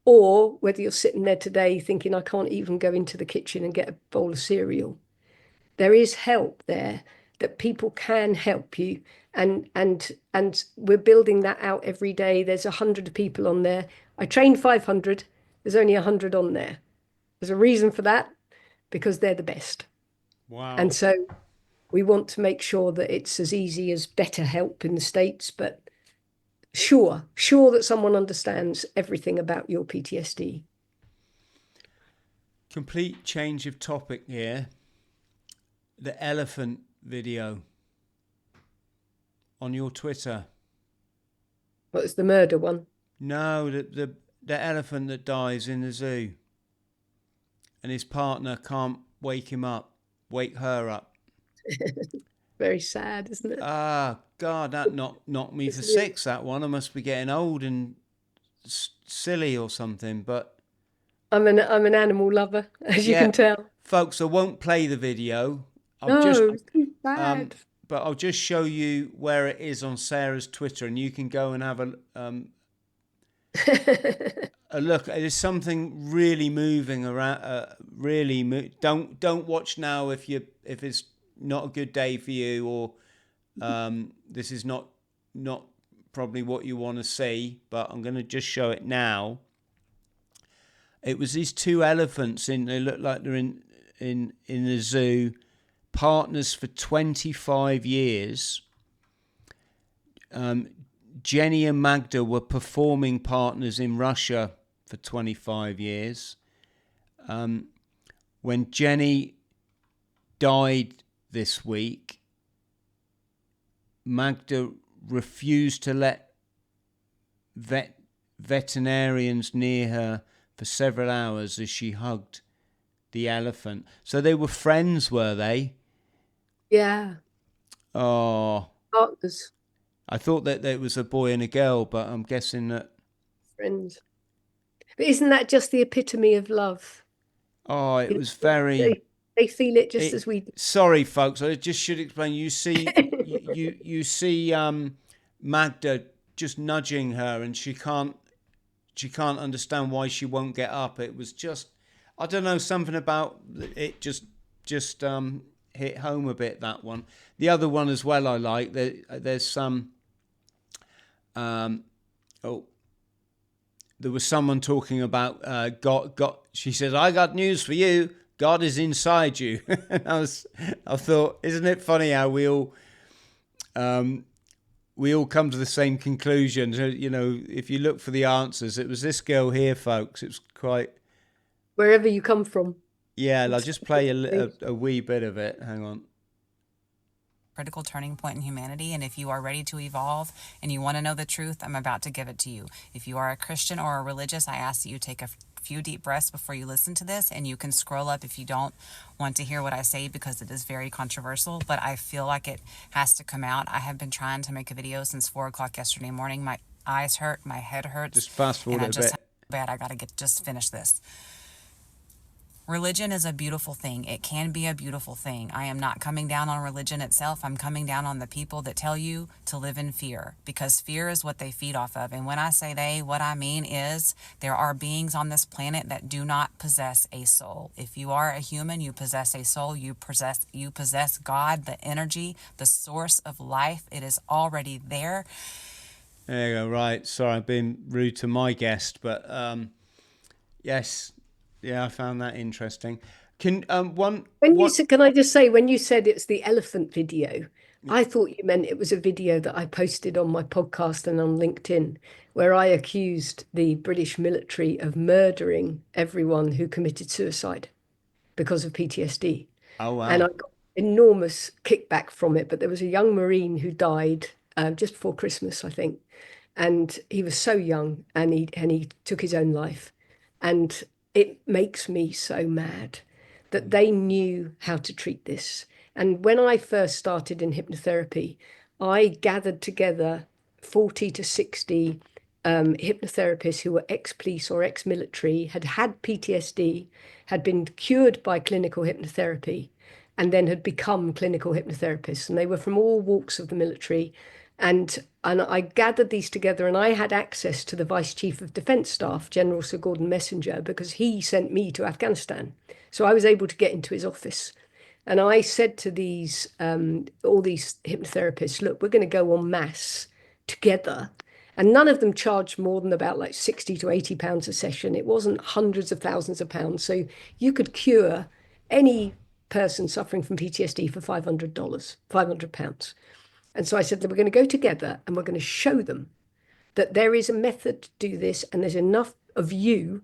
S2: or whether you're sitting there today thinking, I can't even go into the kitchen and get a bowl of cereal, there is help there, that people can help you. And we're building that out every day. There's 100 people on there. I trained 500. There's only 100 on there. There's a reason for that, because they're the best. And
S1: wow.
S2: so we want to make sure that it's as easy as BetterHelp in the States, but sure that someone understands everything about your PTSD.
S1: Complete change of topic here. The elephant video on your Twitter.
S2: What was the murder one?
S1: No, the elephant that dies in the zoo, and his partner can't wake her up.
S2: Very sad, isn't it?
S1: Ah, God, that knocked me for six. That one. I must be getting old and silly or something. But
S2: I'm an animal lover, as you
S1: yeah,
S2: can tell.
S1: folks, I won't play the video. I'll just
S2: No, it's too
S1: um,
S2: bad.
S1: but I'll just show you where it is on Sarah's Twitter, and you can go and have a look. There's something really moving around. Don't watch now if it's not a good day for you, or this is not probably what you want to see. But I'm going to just show it now. It was these two elephants they look like they're in the zoo, partners for 25 years. Jenny and Magda were performing partners in Russia for 25 years. When Jenny died this week, Magda refused to let veterinarians near her for several hours as she hugged the elephant. So they were friends, were they?
S2: Yeah,
S1: Oh,
S2: partners,
S1: I thought that it was a boy and a girl, but I'm guessing that.
S2: friends. But isn't that just the epitome of love?
S1: Oh, it
S2: You
S1: was
S2: know,
S1: very.
S2: they feel it just as we do.
S1: Sorry, folks. I just should explain. You see Magda just nudging her, and she can't understand why she won't get up. It was just, I don't know, something about it just hit home a bit, that one. The other one as well I like. There's some there was someone talking about God. She says, I got news for you. God is inside you. I thought, isn't it funny how we all we all come to the same conclusion. So, you know, if you look for the answers, it was this girl here, folks. It was quite,
S2: Wherever you come from.
S1: yeah, I'll
S2: It's
S1: just play a wee bit of it. Hang on.
S3: Critical turning point in humanity, and if you are ready to evolve and you want to know the truth, I'm about to give it to you. If you are a Christian or a religious, I ask that you take a few deep breaths before you listen to this, and you can scroll up if you don't want to hear what I say, because it is very controversial, but I feel like it has to come out. I have been trying to make a video since 4 o'clock yesterday morning. My eyes hurt, my head hurts,
S1: Just fast forward
S3: and I
S1: a
S3: just
S1: bit.
S3: bad. I gotta just finish this. Religion is a beautiful thing. It can be a beautiful thing. I am not coming down on religion itself. I'm coming down on the people that tell you to live in fear, because fear is what they feed off of. And when I say they, what I mean is there are beings on this planet that do not possess a soul. If you are a human, you possess a soul. You possess God, the energy, the source of life. It is already there.
S1: There you go. Right. Sorry, I've been rude to my guest, but yes. Yeah, I found that interesting. Can
S2: Can I just say, when you said it's the elephant video, I thought you meant it was a video that I posted on my podcast and on LinkedIn, where I accused the British military of murdering everyone who committed suicide because of PTSD.
S1: Oh
S2: And I
S1: wow.
S2: got enormous kickback from it. But there was a young Marine who died just before Christmas, I think, and he was so young, and he took his own life. And it makes me so mad that they knew how to treat this. And when I first started in hypnotherapy, I gathered together 40 to 60 hypnotherapists who were ex-police or ex-military, had had PTSD, had been cured by clinical hypnotherapy, and then had become clinical hypnotherapists. And they were from all walks of the military. And I gathered these together, and I had access to the Vice Chief of Defence Staff, General Sir Gordon Messenger, because he sent me to Afghanistan. So I was able to get into his office. And I said to these all these hypnotherapists, look, we're going to go en masse together. And none of them charged more than about like 60 to 80 pounds a session. It wasn't hundreds of thousands of pounds. So you could cure any person suffering from PTSD for $500, £500. And so I said that we're going to go together and we're going to show them that there is a method to do this, and there's enough of you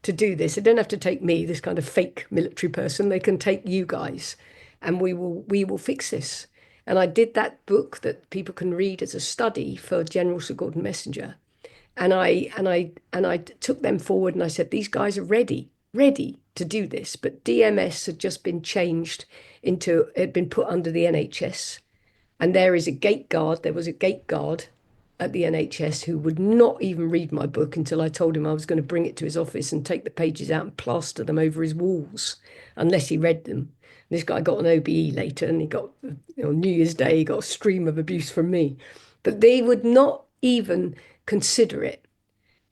S2: to do this. They don't have to take me, this kind of fake military person. They can take you guys, and we will fix this. And I did that book that people can read as a study for General Sir Gordon Messenger. And I took them forward, and I said, these guys are ready to do this. But DMS had just been changed into, it had been put under the NHS. And there was a gate guard at the NHS who would not even read my book until I told him I was going to bring it to his office and take the pages out and plaster them over his walls unless he read them. This guy got an OBE later, and he got, New Year's Day, he got a stream of abuse from me. But they would not even consider it.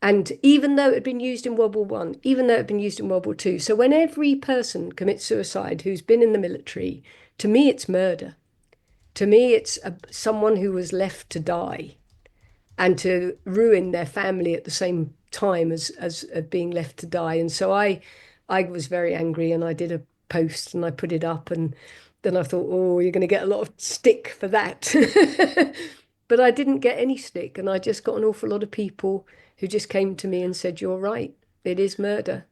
S2: And even though it had been used in World War One, even though it had been used in World War Two, so when every person commits suicide who's been in the military, to me, it's murder. To me, it's someone who was left to die and to ruin their family at the same time as being left to die. And so I was very angry, and I did a post and I put it up, and then I thought, oh, you're going to get a lot of stick for that. But I didn't get any stick, and I just got an awful lot of people who just came to me and said, you're right, it is murder.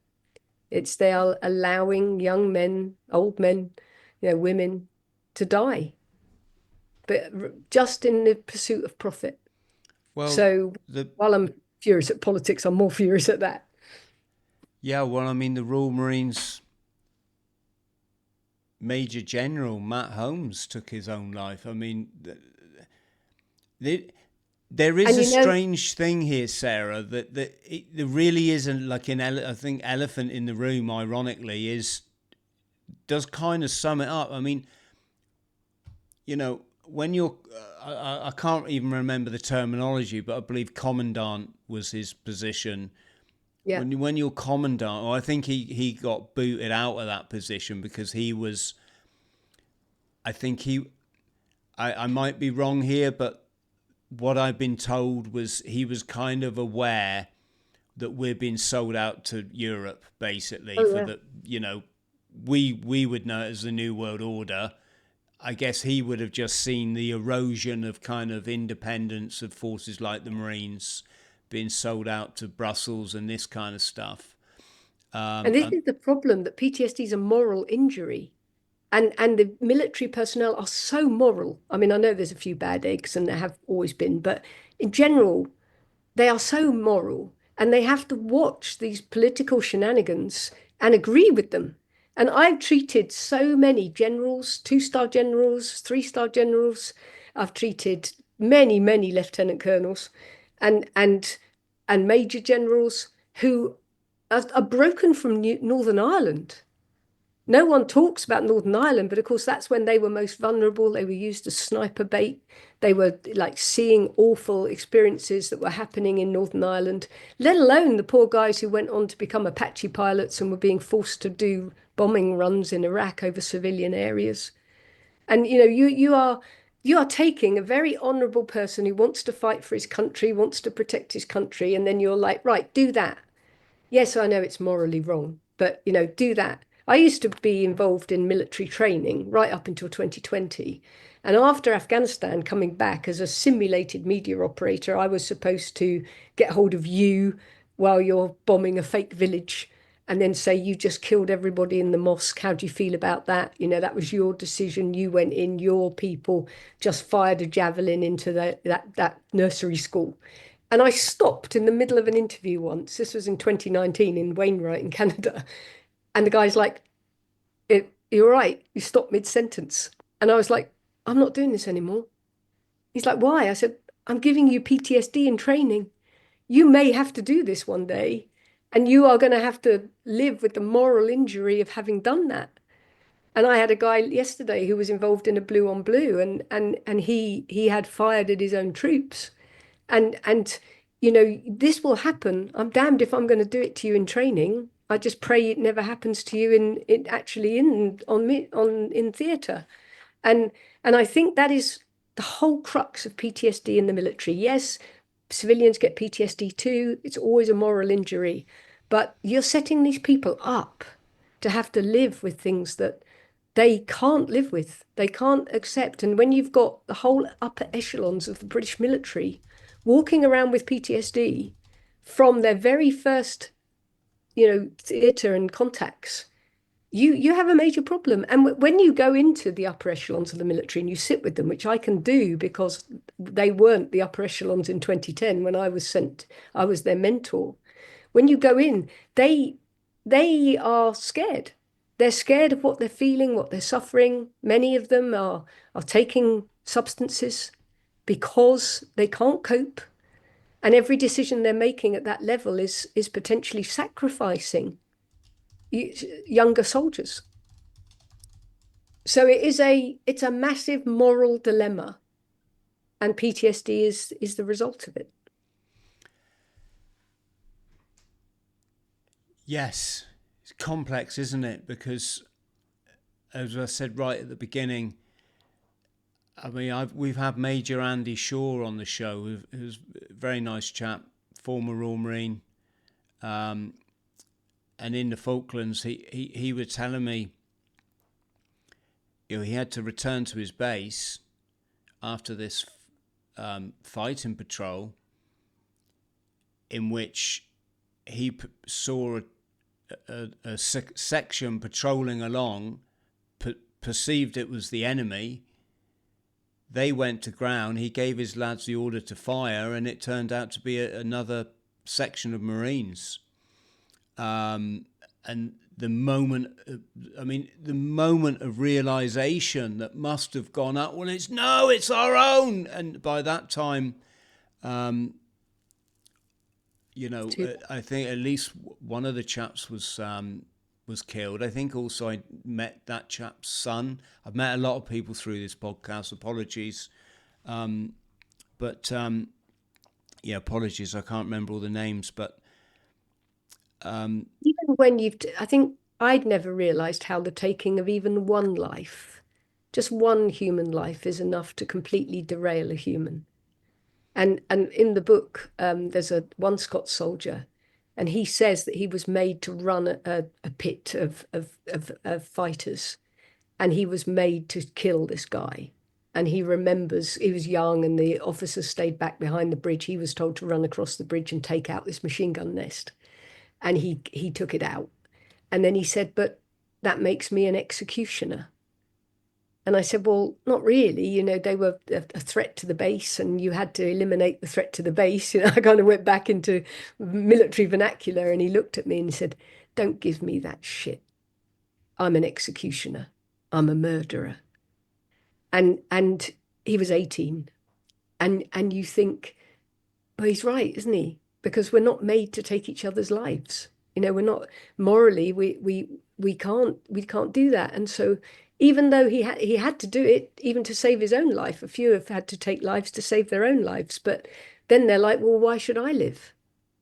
S2: It's they are allowing young men, old men, women to die, but just in the pursuit of profit.
S1: Well,
S2: So
S1: the
S2: while I'm furious at politics, I'm more furious at that.
S1: yeah, well, I mean, the Royal Marines Major General Matt Holmes took his own life. I mean, there is
S2: And
S1: a strange thing here, Sarah, that there really isn't like I think elephant in the room, ironically, does kind of sum it up. I mean, when you're, I can't even remember the terminology, but I believe commandant was his position.
S2: Yeah.
S1: When you're commandant, or I think he got booted out of that position because he was, I might be wrong here, but what I've been told was he was kind of aware that we're being sold out to Europe, basically,
S2: Oh,
S1: for
S2: yeah.
S1: the, we would know it as the New World Order. I guess he would have just seen the erosion of kind of independence of forces like the Marines being sold out to Brussels and this kind of stuff.
S2: And this is the problem, that PTSD is a moral injury. And the military personnel are so moral. I mean, I know there's a few bad eggs, and there have always been, but in general, they are so moral, and they have to watch these political shenanigans and agree with them. And I've treated so many generals, 2-star generals, 3-star generals. I've treated many, many lieutenant colonels and major generals who are broken from Northern Ireland. No one talks about Northern Ireland, but of course that's when they were most vulnerable. They were used as sniper bait. They were like seeing awful experiences that were happening in Northern Ireland, let alone the poor guys who went on to become Apache pilots and were being forced to do bombing runs in Iraq over civilian areas. And you are taking a very honorable person who wants to fight for his country, wants to protect his country, and then you're like, right, do that. Yes, I know it's morally wrong, but do that. I used to be involved in military training right up until 2020. And after Afghanistan, coming back as a simulated media operator, I was supposed to get hold of you while you're bombing a fake village and then say, you just killed everybody in the mosque. How do you feel about that? That was your decision. You went in, your people just fired a javelin into that nursery school. And I stopped in the middle of an interview once. This was in 2019 in Wainwright in Canada. And the guy's like, you're right. You stopped mid-sentence. And I was like, I'm not doing this anymore. He's like, why? I said, I'm giving you PTSD in training. You may have to do this one day, and you are going to have to live with the moral injury of having done that. And I had a guy yesterday who was involved in a blue on blue, and he had fired at his own troops. And this will happen. I'm damned if I'm going to do it to you in training. I just pray it never happens to you in theatre. And I think that is the whole crux of PTSD in the military. Yes, civilians get PTSD too. It's always a moral injury, but you're setting these people up to have to live with things that they can't live with, they can't accept. And when you've got the whole upper echelons of the British military walking around with PTSD from their very first, theatre and contacts, you have a major problem. And when you go into the upper echelons of the military and you sit with them, which I can do because they weren't the upper echelons in 2010 when I was sent, I was their mentor. When you go in, they are scared. They're scared of what they're feeling, what they're suffering. Many of them are taking substances because they can't cope. And every decision they're making at that level is potentially sacrificing younger soldiers. So it's a massive moral dilemma, and PTSD is the result of it.
S1: Yes, it's complex, isn't it? Because, as I said right at the beginning, I mean, we've had Major Andy Shaw on the show, who's a very nice chap, former Royal Marine, and in the Falklands, he was telling me, he had to return to his base after this fighting patrol, in which he saw a section patrolling along, perceived it was the enemy. They went to ground. He gave his lads the order to fire, and it turned out to be another section of Marines. And the moment of realization that must have gone up, well, it's our own. And by that time, I think at least one of the chaps was killed. I think also I met that chap's son. I've met a lot of people through this podcast. Apologies. Apologies. I can't remember all the names, but
S2: even when I think I'd never realized how the taking of even one life, just one human life, is enough to completely derail a human. And in the book, there's one Scots soldier, and he says that he was made to run a pit of fighters, and he was made to kill this guy. And he remembers he was young and the officer stayed back behind the bridge. He was told to run across the bridge and take out this machine gun nest. And he took it out. And then he said, but that makes me an executioner. And I said, well, not really. You know, they were a threat to the base and you had to eliminate the threat to the base. You know, I kind of went back into military vernacular and he looked at me and he said, don't give me that shit. I'm an executioner. I'm a murderer. And he was 18. And you think, well, he's right, isn't he? Because we're not made to take each other's lives. You know, we're not morally, we can't do that. And so even though he had to do it even to save his own life, a few have had to take lives to save their own lives, but then they're like, well, why should I live?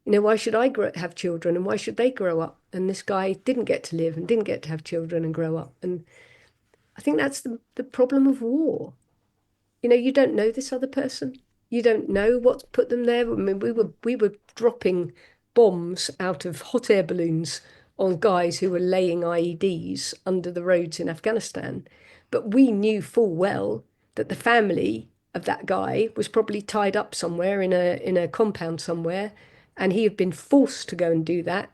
S2: You know, why should I have children and why should they grow up? And this guy didn't get to live and didn't get to have children and grow up. And I think that's the problem of war. You know, you don't know this other person. You don't know what's put them there. I mean, we were dropping bombs out of hot air balloons on guys who were laying IEDs under the roads in Afghanistan. But we knew full well that the family of that guy was probably tied up somewhere in a compound somewhere, and he had been forced to go and do that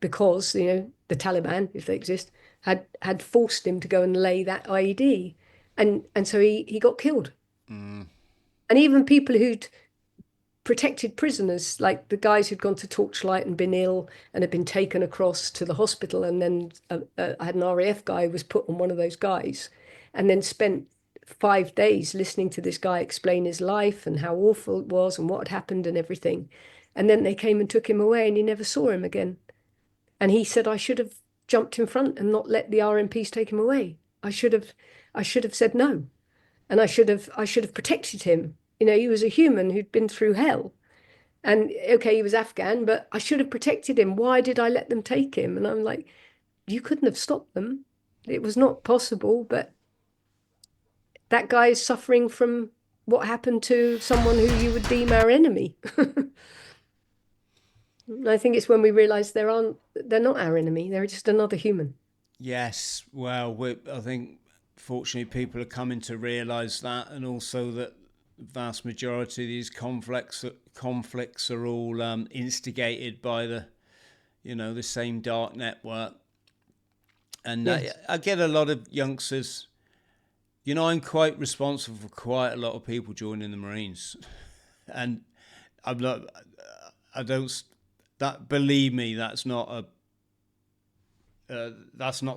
S2: because, you know, the Taliban, if they exist, had forced him to go and lay that IED. And so he got killed.
S1: Mm.
S2: And even people who'd protected prisoners, like the guys who'd gone to Torchlight and been ill and had been taken across to the hospital, and then I had an RAF guy who was put on one of those guys, and then spent 5 days listening to this guy explain his life and how awful it was and what had happened and everything. And then they came and took him away, and he never saw him again. And he said, I should have jumped in front and not let the RMPs take him away. I should have said no. And I should have protected him. You know, he was a human who'd been through hell. And okay, he was Afghan, but I should have protected him. Why did I let them take him? And I'm like, you couldn't have stopped them. It was not possible, but that guy is suffering from what happened to someone who you would deem our enemy. I think it's when we realize they're not our enemy. They're just another human.
S1: Yes. Well, I think fortunately people are coming to realize that, and also that the vast majority of these conflicts are all instigated by the same dark network. And
S2: Yes.
S1: I get a lot of youngsters. You know, I'm quite responsible for quite a lot of people joining the Marines, and I'm not. I don't. That, believe me, that's not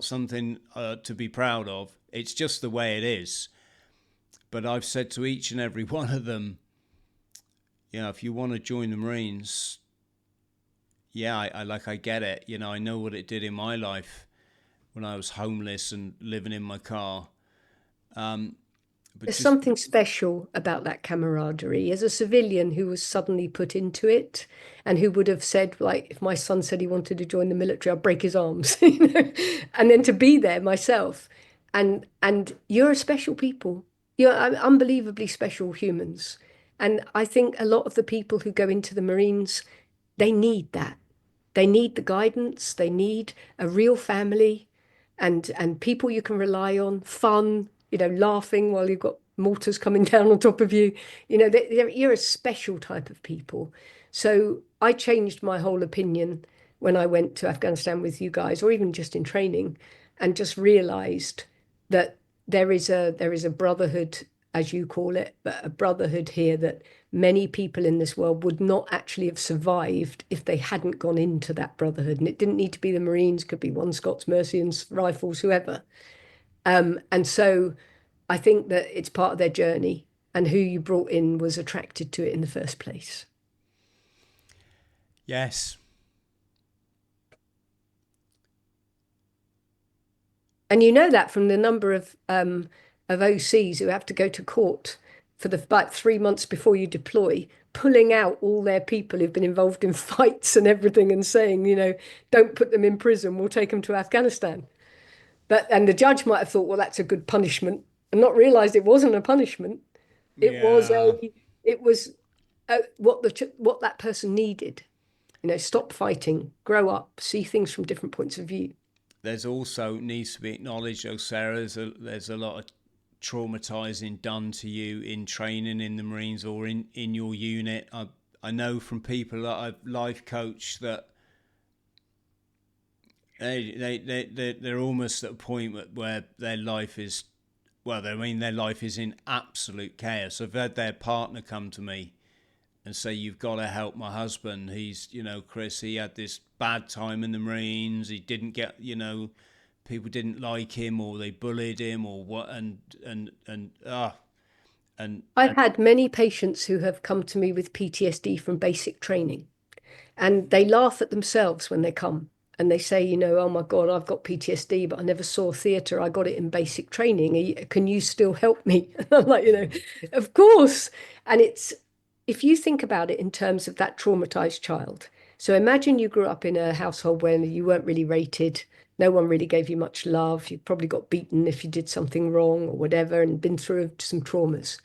S1: something to be proud of. It's just the way it is. But I've said to each and every one of them, you know, if you want to join the Marines, yeah, I get it. You know, I know what it did in my life when I was homeless and living in my car. But
S2: There's
S1: just,
S2: something special about that camaraderie. As a civilian who was suddenly put into it and who would have said, like, if my son said he wanted to join the military, I'd break his arms, you know, and then to be there myself. And you're a special people. You're unbelievably special humans. And I think a lot of the people who go into the Marines, they need that. They need the guidance. They need a real family and people you can rely on, fun, you know, laughing while you've got mortars coming down on top of you. You know, you're a special type of people. So I changed my whole opinion when I went to Afghanistan with you guys, or even just in training, and just realized that there is a brotherhood, as you call it, but a brotherhood here that many people in this world would not actually have survived if they hadn't gone into that brotherhood. And it didn't need to be the Marines, could be One Scots Mercians, Rifles, whoever. And so I think that it's part of their journey, and who you brought in was attracted to it in the first place.
S1: yes.
S2: And you know that from the number of OCs who have to go to court for about 3 months before you deploy, pulling out all their people who've been involved in fights and everything and saying, you know, don't put them in prison, we'll take them to Afghanistan. And the judge might have thought, well, that's a good punishment, and not realized it wasn't a punishment. It was
S1: Yeah.
S2: what that person needed. You know, stop fighting, grow up, see things from different points of view.
S1: there's also needs to be acknowledged, oh Sarah, there's a lot of traumatizing done to you in training in the Marines or in your unit. I know from people that I've life coached that they're almost at a point where their life is, well, I mean, their life is in absolute chaos. I've had their partner come to me and say, you've got to help my husband. He's, Chris, he had this bad time in the Marines. He didn't get, people didn't like him, or they bullied him, or what, and
S2: I've had many patients who have come to me with PTSD from basic training, and they laugh at themselves when they come. And they say, oh my God, I've got PTSD, but I never saw theatre. I got it in basic training. Can you still help me? And I'm like, of course. And if you think about it in terms of that traumatized child. So imagine you grew up in a household where you weren't really rated. No one really gave you much love. You probably got beaten if you did something wrong or whatever, and been through some traumas.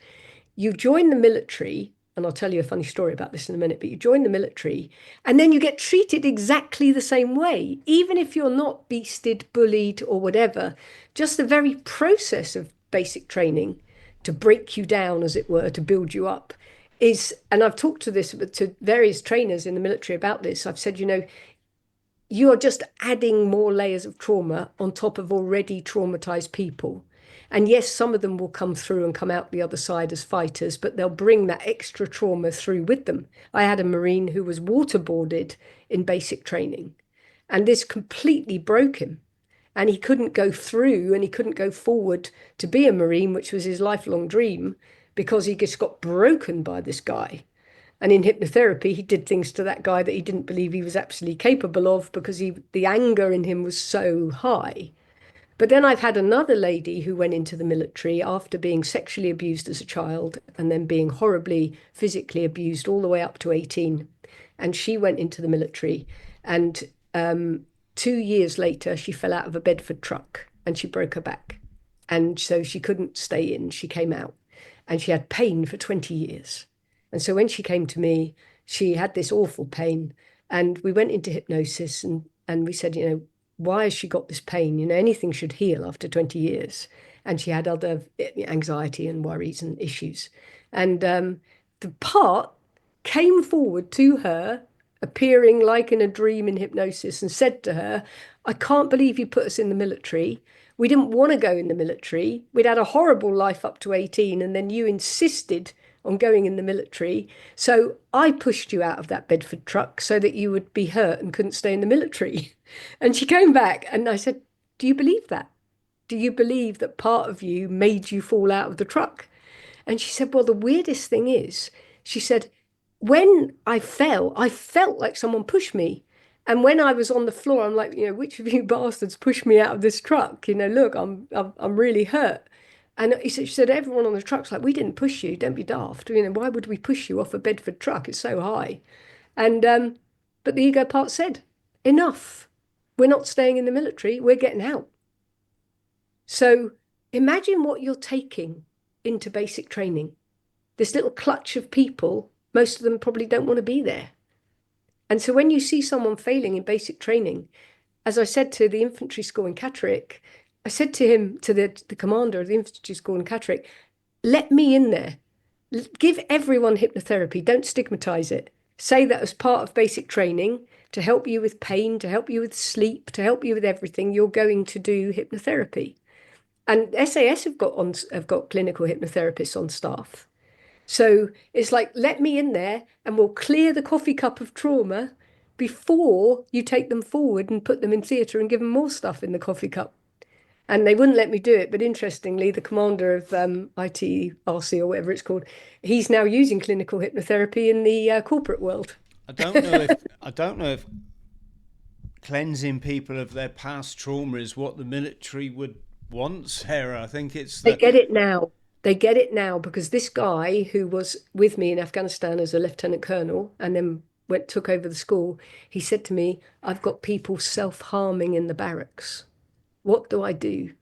S2: You join the military, and I'll tell you a funny story about this in a minute, but you join the military and then you get treated exactly the same way, even if you're not beasted, bullied, or whatever. Just the very process of basic training to break you down, as it were, to build you up is, and I've talked to various trainers in the military about this. I've said, you are just adding more layers of trauma on top of already traumatized people. And yes, some of them will come through and come out the other side as fighters, but they'll bring that extra trauma through with them. I had a Marine who was waterboarded in basic training, and this completely broke him. And he couldn't go through and he couldn't go forward to be a Marine, which was his lifelong dream, because he just got broken by this guy. And in hypnotherapy, he did things to that guy that he didn't believe he was absolutely capable of, because the anger in him was so high. But then I've had another lady who went into the military after being sexually abused as a child and then being horribly physically abused all the way up to 18. And she went into the military, and 2 years later, she fell out of a Bedford truck and she broke her back. And so she couldn't stay in. She came out and she had pain for 20 years. And so when she came to me, she had this awful pain, and we went into hypnosis, and we said, why has she got this pain? Anything should heal after 20 years. And she had other anxiety and worries and issues. And the part came forward to her, appearing like in a dream in hypnosis, and said to her, I can't believe you put us in the military. We didn't want to go in the military. We'd had a horrible life up to 18, and then you insisted on going in the military. So I pushed you out of that Bedford truck so that you would be hurt and couldn't stay in the military. And she came back and I said, do you believe that? Do you believe that part of you made you fall out of the truck? And she said, well, the weirdest thing is, she said, when I fell, I felt like someone pushed me. And when I was on the floor, I'm like, which of you bastards pushed me out of this truck? Look, I'm really hurt. And she said, everyone on the truck's like, we didn't push you. Don't be daft. Why would we push you off a Bedford truck? It's so high. And but the ego part said, enough. We're not staying in the military. We're getting out. So imagine what you're taking into basic training. This little clutch of people, most of them probably don't want to be there. And so when you see someone failing in basic training, as I said to the infantry school in Catterick, I said to him, to the commander of the infantry school in Catterick, let me in there. Give everyone hypnotherapy. Don't stigmatize it. Say that as part of basic training, to help you with pain, to help you with sleep, to help you with everything, you're going to do hypnotherapy. And SAS have got clinical hypnotherapists on staff. So it's like, let me in there and we'll clear the coffee cup of trauma before you take them forward and put them in theatre and give them more stuff in the coffee cup. And they wouldn't let me do it. But interestingly, the commander of ITRC, or whatever it's called, he's now using clinical hypnotherapy in the corporate world.
S1: I don't know if cleansing people of their past trauma is what the military would want, Sarah. I think
S2: They get it now. They get it now because this guy who was with me in Afghanistan as a lieutenant colonel and then took over the school, he said to me, I've got people self-harming in the barracks. What do I do?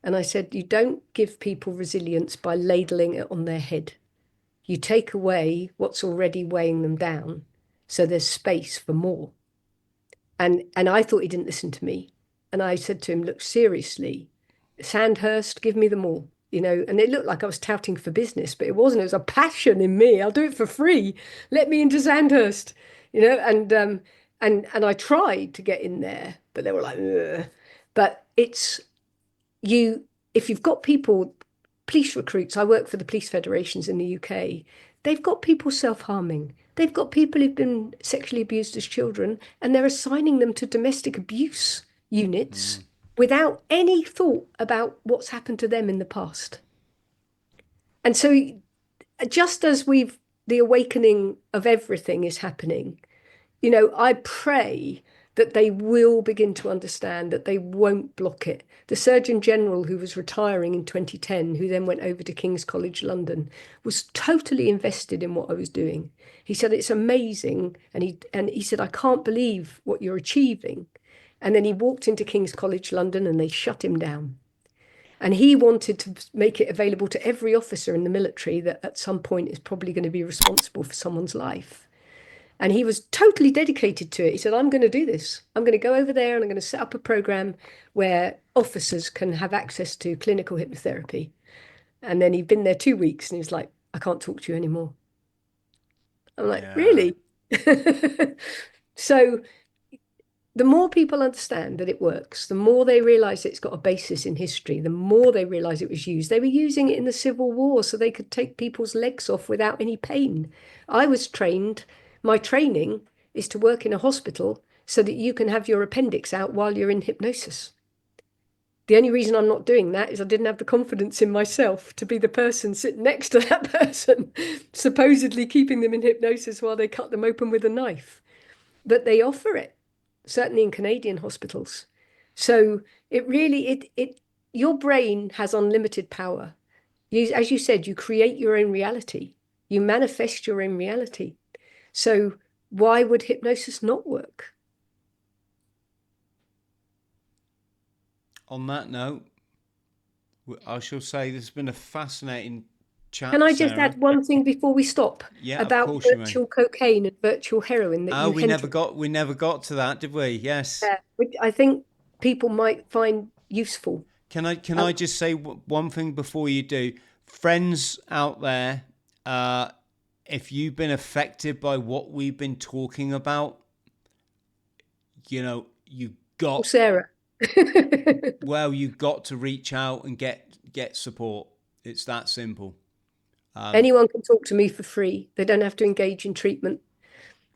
S2: And I said, you don't give people resilience by ladling it on their head. You take away what's already weighing them down, so there's space for more. And I thought he didn't listen to me. And I said to him, look, seriously, Sandhurst, give me them all. And it looked like I was touting for business, but it wasn't. It was a passion in me. I'll do it for free. Let me into Sandhurst, and I tried to get in there, but they were like, ugh. But it's you, if you've got people, police recruits, I work for the police federations in the UK, they've got people self-harming. They've got people who've been sexually abused as children, and they're assigning them to domestic abuse units without any thought about what's happened to them in the past. And so just as the awakening of everything is happening, I pray that they will begin to understand, that they won't block it. The Surgeon General, who was retiring in 2010, who then went over to King's College London, was totally invested in what I was doing. He said, it's amazing. And he said, I can't believe what you're achieving. And then he walked into King's College London and they shut him down. And he wanted to make it available to every officer in the military that at some point is probably going to be responsible for someone's life. And he was totally dedicated to it. He said, I'm going to do this. I'm going to go over there and I'm going to set up a program where officers can have access to clinical hypnotherapy. And then he'd been there 2 weeks and he was like, I can't talk to you anymore. I'm like, really? So the more people understand that it works, the more they realize it's got a basis in history, the more they realize it was used. They were using it in the Civil War so they could take people's legs off without any pain. I was trained, my training is to work in a hospital so that you can have your appendix out while you're in hypnosis. The only reason I'm not doing that is I didn't have the confidence in myself to be the person sitting next to that person, supposedly keeping them in hypnosis while they cut them open with a knife. But they offer it, certainly in Canadian hospitals. So it really, your brain has unlimited power. As you said, you create your own reality. You manifest your own reality. So why would hypnosis not work?
S1: On that note, I shall say this has been a fascinating chat.
S2: Can I just
S1: Sarah.
S2: add one thing before we stop?
S1: Yeah,
S2: about
S1: of course
S2: virtual cocaine and virtual heroin that you
S1: we never got to that, did we? Yes.
S2: which I think people might find useful.
S1: Can I just say one thing before you do? Friends out there, if you've been affected by what we've been talking about, you've got
S2: Sarah.
S1: Well, you've got to reach out and get support. It's that simple.
S2: Anyone can talk to me for free. They don't have to engage in treatment.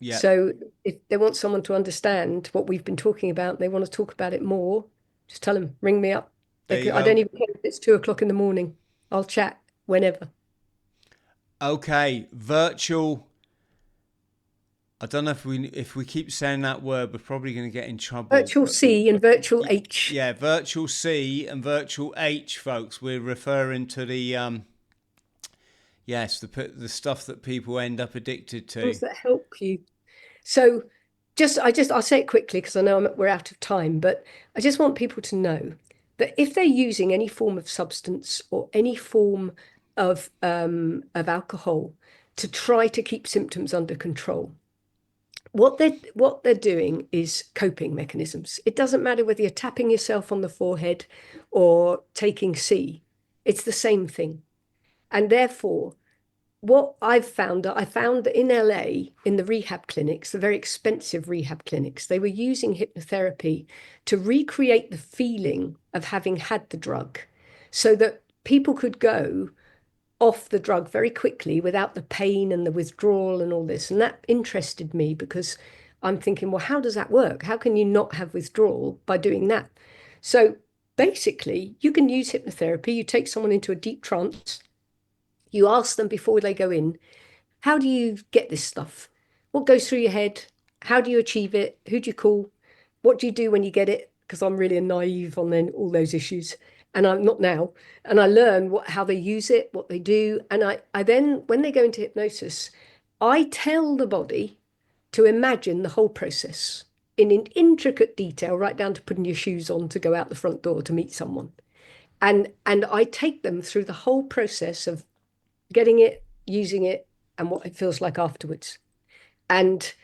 S1: Yeah.
S2: So if they want someone to understand what we've been talking about, they want to talk about it more, just tell them, ring me up. I don't even care if it's 2 o'clock in the morning. I'll chat whenever.
S1: Okay, virtual. I don't know if we keep saying that word, we're probably going to get in trouble.
S2: Virtual C and virtual H.
S1: Yeah, virtual C and virtual H, folks. We're referring to the the stuff that people end up addicted to.
S2: Does that help you? So I'll say it quickly because I know we're out of time, but I just want people to know that if they're using any form of substance or any form of alcohol to try to keep symptoms under control, what they're doing is coping mechanisms. It doesn't matter whether you're tapping yourself on the forehead or taking C. It's the same thing. And therefore, what I found that in LA, in the rehab clinics, the very expensive rehab clinics, they were using hypnotherapy to recreate the feeling of having had the drug so that people could go off the drug very quickly without the pain and the withdrawal and all this. And that interested me because I'm thinking, well, how does that work? How can you not have withdrawal by doing that? So basically, you can use hypnotherapy. You take someone into a deep trance. You ask them before they go in, how do you get this stuff? What goes through your head? How do you achieve it? Who do you call? What do you do when you get it? Because I'm really naive on then all those issues. And I'm not now. And I learn how they use it, what they do. And I then, when they go into hypnosis, I tell the body to imagine the whole process in intricate detail, right down to putting your shoes on to go out the front door to meet someone. And I take them through the whole process of getting it, using it, and what it feels like afterwards. And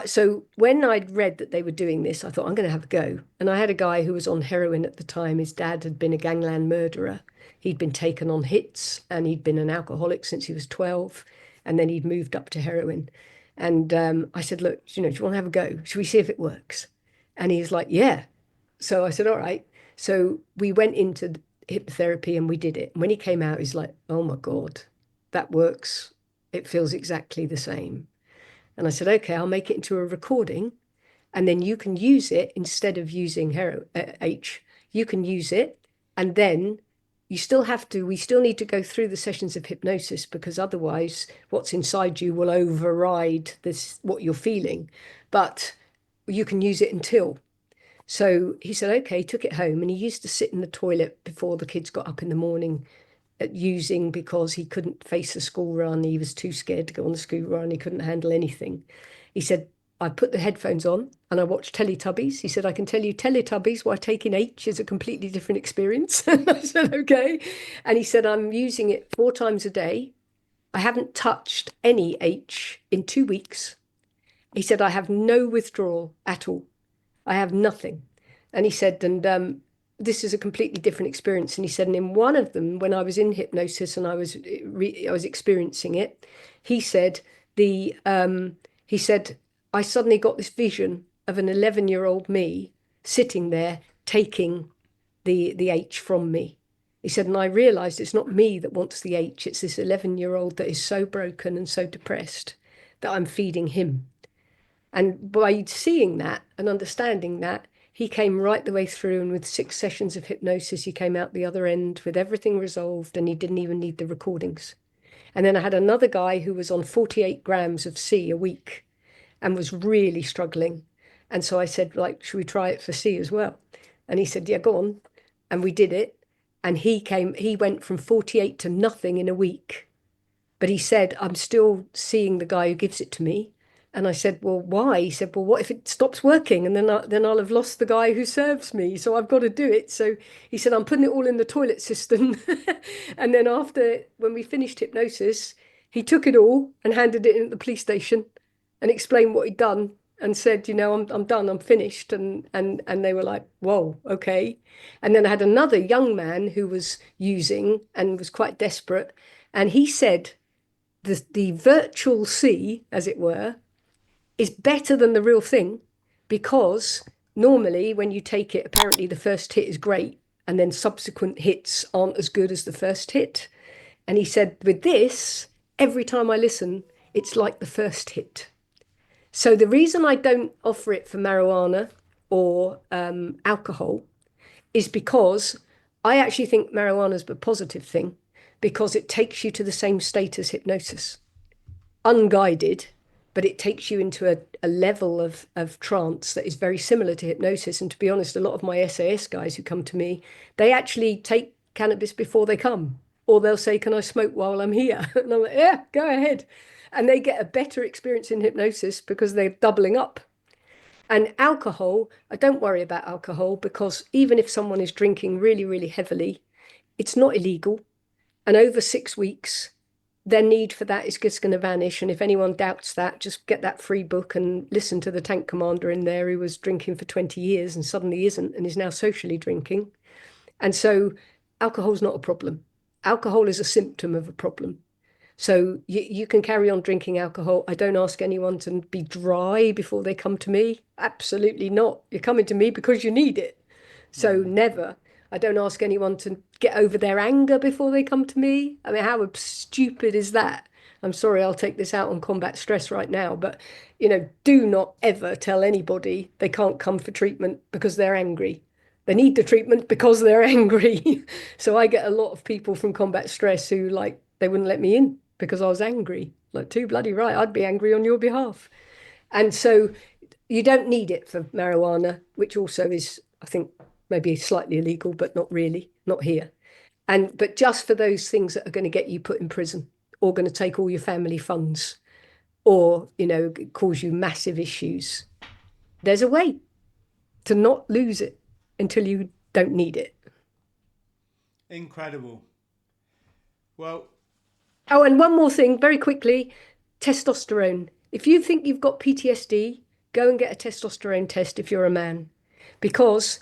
S2: So when I'd read that they were doing this, I thought, I'm going to have a go. And I had a guy who was on heroin at the time. His dad had been a gangland murderer. He'd been taken on hits, and he'd been an alcoholic since he was 12. And then he'd moved up to heroin. And I said, look, do you want to have a go? Should we see if it works? And he's like, yeah. So I said, all right. So we went into hypnotherapy and we did it. And when he came out, he's like, oh my God, that works. It feels exactly the same. And I said, okay, I'll make it into a recording, and then you can use it instead of using H. You can use it, and then we still need to go through the sessions of hypnosis, because otherwise what's inside you will override what you're feeling. But you can use it until. So he said, okay, took it home, and he used to sit in the toilet before the kids got up in the morning because he couldn't face a school run. He was too scared to go on the school run. He couldn't handle anything. He said, I put the headphones on and I watched Teletubbies. He said, I can tell you Teletubbies while taking H is a completely different experience. And I said, okay. And he said, I'm using it 4 times a day. I haven't touched any H in 2 weeks. He said, I have no withdrawal at all. I have nothing. And he said, and this is a completely different experience. And he said, and in one of them, when I was in hypnosis and I was experiencing it, he said, I suddenly got this vision of an 11-year-old me sitting there taking the H from me. He said, and I realized it's not me that wants the H. It's this 11-year-old that is so broken and so depressed that I'm feeding him. And by seeing that and understanding that, he came right the way through, and with 6 sessions of hypnosis, he came out the other end with everything resolved, and he didn't even need the recordings. And then I had another guy who was on 48 grams of C a week and was really struggling. And so I said, like, should we try it for C as well? And he said, yeah, go on. And we did it. And he went from 48 to nothing in a week. But he said, I'm still seeing the guy who gives it to me. And I said, well, why? He said, well, what if it stops working? And then I'll have lost the guy who serves me. So I've got to do it. So he said, I'm putting it all in the toilet system. And then when we finished hypnosis, he took it all and handed it in at the police station and explained what he'd done and said, I'm done, I'm finished. And they were like, whoa, okay. And then I had another young man who was using and was quite desperate. And he said, the virtual C, as it were, is better than the real thing, because normally when you take it, apparently the first hit is great and then subsequent hits aren't as good as the first hit. And he said, with this, every time I listen, it's like the first hit. So the reason I don't offer it for marijuana or alcohol is because I actually think marijuana is a positive thing, because it takes you to the same state as hypnosis, unguided, but it takes you into a level of trance that is very similar to hypnosis. And to be honest, a lot of my SAS guys who come to me, they actually take cannabis before they come, or they'll say, can I smoke while I'm here? And I'm like, yeah, go ahead. And they get a better experience in hypnosis because they're doubling up. And alcohol, I don't worry about alcohol, because even if someone is drinking really, really heavily, it's not illegal. And over 6 weeks, their need for that is just going to vanish. And if anyone doubts that, just get that free book and listen to the tank commander in there who was drinking for 20 years and suddenly isn't and is now socially drinking. And so alcohol's not a problem. Alcohol is a symptom of a problem. So you can carry on drinking alcohol. I don't ask anyone to be dry before they come to me. Absolutely not. You're coming to me because you need it. So never. I don't ask anyone to get over their anger before they come to me. I mean, how stupid is that? I'm sorry, I'll take this out on combat stress right now, but do not ever tell anybody they can't come for treatment because they're angry. They need the treatment because they're angry. So I get a lot of people from combat stress who, like, they wouldn't let me in because I was angry. Like, too bloody right, I'd be angry on your behalf. And so you don't need it for marijuana, which also is, I think, maybe slightly illegal, but not really, not here. But just for those things that are going to get you put in prison, or going to take all your family funds, or, cause you massive issues, there's a way to not lose it until you don't need it.
S1: Incredible. Well,
S2: oh, and one more thing very quickly, testosterone. If you think you've got PTSD, go and get a testosterone test if you're a man, because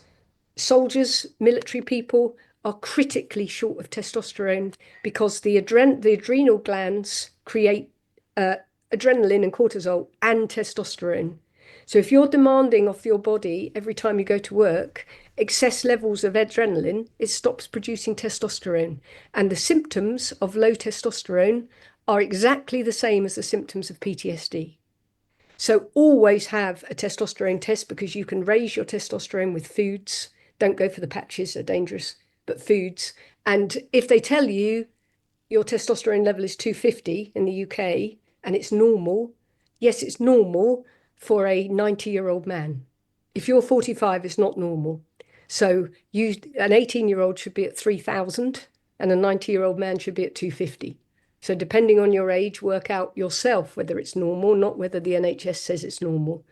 S2: soldiers, military people are critically short of testosterone because the adrenal glands create adrenaline and cortisol and testosterone. So if you're demanding of your body every time you go to work, excess levels of adrenaline, it stops producing testosterone. And the symptoms of low testosterone are exactly the same as the symptoms of PTSD. So always have a testosterone test, because you can raise your testosterone with foods. Don't go for the patches, they're dangerous, but foods. And if they tell you your testosterone level is 250 in the UK and it's normal, yes, it's normal for a 90-year-old man. If you're 45, it's not normal. So an 18-year-old should be at 3,000 and a 90-year-old man should be at 250. So depending on your age, work out yourself whether it's normal, not whether the NHS says it's normal.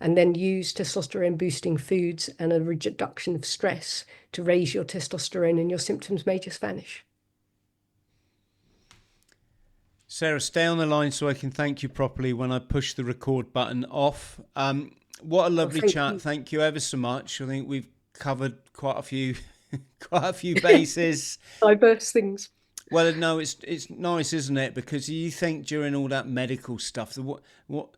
S2: And then use testosterone boosting foods and a reduction of stress to raise your testosterone, and your symptoms may just vanish.
S1: Sarah, stay on the line so I can thank you properly when I push the record button off. What a lovely chat. Thank you ever so much. I think we've covered quite a few bases.
S2: Diverse things.
S1: Well, no, it's nice, isn't it? Because you think during all that medical stuff, what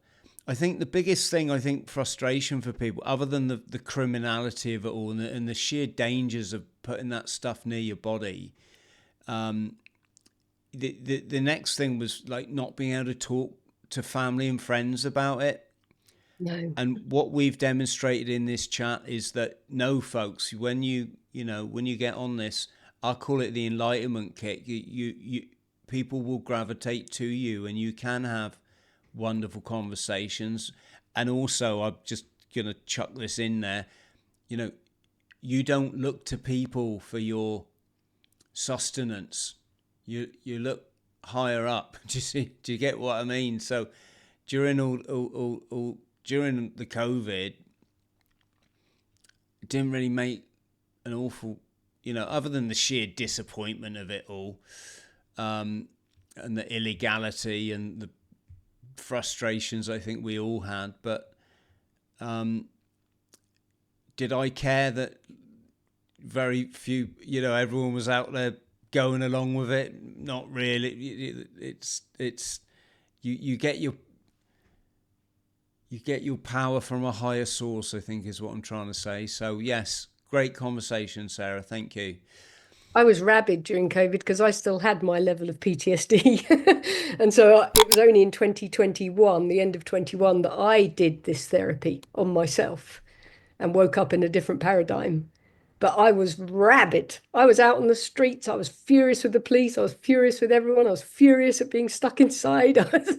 S1: I think the biggest thing, frustration for people, other than the criminality of it all and the sheer dangers of putting that stuff near your body, the next thing was like not being able to talk to family and friends about it.
S2: No.
S1: And what we've demonstrated in this chat is that no, folks, when you get on this, I call it the enlightenment kick. You people will gravitate to you, and you can have wonderful conversations. And also, I'm just gonna chuck this in there. You don't look to people for your sustenance. You look higher up. Do you get what I mean? So during during the COVID, it didn't really make an awful, other than the sheer disappointment of it all, and the illegality and the frustrations I think we all had. But did I care that very few, everyone was out there going along with it? Not really. It's you get your power from a higher source, I think is what I'm trying to say. So yes, great conversation, Sarah. Thank you.
S2: I was rabid during COVID because I still had my level of PTSD. And so it was only in 2021, the end of 21, that I did this therapy on myself and woke up in a different paradigm. But I was rabid. I was out on the streets. I was furious with the police. I was furious with everyone. I was furious at being stuck inside. I was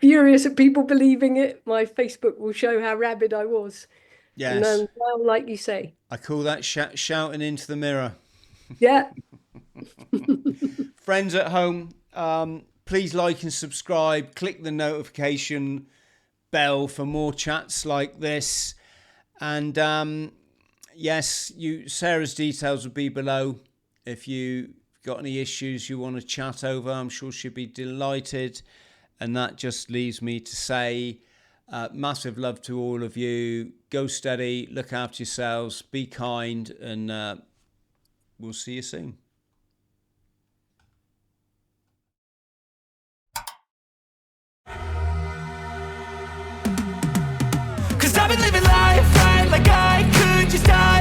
S2: furious at people believing it. My Facebook will show how rabid I was.
S1: Yes.
S2: And then, well, like you say,
S1: I call that shouting into the mirror.
S2: Yeah.
S1: Friends at home, please like and subscribe. Click the notification bell for more chats like this. And yes, Sarah's details will be below. If you got any issues you want to chat over, I'm sure she'll be delighted. And that just leaves me to say massive love to all of you. Go steady, look after yourselves, be kind, and we'll see you soon.
S4: Cause I've been living life right like I could just die.